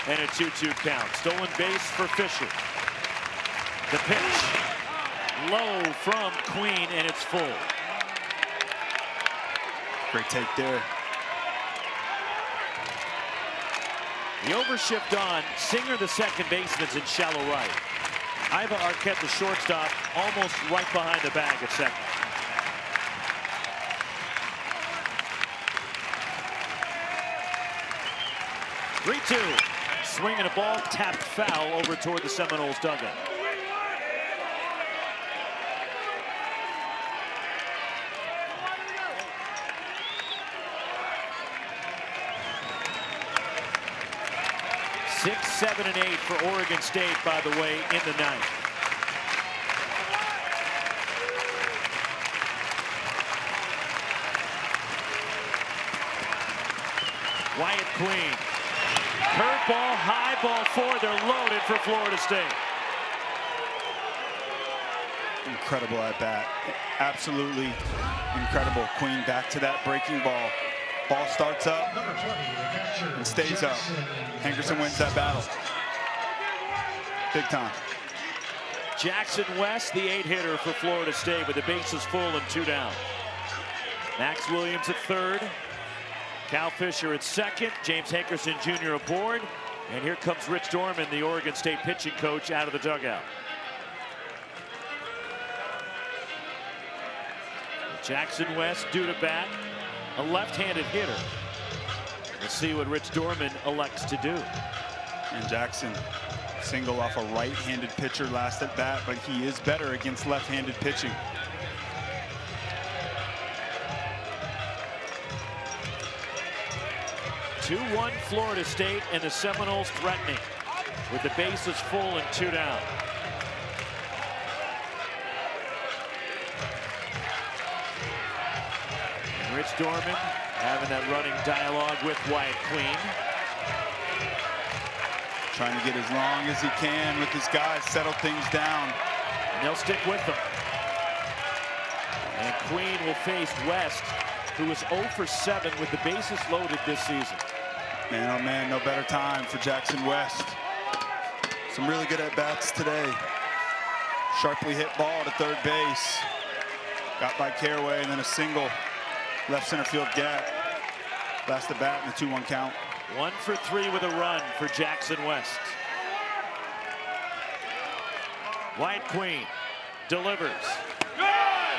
And a 2-2 count. Stolen base for Fisher. The pitch. Low from Queen, and it's full. Great take there. The overshift on. Singer, the second baseman's in shallow right. Iva Arquette, the shortstop, almost right behind the bag at second. Swinging a ball, tapped foul over toward the Seminoles dugout. Six, 7, and 8 for Oregon State, by the way, in the ninth. Wyatt Queen. Curveball, high ball 4. They're loaded for Florida State. Incredible at bat. Absolutely incredible. Queen back to that breaking ball. Ball starts up and stays up. Hankerson wins that battle. Big time. Jackson West, the 8-hitter for Florida State, with the bases full and 2 down. Max Williams at third. Cal Fisher at second. James Hankerson Jr. aboard. And here comes Rich Dorman, the Oregon State pitching coach, out of the dugout. Jackson West due to bat. A left-handed hitter. Let's see what Rich Dorman elects to do. And Jackson single off a right-handed pitcher last at bat, but he is better against left-handed pitching. (2-1) Florida State, and the Seminoles threatening with the bases full and 2 down. And Rich Dorman having that running dialogue with Wyatt Queen. Trying to get as long as he can with his guys, settle things down. And they'll stick with them. And Queen will face West, who is 0 for 7 with the bases loaded this season. Man, oh man, no better time for Jackson West. Some really good at-bats today. Sharply hit ball to third base. Got by Caraway, and then a single left center field gap. Last at bat in the 2-1 count. 1 for 3 with a run for Jackson West. Wyatt Queen delivers.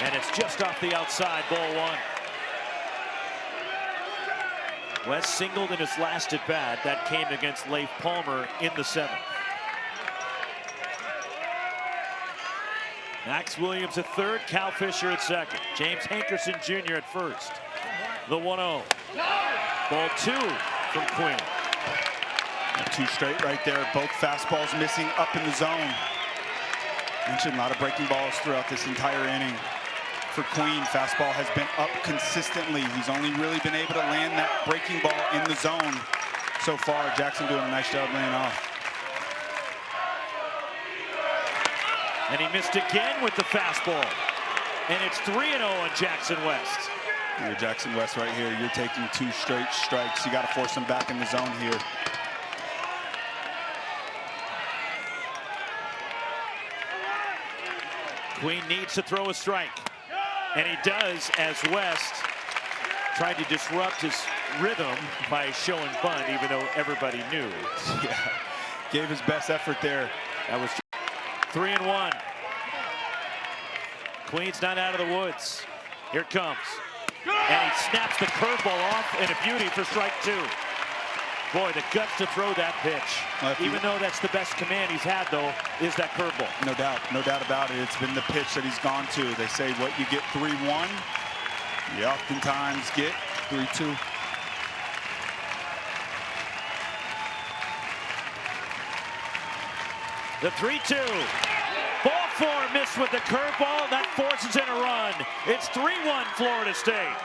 And it's just off the outside, ball 1. West singled in his last at bat. That came against Leif Palmer in the 7th. Max Williams at third, Cal Fisher at second. James Hankerson Jr. at first. The 1-0. Ball 2 from Queen. And 2 straight right there. Both fastballs missing up in the zone. Mentioned a lot of breaking balls throughout this entire inning. For Queen, fastball has been up consistently. He's only really been able to land that breaking ball in the zone so far. Jackson doing a nice job laying off. And he missed again with the fastball. And it's 3-0 on Jackson West. You're Jackson West right here. You're taking 2 straight strikes. You got to force him back in the zone here. Queen needs to throw a strike. And he does, as West tried to disrupt his rhythm by showing bunt, even though everybody knew. Yeah, gave his best effort there. That was 3-1. Queen's not out of the woods. Here it comes. And he snaps the curveball off, and a beauty for strike 2. Boy, the guts to throw that pitch. Even though that's the best command he's had, though, is that curveball. No doubt about it. It's been the pitch that he's gone to. They say what you get 3-1, you oftentimes get 3-2. The 3-2. Ball four missed with the curveball. That forces in a run. It's 3-1 Florida State.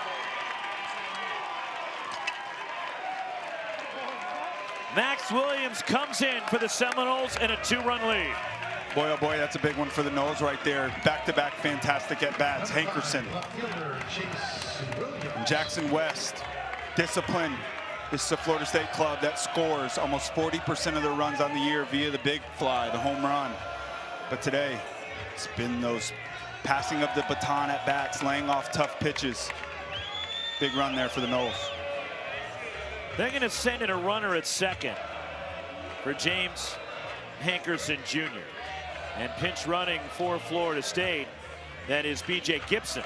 Max Williams comes in for the Seminoles in a 2-run lead. Boy, oh boy, that's a big one for the Noles right there. Back-to-back fantastic at-bats. Hankerson. And Jackson West. Discipline. This is a Florida State club that scores almost 40% of their runs on the year via the big fly, the home run. But today, it's been those passing of the baton at bats, laying off tough pitches. Big run there for the Noles. They're going to send in a runner at second for James Hankerson Jr. And pinch running for Florida State, that is B.J. Gibson.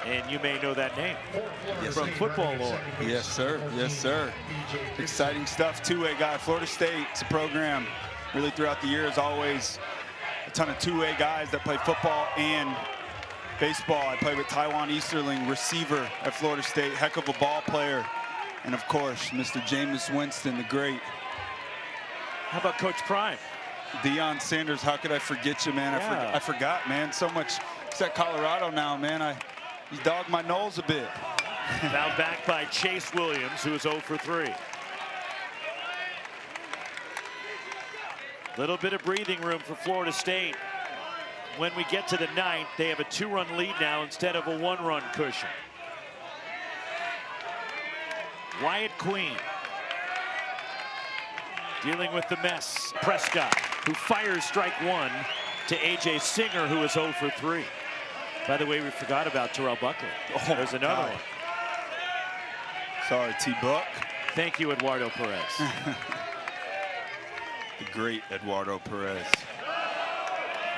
And you may know that name from football lore. Yes, sir. Yes, sir. Exciting stuff. Two-way guy. Florida State's a program really throughout the year is always a ton of two-way guys that play football and baseball. I played with Taiwan Easterling, receiver at Florida State, heck of a ball player. And of course, Mr. Jameis Winston, the great. How about Coach Prime? Deion Sanders, how could I forget you, man? Yeah. I forgot, man. So much. He's at Colorado now, man. He dogged my nose a bit. Now back by Chase Williams, who is 0 for 3. Little bit of breathing room for Florida State. When we get to the ninth, they have a 2-run lead now instead of a 1-run cushion. Wyatt Queen dealing with the mess. Prescott, who fires strike one to A.J. Singer, who is 0 for 3. By the way, we forgot about Terrell Buckley. Oh, there's another one. Sorry, T-Buck. Thank you, Eduardo Perez. The great Eduardo Perez.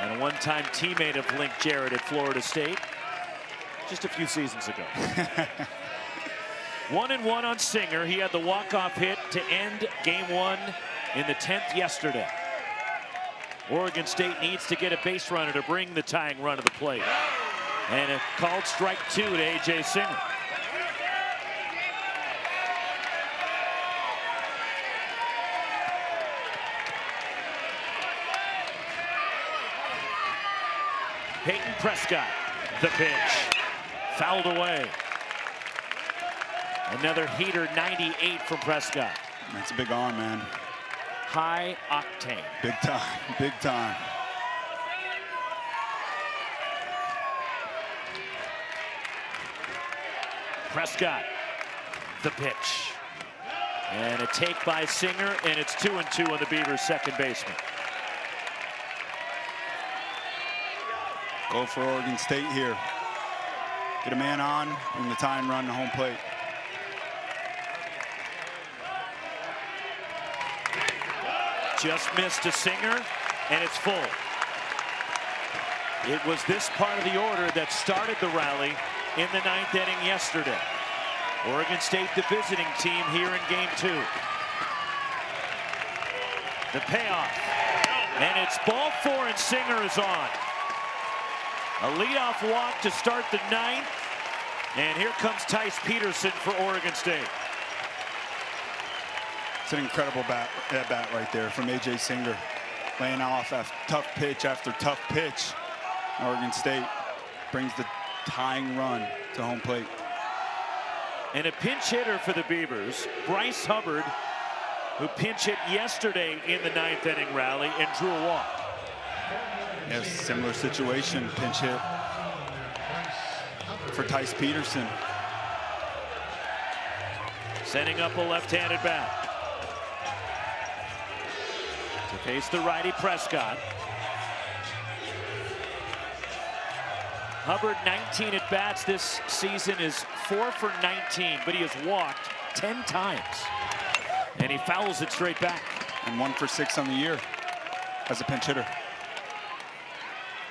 And a one-time teammate of Link Jarrett at Florida State just a few seasons ago. 1-1 on Singer. He had the walk-off hit to end game 1 in the 10th yesterday. Oregon State needs to get a base runner to bring the tying run to the plate. And a called strike 2 to A.J. Singer. Peyton Prescott, the pitch, fouled away. Another heater, 98 from Prescott. That's a big arm, man. High octane. Big time, big time. Prescott, the pitch. And a take by Singer, and it's 2-2 on the Beavers' second baseman. Go for Oregon State here. Get a man on, bring the tying run to home plate. Just missed to Singer, and it's full. It was this part of the order that started the rally in the 9th inning yesterday. Oregon State, the visiting team here in game 2. The payoff, and it's ball 4, and Singer is on. A leadoff walk to start the 9th, and here comes Tice Peterson for Oregon State. It's an incredible bat right there from A.J. Singer. Laying off after tough pitch after tough pitch. Oregon State brings the tying run to home plate. And a pinch hitter for the Beavers, Bryce Hubbard, who pinch hit yesterday in the 9th inning rally and drew a walk. Yes, similar situation, pinch hit for Tice Peterson. Setting up a left-handed bat. To face the righty Prescott. Hubbard, 19 at bats this season, is 4 for 19, but he has walked 10 times. And he fouls it straight back. And 1 for 6 on the year as a pinch hitter.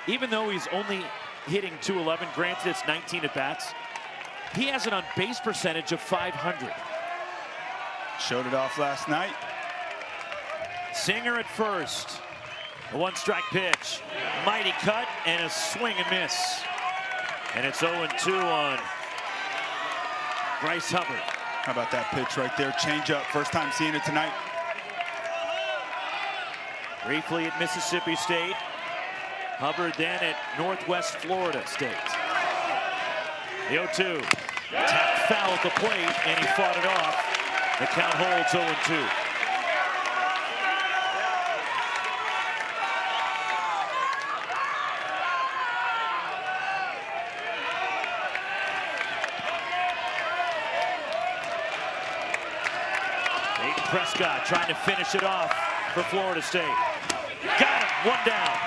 Even though he's only hitting .211, granted it's 19 at bats, he has an on-base percentage of .500. Showed it off last night. Singer at first. A 1-strike pitch. Mighty cut and a swing and miss. And it's 0-2 on Bryce Hubbard. How about that pitch right there? Change up. First time seeing it tonight. Briefly at Mississippi State. Hubbard then at Northwest Florida State. The 0-2. Tapped foul at the plate, and he fought it off. The count holds 0-2. Peyton Prescott trying to finish it off for Florida State. Got him, one down.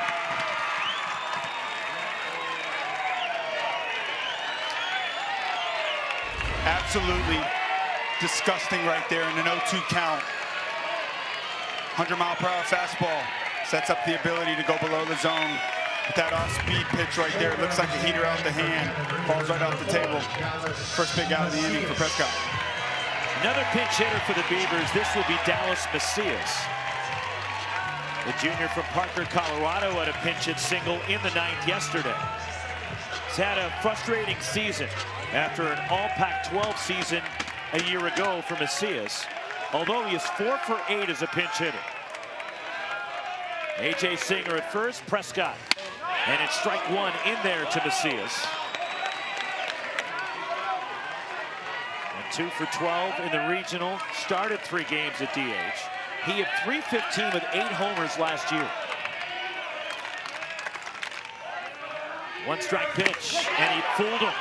Absolutely disgusting right there in an 0-2 count. 100-mile-per-hour fastball sets up the ability to go below the zone. With that off-speed pitch right there, it looks like a heater out the hand. Falls right off the table. First big out of the inning for Prescott. Another pinch hitter for the Beavers. This will be Dallas Macias. The junior from Parker, Colorado, had a pinch hit single in the 9th yesterday. He's had a frustrating season after an all Pac-12 season a year ago for Macias, although he is 4 for 8 as a pinch hitter. A.J. Singer at first, Prescott. And it's strike one in there to Macias. And 2 for 12 in the regional. Started 3 games at DH. He had .315 with 8 homers last year. 1 strike pitch, and he fooled him.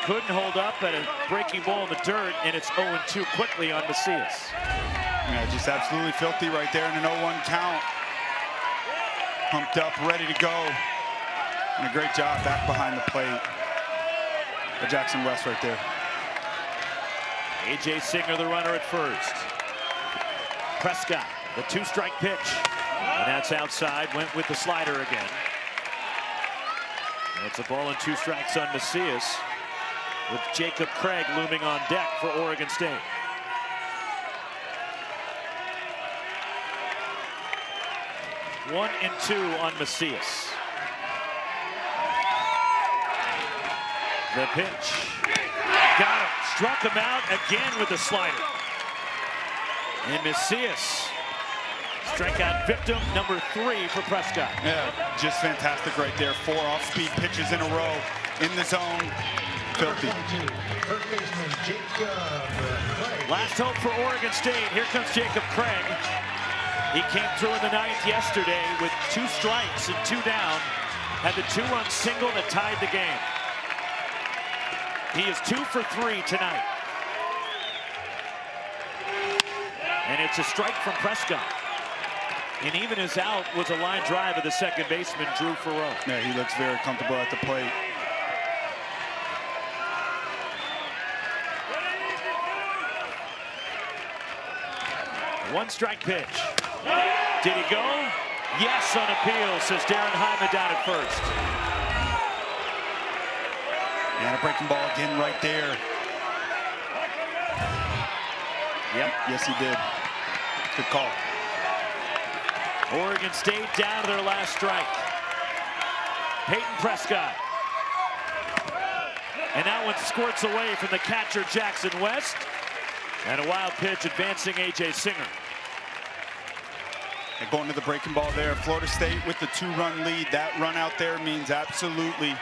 Couldn't hold up at a breaking ball in the dirt, and it's 0-2 quickly on Macias. Yeah, just absolutely filthy right there in an 0-1 count. Pumped up, ready to go. And a great job back behind the plate. by Jackson West right there. A.J. Singer, the runner at first. Prescott, the 2-strike pitch. And that's outside, went with the slider again. And it's a ball and 2 strikes on Macias, with Jacob Craig looming on deck for Oregon State. One and 2 on Macias. The pitch. Got him. Struck him out again with the slider. And Macias, strikeout victim number 3 for Prescott. Yeah, just fantastic right there. 4 off-speed pitches in a row in the zone. Filthy. Last hope for Oregon State. Here comes Jacob Craig. He came through in the 9th yesterday with 2 strikes and 2 down. Had the 2-run single that tied the game. He is 2 for 3 tonight. And it's a strike from Prescott. And even his out was a line drive of the second baseman, Drew Farrow. Yeah, he looks very comfortable at the plate. One strike pitch. Did he go? Yes, on appeal, says Darren Hyman down at first. And a breaking ball again right there. Yep. Yes, he did. Good call. Oregon State down to their last strike. Peyton Prescott. And that one squirts away from the catcher, Jackson West. And a wild pitch advancing A.J. Singer. And going to the breaking ball there. Florida State with the 2-run lead. That run out there means absolutely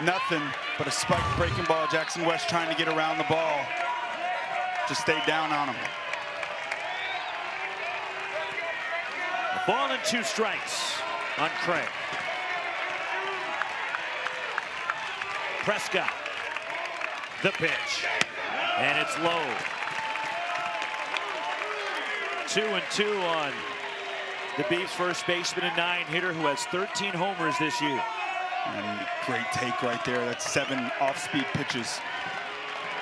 nothing but a spiked breaking ball. Jackson West trying to get around the ball. Just stayed down on him. A ball and 2 strikes on Craig. Prescott. The pitch. And it's low. 2 and 2 on the Beavs' first baseman and 9 hitter who has 13 homers this year. And great take right there. That's 7 off-speed pitches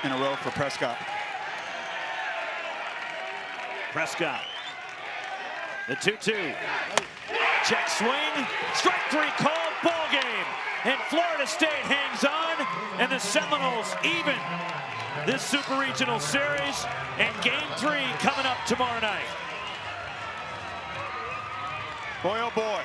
in a row for Prescott. Prescott. The 2-2. Check swing. Strike 3 called. Ball game. And Florida State hangs on. And the Seminoles even this Super Regional Series, and Game 3 coming up tomorrow night. Boy, oh boy.